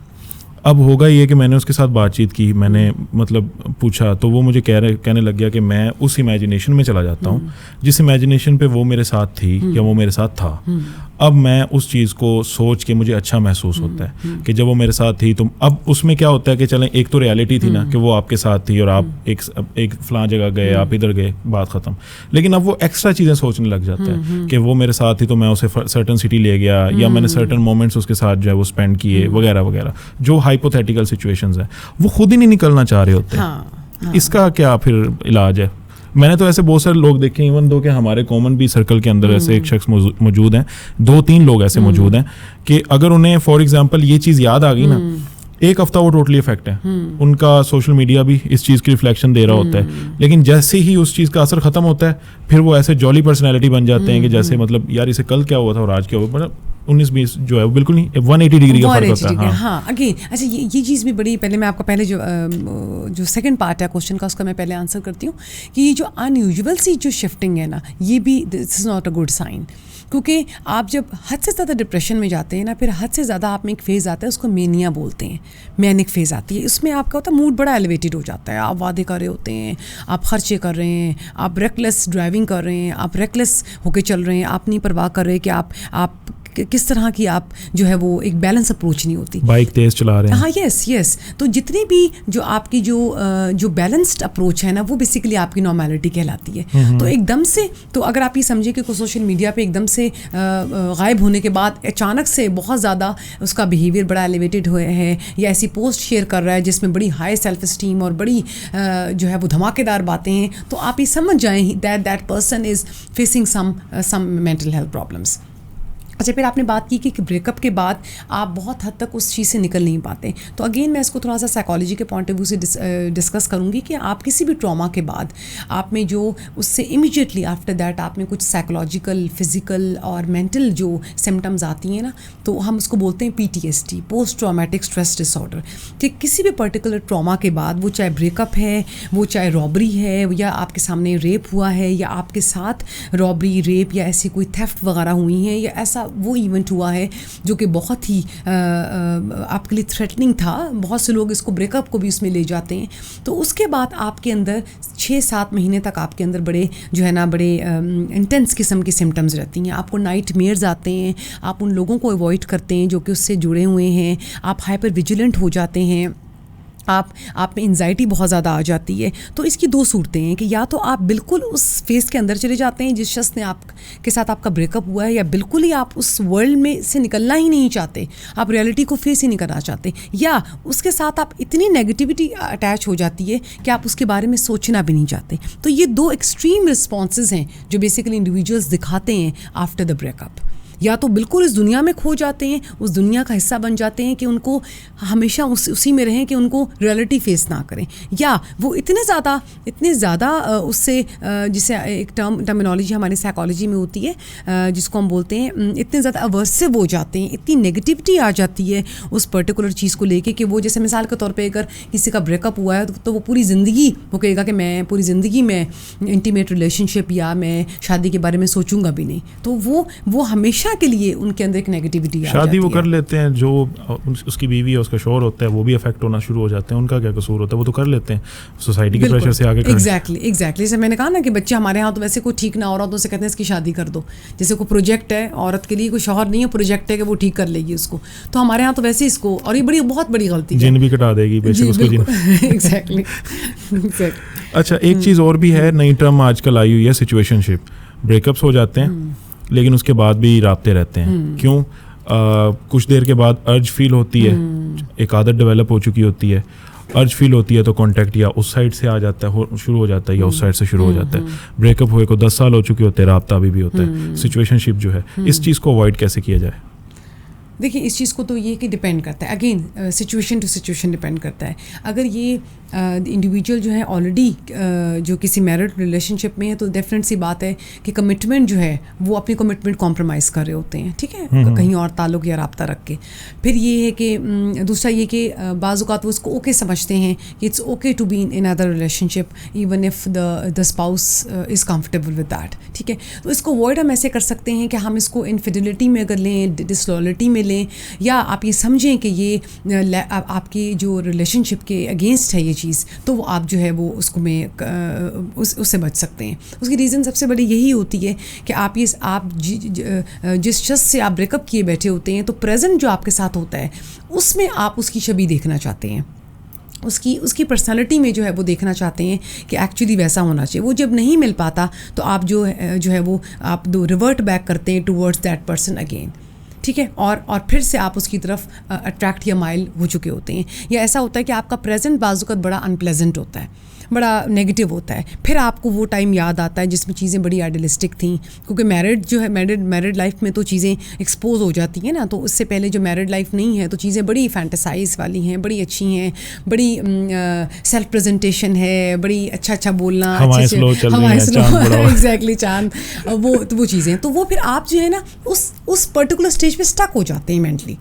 اب ہوگا یہ کہ میں نے اس کے ساتھ بات چیت کی, میں نے مطلب پوچھا, تو وہ مجھے کہنے لگ گیا کہ میں اس امیجنیشن میں چلا جاتا ہوں جس امیجنیشن پہ وہ میرے ساتھ تھی یا وہ میرے ساتھ تھا. اب میں اس چیز کو سوچ کے مجھے اچھا محسوس ہوتا ہے کہ جب وہ میرے ساتھ تھی تو اب اس میں کیا ہوتا ہے کہ چلیں ایک تو ریالٹی تھی نا کہ وہ آپ کے ساتھ تھی اور آپ ایک فلاں جگہ گئے, آپ ادھر گئے, بات ختم. لیکن اب وہ ایکسٹرا چیزیں سوچنے لگ جاتا ہے کہ وہ میرے ساتھ تھی تو میں اسے سرٹن سٹی لے گیا یا میں نے سرٹن مومنٹس اس کے ساتھ جو ہے وہ اسپینڈ کیے وغیرہ وغیرہ, جو ہائپوتھیٹیکل سچویشنز ہیں وہ خود ہی نہیں نکلنا چاہ رہے ہوتے. اس کا کیا پھر علاج ہے؟ میں نے تو ایسے بہت سارے لوگ دیکھے, ایون دو کہ ہمارے کامن بھی سرکل کے اندر ایسے ایک شخص موجود ہیں, 2-3 لوگ ایسے موجود ہیں کہ اگر انہیں فار ایگزامپل یہ چیز یاد آ گئی نا, ایک ہفتہ وہ ٹوٹلی افیکٹ ہے, ان کا سوشل میڈیا بھی اس چیز کی ریفلیکشن دے رہا ہوتا ہے, لیکن جیسے ہی اس چیز کا اثر ختم ہوتا ہے پھر وہ ایسے جولی پرسنالٹی بن جاتے ہیں کہ جیسے مطلب یار اسے کل کیا ہوا تھا اور آج کیا ہوا, 19-20 جو ہے وہ بالکل نہیں 180 ڈگری کا فرق ہوتا ہے. ہاں اگین اچھا یہ چیز بھی بڑی, پہلے میں آپ کا پہلے جو سیکنڈ پارٹ ہے کوشچن کا اس کا میں پہلے آنسر کرتی ہوں کہ یہ جو ان یوزول سی جو شفٹنگ ہے نا, یہ بھی this is not a good sign. کیونکہ آپ جب حد سے زیادہ ڈپریشن میں جاتے ہیں نا, پھر حد سے زیادہ آپ میں ایک فیز آتا ہے, اس کو مینیا بولتے ہیں, مینک فیز آتی ہے. اس میں آپ کا ہوتا ہے موڈ بڑا ایلیویٹڈ ہو جاتا ہے, آپ وعدے کر رہے ہوتے ہیں, آپ خرچے کر رہے ہیں, آپ ریکلیس ڈرائیونگ کر رہے ہیں, آپ ریکلیس ہو کے چل رہے ہیں, آپ نہیں پرواہ کر رہے کہ آپ کس طرح کی آپ جو ہے وہ ایک بیلنس اپروچ نہیں ہوتی, بائک تیز چلا رہے ہیں. ہاں یس. تو جتنی بھی جو آپ کی جو بیلنسڈ اپروچ ہے نا, وہ بیسیکلی آپ کی نارمیلٹی کہلاتی ہے. تو ایک دم سے, تو اگر آپ یہ سمجھیں کہ کوئی سوشل میڈیا پہ ایک دم سے غائب ہونے کے بعد اچانک سے بہت زیادہ اس کا بیہیویئر بڑا ایلیویٹڈ ہوئے ہے, یا ایسی پوسٹ شیئر کر رہا ہے جس میں بڑی ہائی سیلف اسٹیم اور بڑی جو ہے وہ دھماکے دار باتیں ہیں, تو آپ یہ سمجھ جائیں that person is facing some mental health problems. اچھا, پھر آپ نے بات کی کہ بریک اپ کے بعد آپ بہت حد تک اس چیز سے نکل نہیں پاتے. تو اگین میں اس کو تھوڑا سا سائیکالوجی کے پوائنٹ آف ویو سے ڈسکس کروں گی کہ آپ کسی بھی ٹراما کے بعد آپ میں جو اس سے امیجیٹلی آفٹر دیٹ آپ میں کچھ سائیکولوجیکل, فزیکل اور مینٹل جو سمٹمز آتی ہیں نا, تو ہم اس کو بولتے ہیں PTSD, post traumatic stress dis order. کہ کسی بھی پرٹیکولر ٹراما کے بعد, وہ چاہے بریک اپ ہے, وہ چاہے رابری ہے, یا آپ کے سامنے ریپ ہوا ہے, یا آپ کے ساتھ رابری, ریپ یا ایسی کوئی تھیفٹ وغیرہ ہوئی ہیں, یا ایسا وہ ایونٹ ہوا ہے جو کہ بہت ہی آپ کے لیے تھریٹننگ تھا, بہت سے لوگ اس کو بریک اپ کو بھی اس میں لے جاتے ہیں. تو اس کے بعد آپ کے اندر 6-7 مہینے تک آپ کے اندر بڑے جو ہے نا بڑے انٹینس قسم کی سمٹمز رہتی ہیں. آپ کو نائٹ میئرز آتے ہیں, آپ ان لوگوں کو اوائڈ کرتے ہیں جو کہ اس سے جڑے ہوئے ہیں, آپ ہائپر ویجیلنٹ ہو جاتے ہیں, آپ میں انزائٹی بہت زیادہ آ جاتی ہے. تو اس کی 2 صورتیں ہیں کہ یا تو آپ بالکل اس فیز کے اندر چلے جاتے ہیں جس شخص نے آپ کے ساتھ آپ کا بریک اپ ہوا ہے, یا بالکل ہی آپ اس ورلڈ میں سے نکلنا ہی نہیں چاہتے, آپ ریئلٹی کو فیس ہی نہیں کرنا چاہتے, یا اس کے ساتھ آپ اتنی نیگیٹیوٹی اٹیچ ہو جاتی ہے کہ آپ اس کے بارے میں سوچنا بھی نہیں چاہتے. تو یہ 2 ایکسٹریم رسپانسز ہیں جو بیسیکلی انڈیویجولس دکھاتے ہیں آفٹر دا بریک اپ. یا تو بالکل اس دنیا میں کھو جاتے ہیں, اس دنیا کا حصہ بن جاتے ہیں کہ ان کو ہمیشہ اسی میں رہیں کہ ان کو ریئلٹی فیس نہ کریں, یا وہ اتنے زیادہ اس سے جسے ایک ٹرمینالوجی ہماری سائیکالوجی میں ہوتی ہے جس کو ہم بولتے ہیں, اتنے زیادہ اورسو ہو جاتے ہیں, اتنی نیگیٹیوٹی آ جاتی ہے اس پرٹیکولر چیز کو لے کے کہ وہ جیسے مثال کے طور پہ اگر کسی کا بریک اپ ہوا ہے تو وہ پوری زندگی وہ کہے گا کہ میں پوری زندگی میں انٹیمیٹ ریلیشن شپ یا میں شادی کے بارے میں سوچوں گا بھی نہیں. تو وہ ہمیشہ کے لیے ان کے اندر ایک نیگیٹیوٹی آ جاتی ہے. شادی وہ کر لیتے ہیں, جو اس کی بیوی ہے اس کا شوہر ہوتا ہے وہ بھی افیکٹ ہونا شروع ہو جاتے ہیں, ان کا کیا قصور ہوتا ہے, وہ تو کر لیتے ہیں سوسائٹی کے پریشر سے آگے. ایگزیکٹلی جیسے میں نے کہا نا کہ بچے ہمارے ہاں تو ویسے کوئی ٹھیک نہ ہو رہا تو اسے کہتے ہیں اس کی شادی کر دو. جیسے کوئی پروجیکٹ ہے عورت کے لیے, کوئی شوہر نہیں ہے, پروجیکٹ ہے کہ وہ ٹھیک کر لے گی اس کو, تو ہمارے ہاں تو ویسے اس کو, اور یہ بہت بڑی غلطی ہے, جن بھی کٹا دے گی بیشک اس کو جن. ایگزیکٹلی. اچھا, ایک چیز اور بھی ہے, نئی ٹرم آج کل آئی ہوئی ہے سچویشن شپ. بریک اپس ہو جاتے ہیں لیکن اس کے بعد بھی رابطے رہتے ہیں. کیوں؟ کچھ دیر کے بعد ارج فیل ہوتی ہے, ایک عادت ڈیولپ ہو چکی ہوتی ہے, ارج فیل ہوتی ہے تو کانٹیکٹ یا اس سائڈ سے آ جاتا ہے, شروع ہو جاتا ہے, یا اس سائڈ سے شروع ہو جاتا ہے. بریک اپ ہوئے کو 10 سال ہو چکے ہوتے ہیں, رابطہ ابھی بھی ہوتا ہے. سچویشن شپ جو ہے, اس چیز کو اوائڈ کیسے کیا جائے؟ دیکھیے اس چیز کو تو یہ کہ ڈپینڈ کرتا ہے, again situation to situation depend کرتا ہے. اگر یہ انڈیویجول جو ہے آلریڈی جو کسی میرڈ ریلیشن شپ میں ہے تو ڈیفینیٹ سی بات ہے کہ کمٹمنٹ جو ہے وہ اپنی کمٹمنٹ کمپرومائز کر رہے ہوتے ہیں, ٹھیک ہے, کہیں اور تعلق یا رابطہ رکھ کے. پھر یہ ہے کہ دوسرا یہ کہ بعض اوقات وہ اس کو اوکے سمجھتے ہیں کہ it's okay to be in other relationship even if the spouse is comfortable with that, ٹھیک ہے. تو اس کو اوائڈ ہم ایسے کر سکتے ہیں کہ ہم اس کو انفیڈیلٹی میں اگر لیں, ڈسلوئلٹی میں لیں, یا آپ یہ سمجھیں کہ یہ آپ کی جو ریلیشن شپ کے اگینسٹ ہے یہ چیز, تو وہ آپ جو ہے وہ اس کو میں اس سے بچ سکتے ہیں. اس کی ریزن سب سے بڑی یہی ہوتی ہے کہ آپ جس شخص سے آپ بریک اپ کیے بیٹھے ہوتے ہیں تو پریزنٹ جو آپ کے ساتھ ہوتا ہے اس میں آپ اس کی شبیہ دیکھنا چاہتے ہیں, اس کی پرسنالٹی میں جو ہے وہ دیکھنا چاہتے ہیں کہ ایکچولی ویسا ہونا چاہیے. وہ جب نہیں مل پاتا تو آپ جو ہے وہ آپ ریورٹ بیک کرتے ہیں ٹورڈز دیٹ پرسن اگین, ٹھیک ہے, اور پھر سے آپ اس کی طرف اٹریکٹ یا مائل ہو چکے ہوتے ہیں. یا ایسا ہوتا ہے کہ آپ کا پریزنٹ بعض اوقات بڑا ان پلیزنٹ ہوتا ہے, بڑا نیگیٹو ہوتا ہے, پھر آپ کو وہ ٹائم یاد آتا ہے جس میں چیزیں بڑی آئیڈیلسٹک تھیں, کیونکہ میرڈ جو ہے میرڈ لائف میں تو چیزیں ایکسپوز ہو جاتی ہیں نا. تو اس سے پہلے جو میرڈ لائف نہیں ہے تو چیزیں بڑی فینٹیسائز والی ہیں, بڑی اچھی ہیں, بڑی سیلف پریزنٹیشن ہے, بڑی اچھا بولنا, ایگزیکٹلی چاند, وہ چیزیں. تو وہ پھر آپ جو ہے نا اس پرٹیکولر اسٹیج پہ اسٹک ہو جاتے ہیں مینٹلی,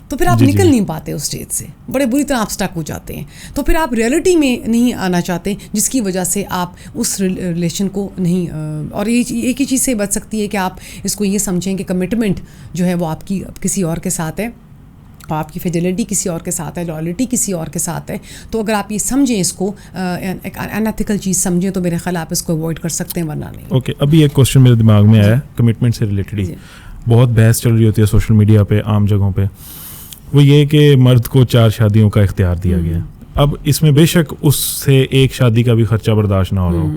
تو پھر آپ نکل نہیں پاتے اس اسٹیج سے, بڑے بری طرح آپ اسٹک ہو جاتے ہیں. تو پھر آپ ریئلٹی میں نہیں آنا چاہتے, جس کی وجہ سے آپ اس ریلیشن کو نہیں, اور یہ ایک ہی چیز سے بچ سکتی ہے کہ آپ اس کو یہ سمجھیں کہ کمٹمنٹ جو ہے وہ آپ کی کسی اور کے ساتھ ہے, اور آپ کی فیڈیلٹی کسی اور کے ساتھ ہے, لائلٹی کسی اور کے ساتھ ہے. تو اگر آپ یہ سمجھیں, اس کو ایک انیتھیکل چیز سمجھیں, تو میرے خیال آپ اس کو اوائڈ کر سکتے ہیں, ورنہ نہیں. اوکے, ابھی ایک کوشچن میرے دماغ میں آیا کمٹمنٹ سے ریلیٹڈ ہی. بہت بحث چل رہی ہوتی ہے سوشل میڈیا پہ, عام جگہوں پہ, وہ یہ کہ مرد کو 4 شادیوں کا اختیار دیا گیا. اب اس میں بے شک اس سے ایک شادی کا بھی خرچہ برداشت نہ ہو رہا ہو,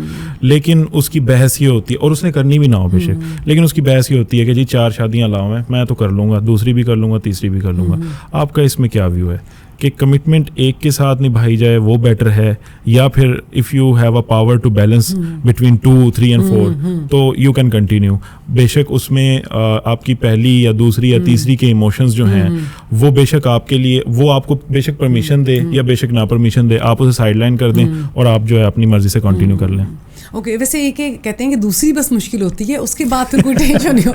لیکن اس کی بحث یہ ہوتی ہے, اور اس نے کرنی بھی نہ ہو بے شک, لیکن اس کی بحث یہ ہوتی ہے کہ جی 4 شادیاں لاؤں میں تو کر لوں گا, دوسری بھی کر لوں گا, تیسری بھی کر لوں گا. آپ کا اس میں کیا ویو ہے کہ کمٹمنٹ ایک کے ساتھ نبھائی جائے وہ بیٹر ہے, یا پھر if you have a power to balance between 2, 3 and 4 تو یو کین کنٹینیو. بے شک اس میں آپ کی پہلی یا دوسری یا تیسری کے ایموشنز جو ہیں وہ بے شک آپ کے لیے, وہ آپ کو بے شک پرمیشن دے یا بے شک نا پرمیشن دے, آپ اسے سائڈ لائن کر دیں اور آپ جو ہے اپنی مرضی سے کنٹینیو کر لیں. اوکے, ویسے یہ کہ کہتے ہیں کہ دوسری بس مشکل ہوتی ہے, اس کے بعد پھر کوئی ٹینشن نہیں ہو.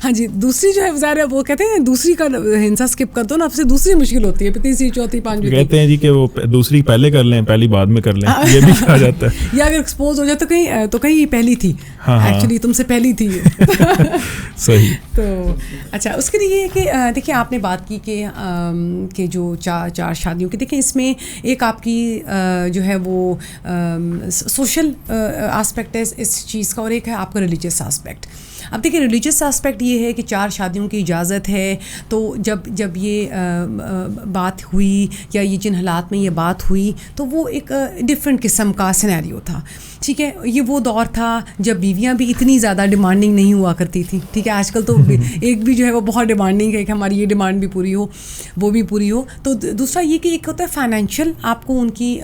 ہاں جی, دوسری جو ہے ظاہر ہے وہ کہتے ہیں دوسری کا ہنسا اسکپ کر دو نا, اب سے دوسری مشکل ہوتی ہے, پھر تیسری, چوتھی, پانچویں. کہتے ہیں جی کہ وہ دوسری پہلے کر لیں, پہلی بعد میں کر لیں, یہ بھی کہا جاتا ہے. یا اگر ایکسپوز ہو جائے تو کہیں پہلی تھی, ایکچولی تم سے پہلی تھی. صحیح. تو اچھا, اس کے لیے کہ دیکھیں آپ نے بات کی کہ جو 4 شادیوں کی, دیکھیں اس میں ایک آپ کی جو ہے وہ سوشل آسپیکٹ ہے اس چیز کا, اور ایک ہے آپ کا ریلیجیس آسپیکٹ. اب دیکھیں ریلیجیس آسپیکٹ یہ ہے کہ 4 شادیوں کی اجازت ہے, تو جب یہ بات ہوئی یا یہ جن حالات میں یہ بات ہوئی تو وہ ایک ڈفرینٹ قسم کا سینیریو تھا, ٹھیک ہے. یہ وہ دور تھا جب بیویاں بھی اتنی زیادہ ڈیمانڈنگ نہیں ہوا کرتی تھیں, ٹھیک ہے. آج کل تو ایک بھی جو ہے وہ بہت ڈیمانڈنگ ہے کہ ہماری یہ ڈیمانڈ بھی پوری ہو, وہ بھی پوری ہو. تو دوسرا یہ کہ ایک ہوتا ہے فائنینشیل, آپ کو ان کی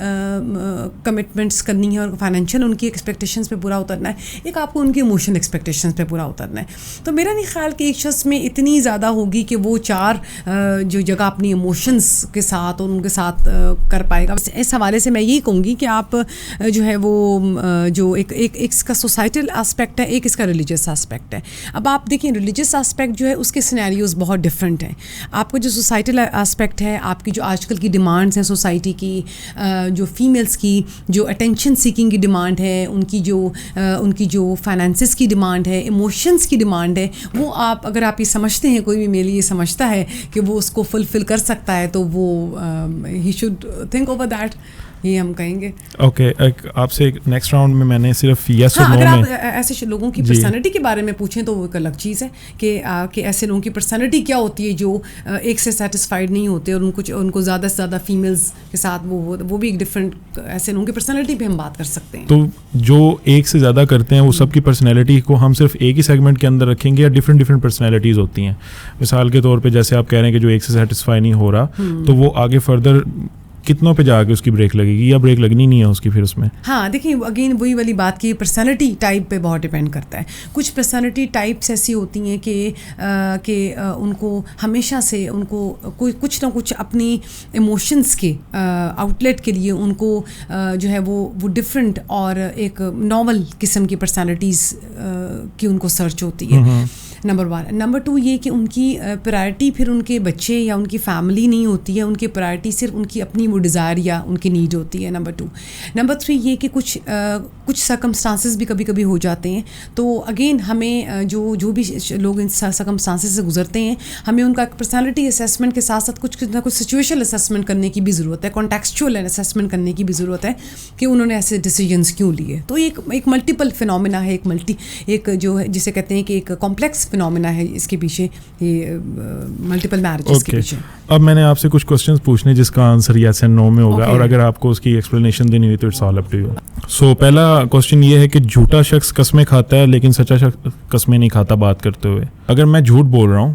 کمٹمنٹس کرنی ہے اور فائنینشیل ان کی ایکسپیکٹیشنس پہ پورا اترنا ہے, ایک آپ کو ان کی ایموشنل ایکسپیکٹیشنس پہ پورا اترنا ہے. تو میرا نہیں خیال کہ ایک شخص میں اتنی زیادہ ہوگی کہ وہ 4 جو جگہ اپنی ایموشنس کے ساتھ اور ان کے ساتھ کر پائے گا. اس حوالے سے میں یہی کہوں گی کہ آپ جو ہے وہ جو ایک اس کا سوسائٹل آسپیکٹ ہے, ایک اس کا ریلیجیس آسپیکٹ ہے. اب آپ دیکھیں ریلیجیس آسپیکٹ جو ہے اس کے سینیریوز بہت ڈفرینٹ ہیں. آپ کا جو سوسائٹل آسپیکٹ ہے, آپ کی جو آج کل کی ڈیمانڈس ہیں سوسائٹی کی, جو فیمیلس کی جو اٹینشن سیکنگ کی ڈیمانڈ ہے, ان کی جو فائنانسز کی ڈیمانڈ ہے, ایموشنس کی ڈیمانڈ ہے, وہ آپ اگر آپ یہ سمجھتے ہیں, کوئی بھی میرے لیے سمجھتا ہے کہ وہ اس کو فلفل کر سکتا ہے, تو وہ he should think over that, یہ ہم کہیں گے. اوکے, آپ سے نیکسٹ راؤنڈ میں نے صرف یس اور نو میں, اگر آپ ایسے لوگوں کی پرسنالٹی کے بارے میں پوچھیں تو وہ ایک الگ چیز ہے کہ ایسے لوگوں کی پرسنالٹی کیا ہوتی ہے جو ایک سے سیٹسفائڈ نہیں ہوتے, اور ان کو زیادہ سے زیادہ فیمیلز کے ساتھ وہ بھی ایک ڈفرینٹ, ایسے لوگوں کی پرسنالٹی پہ ہم بات کر سکتے ہیں. تو جو ایک سے زیادہ کرتے ہیں وہ سب کی پرسنالٹی کو ہم صرف ایک ہی سیگمنٹ کے اندر رکھیں گے, یا ڈفرینٹ پرسنالٹیز ہوتی ہیں؟ مثال کے طور پہ جیسے آپ کہہ رہے ہیں کہ جو ایک سے سیٹسفائی نہیں ہو رہا, تو وہ آگے فردر کتنوں پہ جا کے اس کی بریک لگے گی یا بریک لگنی نہیں ہے اس کی پھر اس میں؟ ہاں دیکھیں اگین وہی والی بات کی پرسنالٹی ٹائپ پہ بہت ڈپینڈ کرتا ہے. کچھ پرسنالٹی ٹائپس ایسی ہوتی ہیں کہ ان کو ہمیشہ سے ان کو کچھ نہ کچھ اپنی ایموشنس کے آؤٹ لیٹ کے لیے ان کو جو ہے وہ ڈفرینٹ اور ایک ناول قسم کی پرسنالٹیز کی ان کو سرچ ہوتی ہے. نمبر 1. نمبر 2 یہ کہ ان کی پرائرٹی پھر ان کے بچے یا ان کی فیملی نہیں ہوتی ہے, ان کی پرائرٹی صرف ان کی اپنی وہ ڈیزائر یا ان کی نیڈ ہوتی ہے. نمبر 2. نمبر 3 یہ کہ کچھ سرکمسٹانسز بھی کبھی کبھی ہو جاتے ہیں. تو اگین ہمیں جو بھی لوگ ان سرکمسٹانسز سے گزرتے ہیں, ہمیں ان کا پرسنالٹی اسیسمنٹ کے ساتھ ساتھ کچھ نہ کچھ سچویشن اسیسمنٹ کرنے کی بھی ضرورت ہے, کانٹیکسچوئل اسیسمنٹ کرنے کی بھی ضرورت ہے کہ انہوں نے ایسے ڈیسیجنس کیوں لیے. تو ایک ملٹیپل فنومینا ہے, ایک جو ہے جسے کہتے ہیں کہ ایک کمپلیکس فنومینا ہے اس کے پیچھے, یہ ملٹیپل میرجز کے پیچھے. اب میں نے آپ سے کچھ کوسچنز پوچھنے جس کا آنسر یس اینڈ نو میں ہوگا, اور اگر آپ کو اس کی ایکسپلینیشن دینی ہوئی تو it's all up to you. So پہلا کوسچن یہ ہے کہ جھوٹا شخص قسمیں کھاتا ہے لیکن سچا شخص قسمیں نہیں کھاتا بات کرتے ہوئے. اگر میں جھوٹ بول رہا ہوں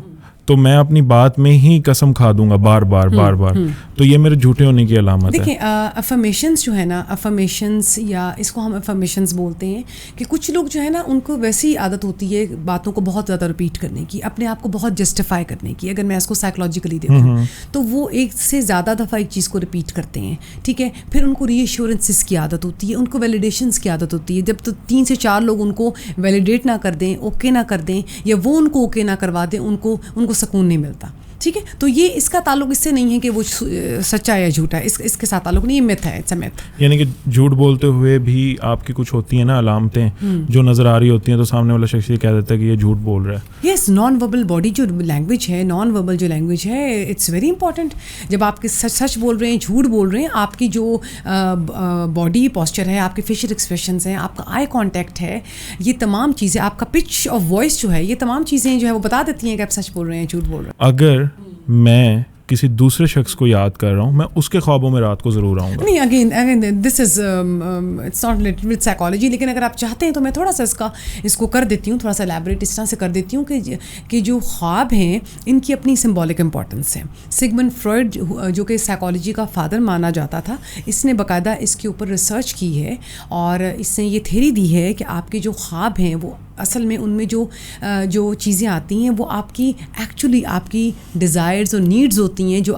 تو میں اپنی بات میں ہی قسم کھا دوں گا بار بار, تو یہ میرے جھوٹے ہونے کی علامت ہے. دیکھیں افرمیشنس جو ہے نا, افرمیشنس یا اس کو ہم افرمیشنس بولتے ہیں کہ کچھ لوگ جو ہے نا ان کو ویسی عادت ہوتی ہے باتوں کو بہت زیادہ ریپیٹ کرنے کی, اپنے آپ کو بہت جسٹیفائی کرنے کی. اگر میں اس کو سائیکولوجیکلی دیکھوں تو وہ ایک سے زیادہ دفعہ ایک چیز کو ریپیٹ کرتے ہیں, ٹھیک ہے. پھر ان کو ری ایشورنسز کی عادت ہوتی ہے, ان کو ویلیڈیشنس کی عادت ہوتی ہے. جب تو 3 سے 4 لوگ ان کو ویلیڈیٹ نہ کر دیں, اوکے نہ کر دیں, یا وہ ان کو اوکے نہ کروا دیں, ان کو سکون نہیں ملتا, ٹھیک ہے. تو یہ اس کا تعلق اس سے نہیں ہے کہ وہ سچا یا جھوٹا ہے, اس کے ساتھ تعلق نہیں, یہ میتھ ہے, اٹس اے میتھ. یعنی کہ جھوٹ بولتے ہوئے بھی آپ کی کچھ ہوتی ہیں نا علامتیں جو نظر آ رہی ہوتی ہیں, تو سامنے والا شخص یہ کہہ دیتا ہے کہ یہ جھوٹ بول رہا ہے. یس, نان وربل باڈی جو لینگویج ہے, نان وربل جو لینگویج ہے, اٹس ویری امپورٹنٹ. جب آپ کے سچ بول رہے ہیں, جھوٹ بول رہے ہیں, آپ کی جو باڈی پوسچر ہے, آپ کے فیشل ایکسپریشنز ہیں, آپ کا آئی کانٹیکٹ ہے, یہ تمام چیزیں, آپ کا پچ آف وائس جو ہے, یہ تمام چیزیں جو ہے وہ بتا دیتی ہیں کہ آپ سچ بول رہے ہیں, جھوٹ بول رہے ہیں. اگر میں کسی دوسرے شخص کو یاد کر رہا ہوں, میں اس کے خوابوں میں رات کو ضرور آؤں گا. نہیں, again this is it's not related with psychology, لیکن اگر آپ چاہتے ہیں تو میں تھوڑا سا اس کو کر دیتی ہوں, تھوڑا سا ایلیبریٹ اس طرح سے کر دیتی ہوں کہ جو خواب ہیں ان کی اپنی سمبولک امپورٹنس ہے. سگمنڈ فروئڈ جو کہ سائیکالوجی کا فادر مانا جاتا تھا, اس نے باقاعدہ اس کے اوپر ریسرچ کی ہے, اور اس نے یہ تھیوری دی ہے کہ آپ کے جو خواب ہیں وہ اصل میں ان میں جو چیزیں آتی ہیں وہ آپ کی ایکچولی آپ کی ڈیزائرز اور نیڈز ہوتی ہیں جو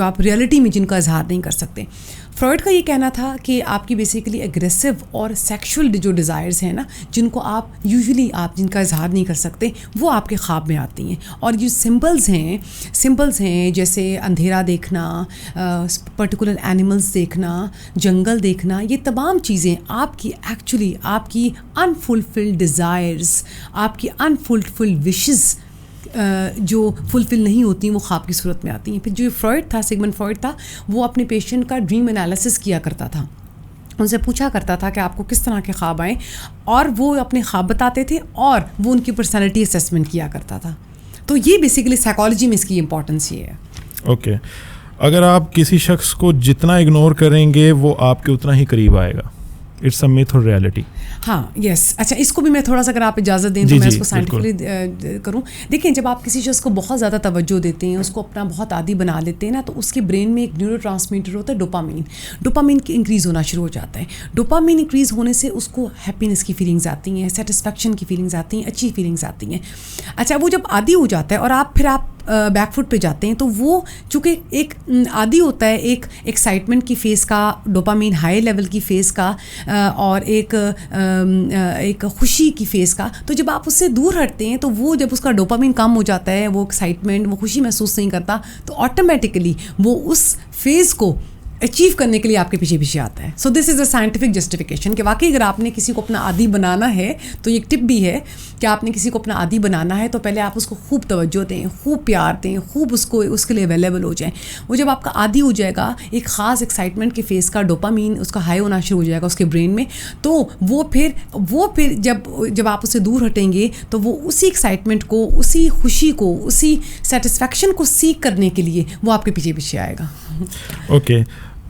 آپ ریئلٹی میں جن کا اظہار نہیں کر سکتے. فروئڈ کا یہ کہنا تھا کہ آپ کی بیسیکلی اگریسو اور سیکشول جو ڈیزائرز ہیں نا, جن کو آپ یوزلی جن کا اظہار نہیں کر سکتے, وہ آپ کے خواب میں آتی ہیں. اور جو سمبلز ہیں جیسے اندھیرا دیکھنا, پرٹیکولر اینیملز دیکھنا, جنگل دیکھنا, یہ تمام چیزیں آپ کی ایکچولی آپ کی انفلفلڈ ڈیزائرز, آپ کی انفلفلڈ وشز جو فلفل نہیں ہوتی, وہ خواب کی صورت میں آتی ہیں. پھر جو فروئڈ تھا, سگمنڈ فروئڈ تھا, وہ اپنے پیشنٹ کا ڈریم انالیسس کیا کرتا تھا, ان سے پوچھا کرتا تھا کہ آپ کو کس طرح کے خواب آئیں, اور وہ اپنے خواب بتاتے تھے, اور وہ ان کی پرسنالٹی اسیسمنٹ کیا کرتا تھا. تو یہ بیسیکلی سائیکالوجی میں اس کی امپورٹنس یہ ہے. اوکے, اگر آپ کسی شخص کو جتنا اگنور کریں گے وہ آپ کے اتنا ہی قریب آئے گا, اٹس اے میتھ اور ریئلٹی. ہاں یس, اچھا اس کو بھی میں تھوڑا سا اگر آپ اجازت دیں تو میں اس کو سائنٹیفکلی کروں. دیکھیں, جب آپ کسی شخص کو بہت زیادہ توجہ دیتے ہیں, اس کو اپنا بہت عادی بنا لیتے ہیں نا, تو اس کے برین میں ایک نیورو ٹرانسمیٹر ہوتا ہے ڈوپامین کی انکریز ہونا شروع ہو جاتا ہے. ڈوپامین انکریز ہونے سے اس کو ہیپینس کی فیلنگز آتی ہیں, سیٹسفیکشن کی فیلنگز آتی ہیں, اچھی فیلنگز آتی ہیں. اچھا, وہ جب عادی ہو جاتا ہے اور آپ بیک فٹ پہ جاتے ہیں, تو وہ چونکہ ایک عادی ہوتا ہے ایک ایکسائٹمنٹ کی فیز کا, ڈوپامین ہائی لیول کی فیز کا, اور ایک خوشی کی فیز کا. تو جب آپ اس سے دور ہٹتے ہیں تو وہ جب اس کا ڈوپامین کم ہو جاتا ہے, وہ ایکسائٹمنٹ, وہ خوشی محسوس نہیں کرتا, تو آٹومیٹکلی وہ اس فیز کو اچیو کرنے کے لیے آپ کے پیچھے آتا ہے. سو دس از اے سائنٹیفک جسٹیفیکیشن کہ واقعی اگر آپ نے کسی کو اپنا عادی بنانا ہے, تو ایک ٹپ بھی ہے کہ آپ نے کسی کو اپنا عادی بنانا ہے تو پہلے آپ اس کو خوب توجہ دیں, خوب پیار دیں, خوب اس کے لیے اویلیبل ہو جائیں. وہ جب آپ کا عادی ہو جائے گا, ایک خاص ایکسائٹمنٹ کے فیز کا ڈوپامین اس کا ہائی ہونا شروع ہو جائے گا اس کے برین میں, تو وہ پھر جب آپ اس سے دور ہٹیں گے تو وہ اسی ایکسائٹمنٹ کو, اسی خوشی کو, اسی سیٹسفیکشن کو سیکھ کرنے کے لیے وہ آپ کے پیچھے آئے گا. اوکے,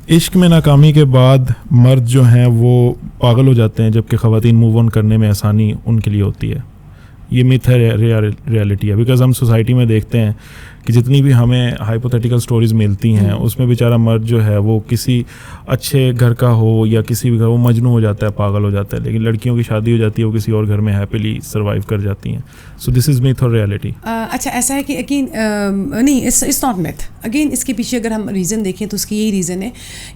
عشق میں ناکامی کے بعد مرد جو ہیں وہ پاگل ہو جاتے ہیں, جبکہ خواتین موو آن کرنے میں آسانی ان کے لیے ہوتی ہے. یہ میتھ ہے ریئلٹی ہے, بیکاز ہم سوسائٹی میں دیکھتے ہیں کہ جتنی بھی ہمیں ہائپوتھیٹیکل سٹوریز ملتی ہیں اس میں بیچارہ مرد جو ہے وہ کسی اچھے گھر کا ہو یا کسی بھی گھر وہ مجنون ہو جاتا ہے, پاگل ہو جاتا ہے, لیکن لڑکیوں کی شادی ہو جاتی ہے وہ کسی اور گھر میں ہیپیلی سروائیو کر جاتی ہیں. سو دس از میتھ اور ریئلٹی. اچھا ایسا ہے کہ اگین نہیں اٹس ناٹ میتھ. اگین اس کے پیچھے اگر ہم ریزن دیکھیں تو اس کی یہی ریزن ہے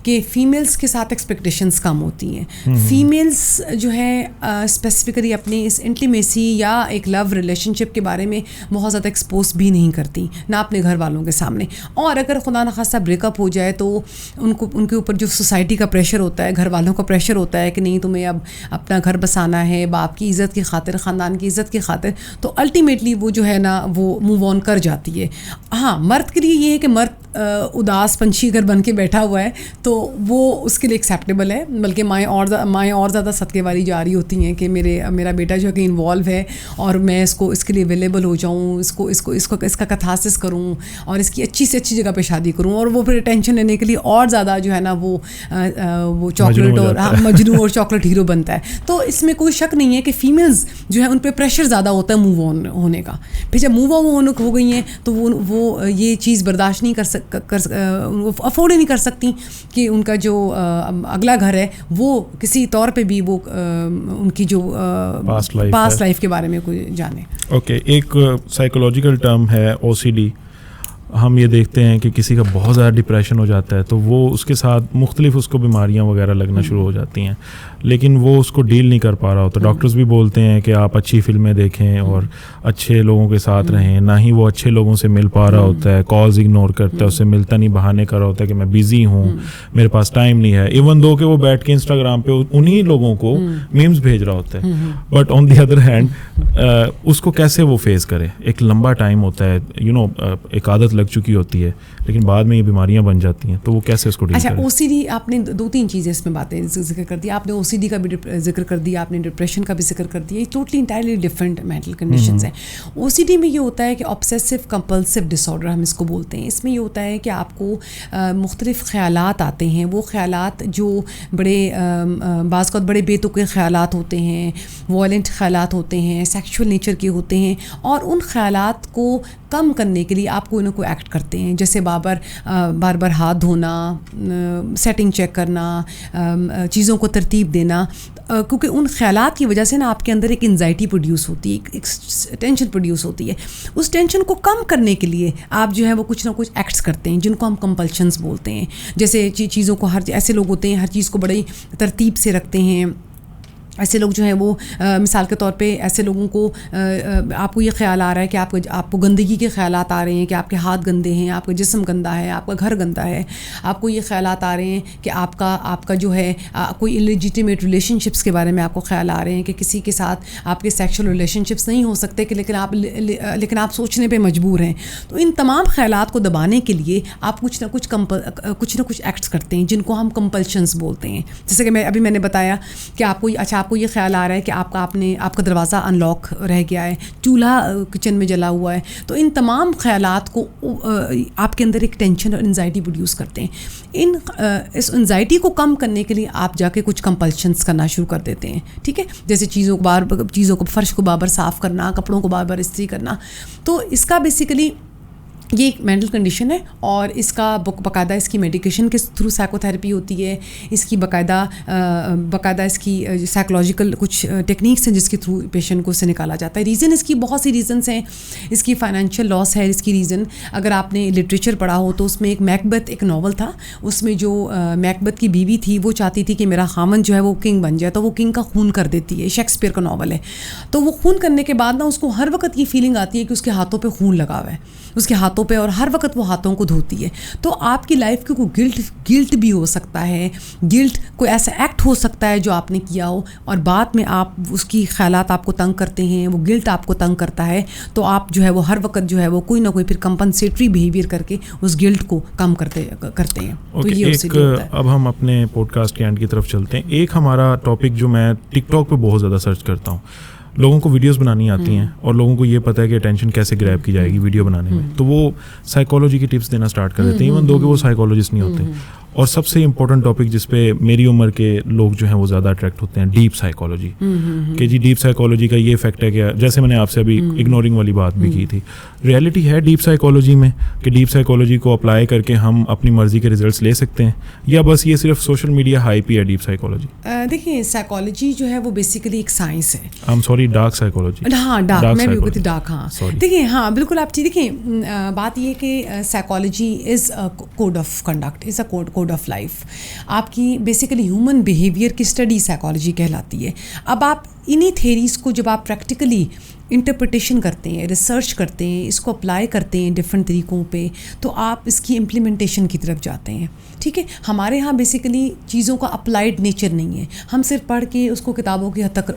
کہ فیمیلس کے ساتھ ایکسپیکٹیشنس کم ہوتی ہیں. فیمیلس جو ہے اسپیسیفکلی اپنی اس انٹیمیسی یا ایک لو ریلیشن شپ کے بارے میں بہت زیادہ ایکسپوز بھی نہیں کرتی, نہ اپنے گھر والوں کے سامنے. اور اگر خدا نخواستہ بریک اپ ہو جائے تو ان کے اوپر جو سوسائٹی کا پریشر ہوتا ہے, گھر والوں کا پریشر ہوتا ہے کہ نہیں تمہیں اب اپنا گھر بسانا ہے, باپ کی عزت کی خاطر, خاندان کی عزت کی خاطر, تو الٹیمیٹلی وہ جو ہے نا وہ موو آن کر جاتی ہے. ہاں مرد کے لیے یہ ہے کہ مرد اداس پنچھی اگر بن کے بیٹھا ہوا ہے تو وہ اس کے لیے ایکسیپٹیبل ہے, بلکہ مائیں اور زیادہ صدقے والی جا رہی ہوتی ہیں کہ میرا بیٹا جو ہے کہ انوالو ہے اور میں اس کے لیے اویلیبل ہو جاؤں, اس کا کتھاسس کروں اور اس کی اچھی سے اچھی جگہ پہ شادی کروں, اور وہ پھر ٹینشن لینے کے لیے اور زیادہ جو ہے نا وہ چاکلیٹ اور مجنو اور چاکلیٹ ہیرو بنتا ہے. تو اس میں کوئی شک نہیں ہے کہ فیمیلز جو ہے ان پہ پریشر زیادہ ہوتا ہے موو آن ہونے کا. پھر جب موو آن ہو گئی ہیں تو وہ یہ چیز برداشت نہیں افورڈ ہی نہیں کر سکتی کہ ان کا جو اگلا گھر ہے وہ کسی طور پہ بھی وہ ان کی جو پاسٹ لائف کے بارے میں کوئی جانے. اوکے, ایک سائیکولوجیکل ٹرم ہے OCD. ہم یہ دیکھتے ہیں کہ کسی کا بہت زیادہ ڈپریشن ہو جاتا ہے تو وہ اس کے ساتھ مختلف اس کو بیماریاں وغیرہ لگنا شروع ہو جاتی ہیں, لیکن وہ اس کو ڈیل نہیں کر پا رہا ہوتا. ڈاکٹرز بھی بولتے ہیں کہ آپ اچھی فلمیں دیکھیں اور اچھے لوگوں کے ساتھ رہیں, نہ ہی وہ اچھے لوگوں سے مل پا رہا ہوتا ہے, کالز اگنور کرتا ہے, اس سے ملتا نہیں, بہانے کر رہا ہوتا ہے کہ میں بیزی ہوں, میرے پاس ٹائم نہیں ہے, ایون دو کہ وہ بیٹھ کے انسٹاگرام پہ انہی لوگوں کو میمز بھیج رہا ہوتا ہے. But on the other hand اس کو کیسے وہ فیس کرے؟ ایک لمبا ٹائم ہوتا ہے, ایک عادت لگ چکی ہوتی ہے, لیکن بعد میں یہ بیماریاں بن جاتی ہیں, تو وہ کیسے اس کو ڈیل کریں؟ اچھا OCD آپ نے 2-3 چیزیں اس میں باتیں ذکر کر دی. آپ نے OCD کا بھی ذکر کر دیا, آپ نے ڈپریشن کا بھی ذکر کر دیا. یہ totally entirely different mental conditions ہیں. OCD میں یہ ہوتا ہے کہ آبسیسو کمپلسو ڈس آرڈر ہم اس کو بولتے ہیں. اس میں یہ ہوتا ہے کہ آپ کو مختلف خیالات آتے ہیں, وہ خیالات جو بعض اوقات بڑے بے تکے خیالات ہوتے ہیں, وائلنٹ خیالات ہوتے ہیں, سیکشول نیچر کے ہوتے ہیں, اور ان خیالات کو کم کرنے کے لیے آپ کوئی نہ کوئی ایکٹ کرتے ہیں, جیسے بار بار ہاتھ دھونا, سیٹنگ چیک کرنا, چیزوں کو ترتیب دینا, کیونکہ ان خیالات کی وجہ سے نا آپ کے اندر ایک انزائٹی پروڈیوس ہوتی ہے, ایک ٹینشن پروڈیوس ہوتی ہے. اس ٹینشن کو کم کرنے کے لیے آپ جو ہے وہ کچھ نہ کچھ ایکٹس کرتے ہیں جن کو ہم کمپلشنس بولتے ہیں. جیسے چیزوں کو ایسے لوگ ہوتے ہیں ہر چیز کو بڑی ترتیب سے رکھتے ہیں. ایسے لوگ جو ہیں وہ مثال کے طور پہ ایسے لوگوں کو آپ کو یہ خیال آ رہا ہے کہ آپ کو گندگی کے خیالات آ رہے ہیں کہ آپ کے ہاتھ گندے ہیں, آپ کا جسم گندا ہے, آپ کا گھر گندا ہے. آپ کو یہ خیالات آ رہے ہیں کہ آپ کا جو ہے کوئی انلیجیٹیمیٹ ریلیشن شپس کے بارے میں آپ کو خیال آ رہے ہیں کہ کسی کے ساتھ آپ کے سیکشل ریلیشن شپس نہیں ہو سکتے کہ لیکن آپ سوچنے پہ مجبور ہیں. تو ان تمام خیالات کو دبانے کے لیے آپ کچھ نہ کچھ ایکٹس کرتے ہیں جن کو ہم کمپلشنس بولتے ہیں. جیسے کہ میں نے بتایا کہ آپ کو یہ خیال آ رہا ہے کہ آپ کا دروازہ ان لاک رہ گیا ہے, چولہا کچن میں جلا ہوا ہے. تو ان تمام خیالات کو آپ کے اندر ایک ٹینشن اور انزائٹی پروڈیوس کرتے ہیں. اس انزائٹی کو کم کرنے کے لیے آپ جا کے کچھ کمپلشنس کرنا شروع کر دیتے ہیں. ٹھیک ہے, جیسے چیزوں کو فرش کو بار بار صاف کرنا, کپڑوں کو بار بار استری کرنا. تو اس کا بیسیکلی یہ ایک مینٹل کنڈیشن ہے, اور اس کا باقاعدہ اس کی میڈیکیشن کے تھرو سائیکو تھراپی ہوتی ہے. اس کی باقاعدہ اس کی سائیکولوجیکل کچھ ٹیکنیکس ہیں جس کے تھرو پیشنٹ کو اس سے نکالا جاتا ہے. ریزن اس کی بہت سی ریزنس ہیں. اس کی فائنینشیل لاس ہے اس کی ریزن. اگر آپ نے لٹریچر پڑھا ہو تو اس میں ایک میکبتھ ایک ناول تھا, اس میں جو میکبتھ کی بیوی تھی وہ چاہتی تھی کہ میرا خامند جو ہے وہ کنگ بن جائے, تو وہ کنگ کا خون کر دیتی ہے. شیکسپیئر کا ناول ہے. تو وہ خون کرنے کے بعد نا اس کو ہر وقت یہ فیلنگ آتی ہے کہ اس کے ہاتھوں پہ خون لگا ہوا ہے, اس کے ہاتھوں پہ, اور ہر وقت وہ ہاتھوں کو دھوتی ہے. تو آپ کی لائف کی کوئی گلٹ بھی ہو سکتا ہے, گلٹ کوئی ایسا ایکٹ ہو سکتا ہے جو آپ نے کیا ہو, اور بعد میں آپ اس کی خیالات آپ کو تنگ کرتے ہیں, وہ گلٹ آپ کو تنگ کرتا ہے, تو آپ جو ہے وہ ہر وقت جو ہے وہ کوئی نہ کوئی پھر کمپنسیٹری بیہیویئر کر کے اس گلٹ کو کم کرتے ہیں. تو یہ ایک اب ہم اپنے پوڈ کاسٹ کے اینڈ کی طرف چلتے ہیں. ایک ہمارا ٹاپک جو میں ٹک ٹاک پہ بہت زیادہ سرچ کرتا ہوں, لوگوں کو ویڈیوز بنانی آتی ہیں اور لوگوں کو یہ پتہ ہے کہ اٹینشن کیسے گریب کی جائے گی ویڈیو بنانے میں, تو وہ سائیکالوجی کی ٹپس دینا اسٹارٹ کر دیتے ہیں, ایون دو کہ وہ سائیکالوجسٹ نہیں ہوتے. اور سب سے امپورٹنٹ ٹاپک جس پہ میری عمر کے لوگ جو ہیں وہ زیادہ اٹریکٹ ہوتے ہیں, ڈیپ سائیکالوجی. کہ جی ڈیپ سائیکالوجی کا یہ افیکٹ ہے کہ جیسے میں نے آپ سے ابھی اگنورنگ والی بات بھی کی تھی, ریئلٹی ہے ڈیپ سائیکالوجی میں کہ ڈیپ سائیکالوجی کو اپلائی کر کے ہم اپنی مرضی کے ریزلٹس لے سکتے ہیں, یا بس یہ صرف سوشل میڈیا ہائپ ہی ہے ڈیپ سائیکالوجی؟ دیکھیں سائیکالوجی جو ہے وہ بیسیکلی ایک سائنس ہے. Dark psychology. ہاں ڈارک, میں بھی کہتی ڈارک. ہاں دیکھیں, ہاں بالکل آپ دیکھیں, بات یہ کہ psychology is code of conduct, is a code of life. آپ کی بیسیکلی ہیومن بیہیویئر کی اسٹڈی سائیکالوجی کہلاتی ہے. اب آپ انہی تھیریز کو جب آپ پریکٹیکلی انٹرپریٹیشن کرتے ہیں, ریسرچ کرتے ہیں, اس کو اپلائی کرتے ہیں ڈفرینٹ طریقوں پہ, تو آپ اس کی امپلیمنٹیشن کی طرف جاتے ہیں. ٹھیک ہے, ہمارے ہاں بیسیکلی چیزوں کا اپلائڈ نیچر نہیں ہے, ہم صرف پڑھ کے اس کو کتابوں کی حد تک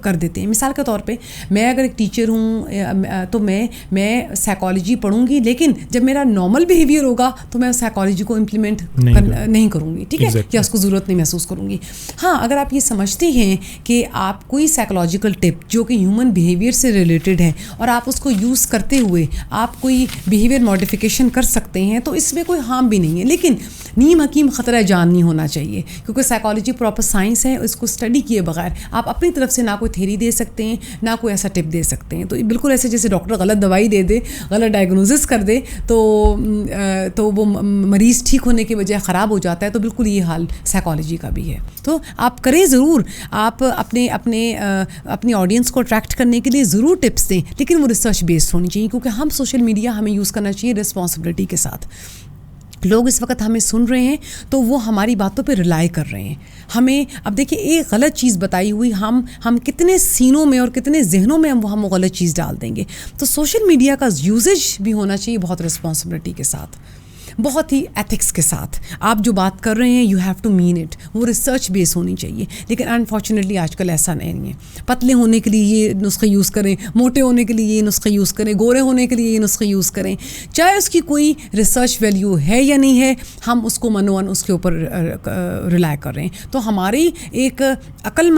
کر دیتے ہیں. مثال کے طور پہ میں اگر ایک ٹیچر ہوں تو میں سائیکالوجی پڑھوں گی, لیکن جب میرا نارمل بیہیویئر ہوگا تو میں سائیکالوجی کو امپلیمنٹ نہیں کروں گی. ٹھیک ہے, یا اس کو ضرورت نہیں محسوس کروں گی. ہاں اگر آپ یہ سمجھتے ہیں کہ آپ کوئی سائیکالوجیکل ٹپ جو کہ ہیومن بیہیویئر سے ریلیٹڈ ہے اور آپ اس کو یوز کرتے ہوئے آپ کوئی بیہیویئر ماڈیفیکیشن کر سکتے ہیں, تو اس میں کوئی ہارم بھی نہیں ہے. لیکن نیم حکیم خطرہ جان نہیں ہونا چاہیے, کیونکہ سائیکالوجی پراپر سائنس ہے, اس کو اسٹڈی کیے بغیر آپ اپنی طرف سے نہ کوئی تھیری دے سکتے ہیں, نہ کوئی ایسا ٹپ دے سکتے ہیں. تو بالکل ایسے جیسے ڈاکٹر غلط دوائی دے دے, غلط ڈائگنوزس کر دے تو وہ مریض ٹھیک ہونے کے بجائے خراب ہو جاتا ہے. تو بالکل یہ حال سائیکالوجی کا بھی ہے. تو آپ کریں ضرور, آپ اپنی آڈینس کو اٹریکٹ کرنے کے لیے ضرور ٹپس دیں, لیکن وہ ریسرچ بیسڈ ہونی چاہیے, کیونکہ ہم سوشل میڈیا ہمیں یوز کرنا چاہیے رسپانسبلٹی کے ساتھ. لوگ اس وقت ہمیں سن رہے ہیں تو وہ ہماری باتوں پہ ریلائی کر رہے ہیں. ہمیں اب دیکھیں ایک غلط چیز بتائی ہوئی ہم کتنے سینوں میں اور کتنے ذہنوں میں ہم وہ غلط چیز ڈال دیں گے. تو سوشل میڈیا کا یوزیج بھی ہونا چاہیے بہت رسپانسبلٹی کے ساتھ, بہت ہی ایتھکس کے ساتھ. آپ جو بات کر رہے ہیں you have to mean it, وہ ریسرچ بیس ہونی چاہیے. لیکن انفارچونیٹلی آج کل ایسا نہیں ہے. پتلے ہونے کے لیے یہ نسخے یوز کریں, موٹے ہونے کے لیے یہ نسخے یوز کریں, گورے ہونے کے لیے یہ نسخے یوز کریں, چاہے اس کی کوئی ریسرچ ویلیو ہے یا نہیں ہے, ہم اس کو منوان اس کے اوپر ریلائی کر رہے ہیں. تو ہماری ایک عقل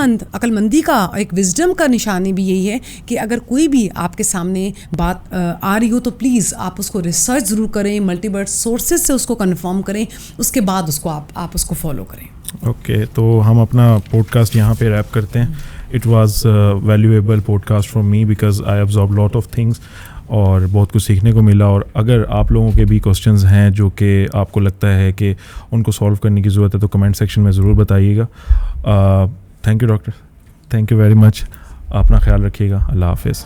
مندی کا, ایک وزڈم کا نشانی بھی یہی ہے کہ اگر کوئی بھی آپ کے سامنے بات آ رہی ہو تو پلیز آپ اس کو ریسرچ ضرور کریں, ملٹیپل سورس سے اس کو کنفرم کریں, اس کے بعد اس کو آپ اس کو فالو کریں. اوکے, تو ہم اپنا پوڈ کاسٹ یہاں پہ ریپ کرتے ہیں. It was valuable podcast from me because I absorb lot of things, اور بہت کچھ سیکھنے کو ملا. اور اگر آپ لوگوں کے بھی کوسچنز ہیں جو کہ آپ کو لگتا ہے کہ ان کو سالو کرنے کی ضرورت ہے تو کمنٹ سیکشن میں ضرور بتائیے گا. Thank you doctor, thank you very much. اپنا خیال رکھیے گا. اللہ حافظ.